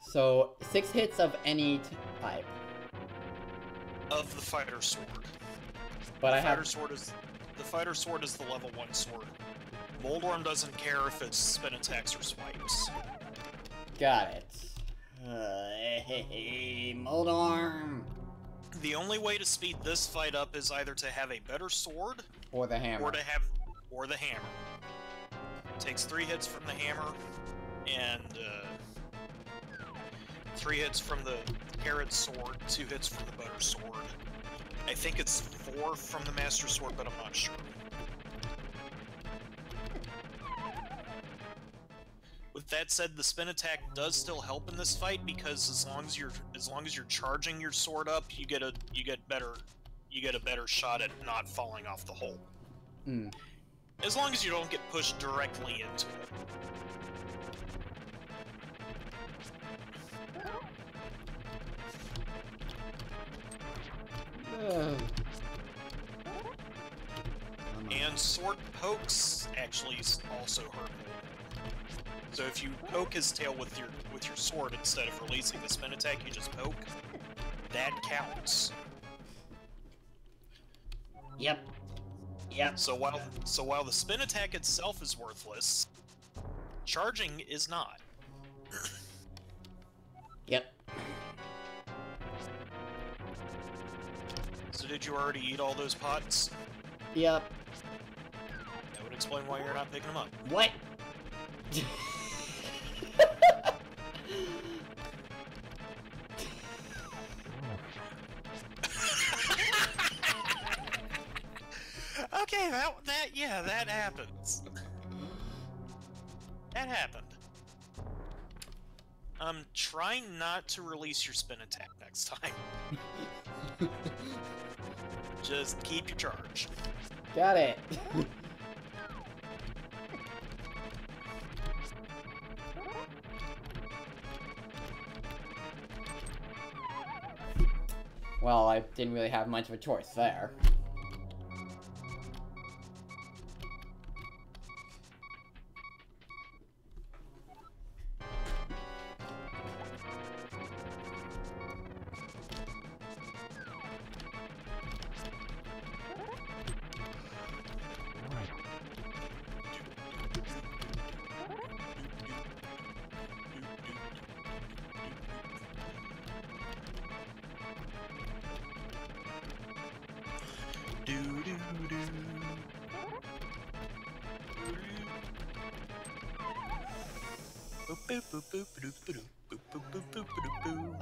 So, 6 hits of any type. Of the fighter sword. But the I have... The fighter sword is the level 1 sword. Moldorm doesn't care if it's spin attacks or swipes. Got it. Moldorm! The only way to speed this fight up is either to have a better sword... Or the hammer. Or the hammer. It takes 3 hits from the hammer, and... 3 hits from the carrot sword, 2 hits from the butter sword. I think it's 4 from the master sword, but I'm not sure. With that said, the spin attack does still help in this fight because as long as you're charging your sword up, you get a better shot at not falling off the hole. Mm. As long as you don't get pushed directly into it. And sword pokes actually also hurt more. So if you poke his tail with your sword instead of releasing the spin attack, you just poke. That counts. Yep. Yep. So while the spin attack itself is worthless, charging is not. Yep. So did you already eat all those pots? Yep. That would explain why you're not picking them up. What? Okay, that happens. That happened. Try not to release your spin attack next time. Just keep your charge. Got it. Well, I didn't really have much of a choice there.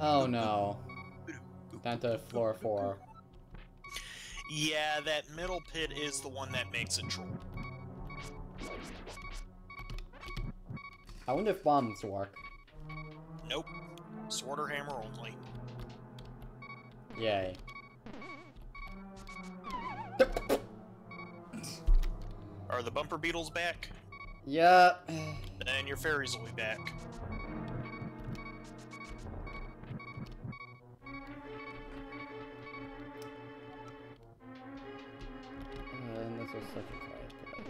Oh no. Down to floor 4. Yeah, that middle pit is the one that makes it troll. I wonder if bombs work. Nope. Sword or hammer only. Yay. Are the bumper beetles back? Yeah. Then your fairies will be back. And this was such a quiet place.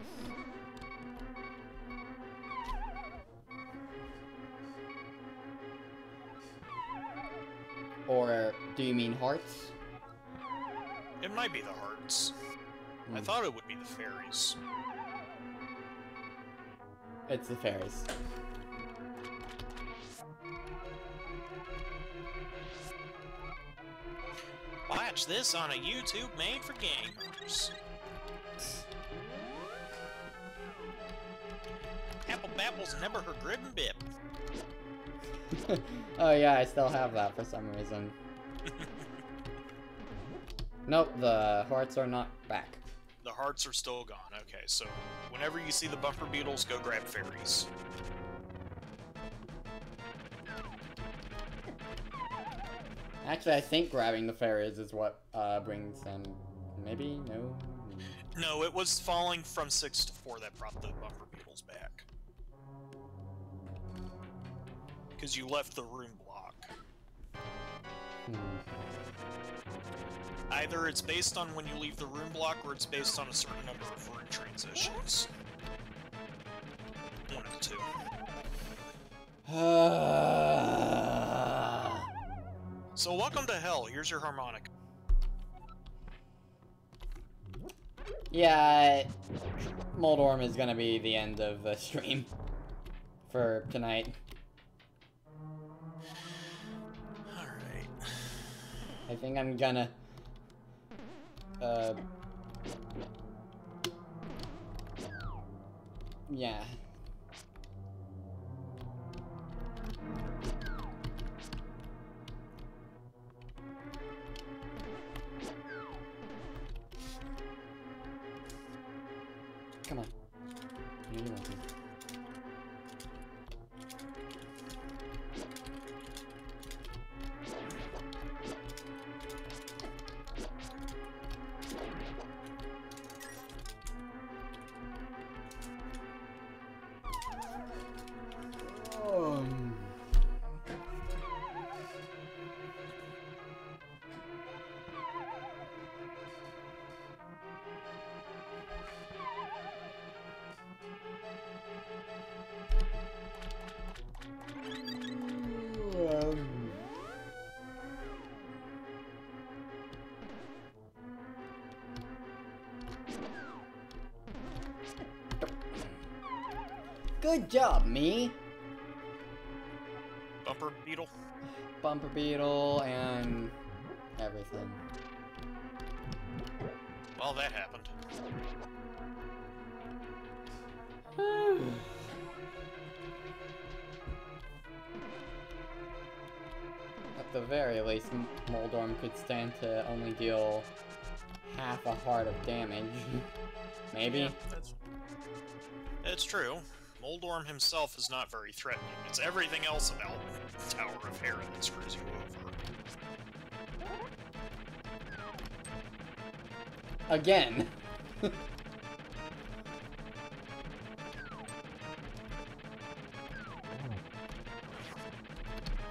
Or do you mean hearts? It might be the hearts. I thought it would be the fairies. It's the fairies. Watch this on a YouTube made for gamers. Apple Babble's never her grib and bip. Oh yeah, I still have that for some reason. Nope, the hearts are not back. The hearts are still gone. Okay, so whenever you see the bumper beetles, go grab fairies. Actually, I think grabbing the fairies is what brings them. Maybe? No? No, it was falling from 6 to 4 that brought the bumper beetles back. Because you left the room block. Either it's based on when you leave the room block, or it's based on a certain number of room transitions. One of the two. So welcome to hell. Here's your harmonica. Yeah, Moldorm is gonna be the end of the stream for tonight. Alright. I think I'm gonna... yeah. Come on. You want to. Good job, me! Bumper beetle? Bumper beetle and everything. Well, that happened. At the very least, Moldorm could stand to only deal half a heart of damage. Maybe? Yeah, that's true. Moldorm himself is not very threatening. It's everything else about Tower of Hera that screws you over. Again.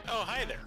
Oh, hi there.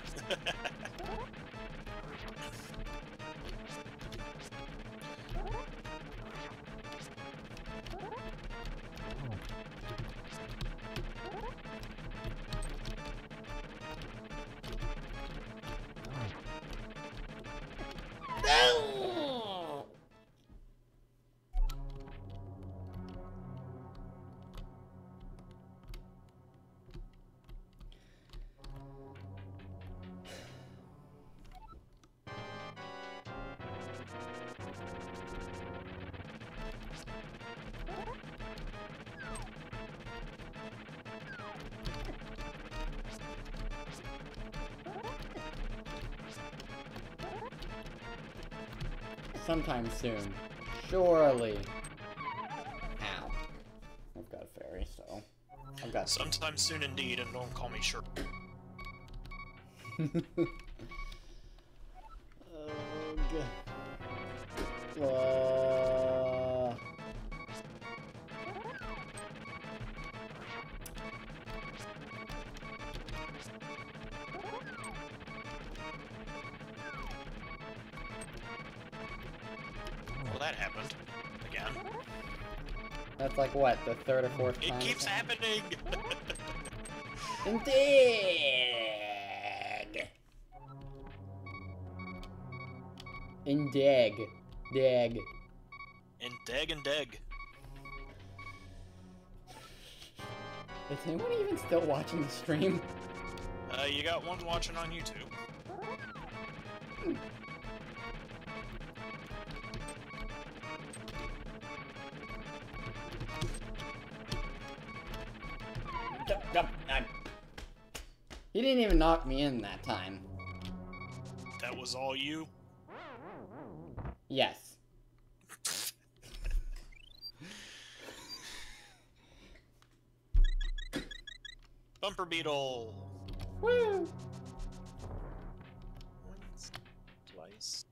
Sometime soon. Surely. Ow. I've got a fairy, so... I've got... Sometime soon indeed, and don't call me sure. Well, that happened. Again. That's like what, the third or fourth time? It keeps happening! Indeed! Indig. Dig. And deg. Is anyone even still watching the stream? You got one watching on YouTube. He didn't even knock me in that time. That was all you? Yes. Bumper beetle. Woo! Once, twice.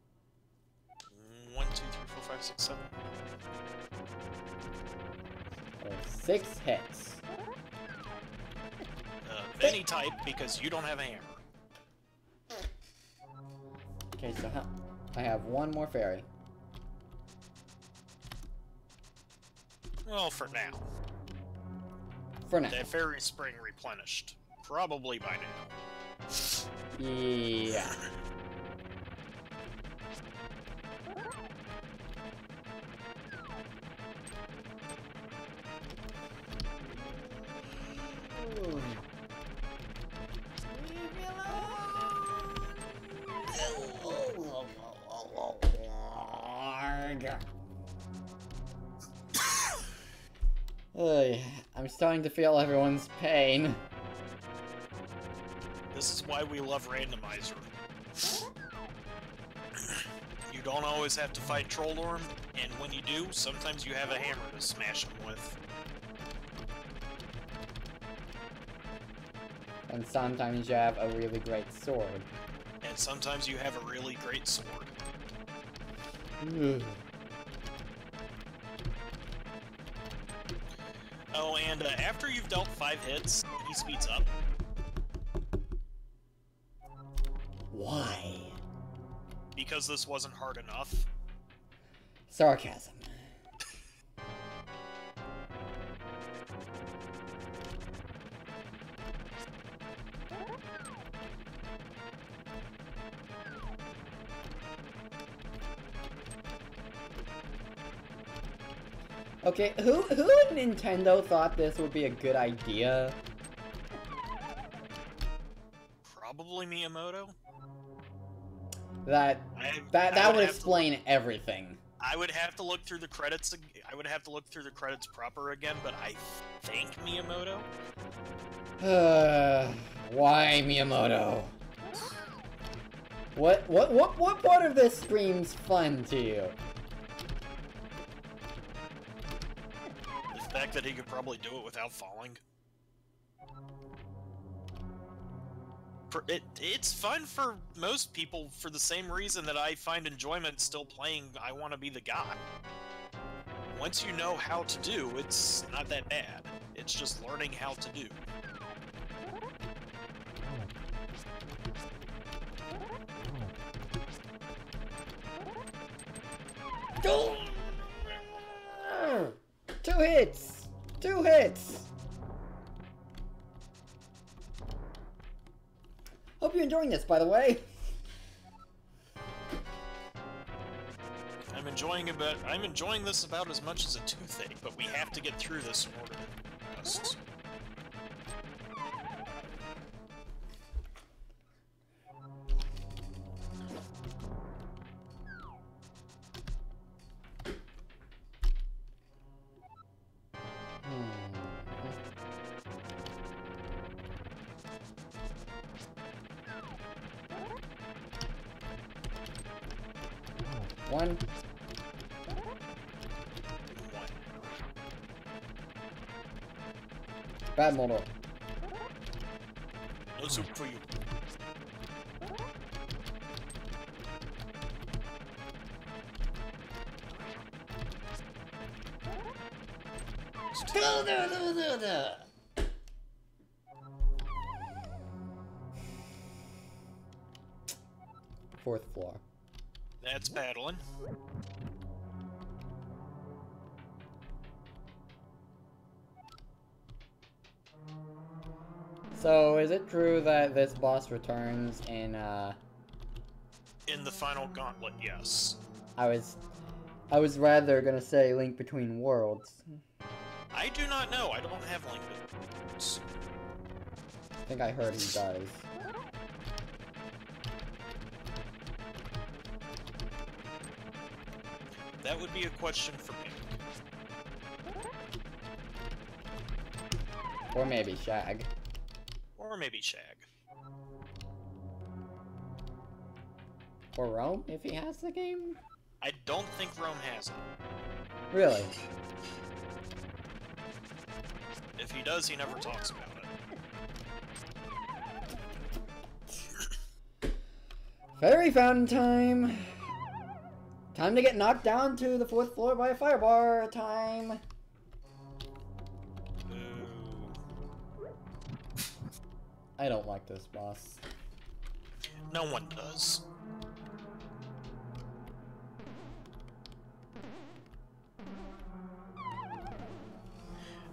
1, 2, 3, 4, 5, 6, 7. 6 hits. Of any type, because you don't have a hammer. Okay, so I have one more fairy. Well, for now. For now. That fairy spring replenished. Probably by now. Yeah. I'm starting to feel everyone's pain. This is why we love randomizer. You don't always have to fight Trolldorm, and when you do, sometimes you have a hammer to smash them with. And sometimes you have a really great sword. And sometimes you have a really great sword. Oh, and after you've dealt 5 hits, he speeds up. Why? Because this wasn't hard enough. Sarcasm. Okay, who at Nintendo thought this would be a good idea? Probably Miyamoto. That would explain everything. I would have to look through the credits. I would have to look through the credits proper again, but I think Miyamoto. Why Miyamoto? What part of this screams fun to you? The fact that he could probably do it without falling. It's fun for most people for the same reason that I find enjoyment still playing I Want to Be the God. Once you know how to do, it's not that bad. It's just learning how to do. Two hits! 2 hits! Hope you're enjoying this, by the way. I'm enjoying this about as much as a toothache, but we have to get through this in order to rest. One. Bad model. No soup for you. Fourth floor. That's battling. So, is it true that this boss returns in In the final gauntlet, yes. I was rather gonna say Link Between Worlds. I do not know. I don't have Link Between Worlds. I think I heard he does. That would be a question for me. Or maybe Shag. Or maybe Shag. Or Rome, if he has the game? I don't think Rome has it. Really? If he does, he never talks about it. Fairy fountain time! Time to get knocked down to the 4th floor by a fire bar time! I don't like this boss. No one does.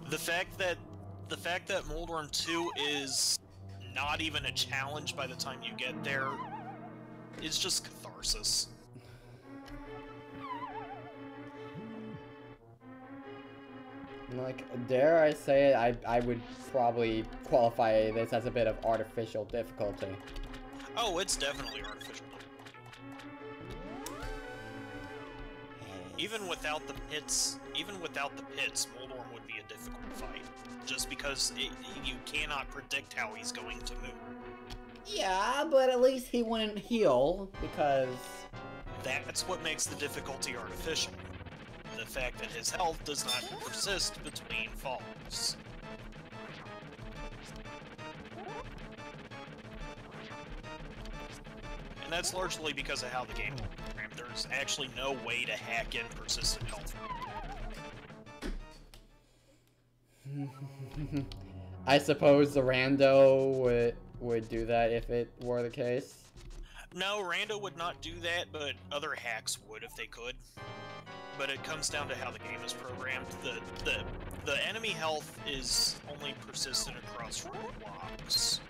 The fact that Moldworm 2 is not even a challenge by the time you get there is just catharsis. Like, dare I say it, I would probably qualify this as a bit of artificial difficulty. Oh, it's definitely artificial. Even without the pits, Moldworm would be a difficult fight. Just because you cannot predict how he's going to move. Yeah, but at least he wouldn't heal, because... That's what makes the difficulty artificial. The fact that his health does not persist between falls. And that's largely because of how the game is programmed. There's actually no way to hack in persistent health. I suppose the rando would do that if it were the case. No, rando would not do that, but other hacks would if they could. But it comes down to how the game is programmed. The enemy health is only persistent across room blocks.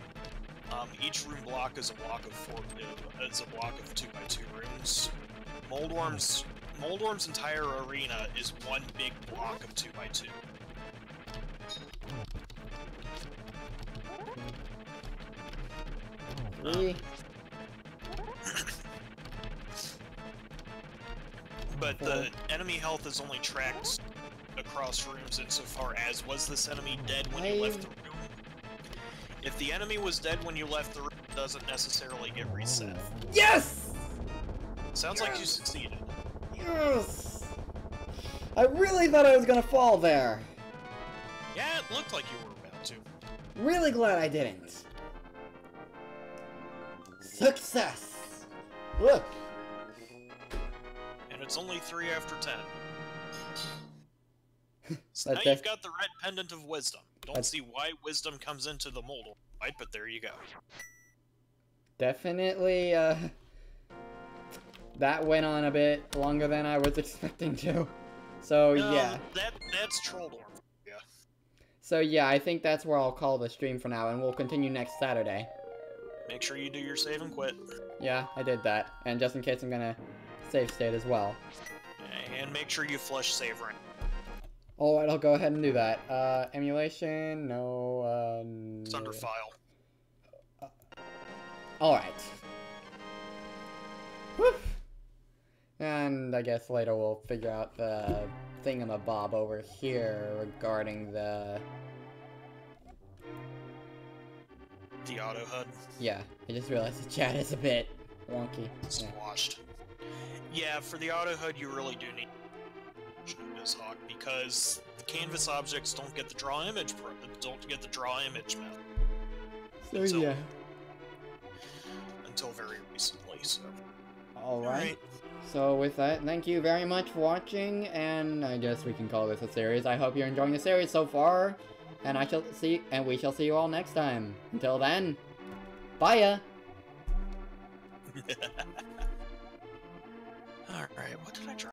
Each room block is a block of 2x2 rooms. Moldworm's entire arena is one big block of 2x2. But the enemy health is only tracked across rooms insofar as, was this enemy dead when you left the room? If the enemy was dead when you left the room, it doesn't necessarily get reset. Yes! Sounds like you succeeded. Yes! I really thought I was gonna fall there. Yeah, it looked like you were about to. Really glad I didn't. Success! Look! And it's only 3 after 10. So now you've got the red pendant of wisdom. Don't see why wisdom comes into the Moldworm fight, but there you go. Definitely, that went on a bit longer than I was expecting to. So, yeah. That's Trolldorm. Yeah. So, yeah, I think that's where I'll call the stream for now, and we'll continue next Saturday. Make sure you do your save and quit. Yeah, I did that. And just in case, I'm gonna save state as well. And make sure you flush save rank. Alright, I'll go ahead and do that. Emulation, no, It's under file. Alright. Woof! And I guess later we'll figure out the thingamabob over here regarding the auto HUD. Yeah, I just realized the chat is a bit wonky. Squashed. Yeah, for the auto HUD you really do need this Hawk, because the canvas objects don't get the draw image method. So Until very recently, so. Alright. So with that, thank you very much for watching, and I guess we can call this a series. I hope you're enjoying the series so far, and we shall see you all next time. Until then, bye-ya! Alright, what did I draw?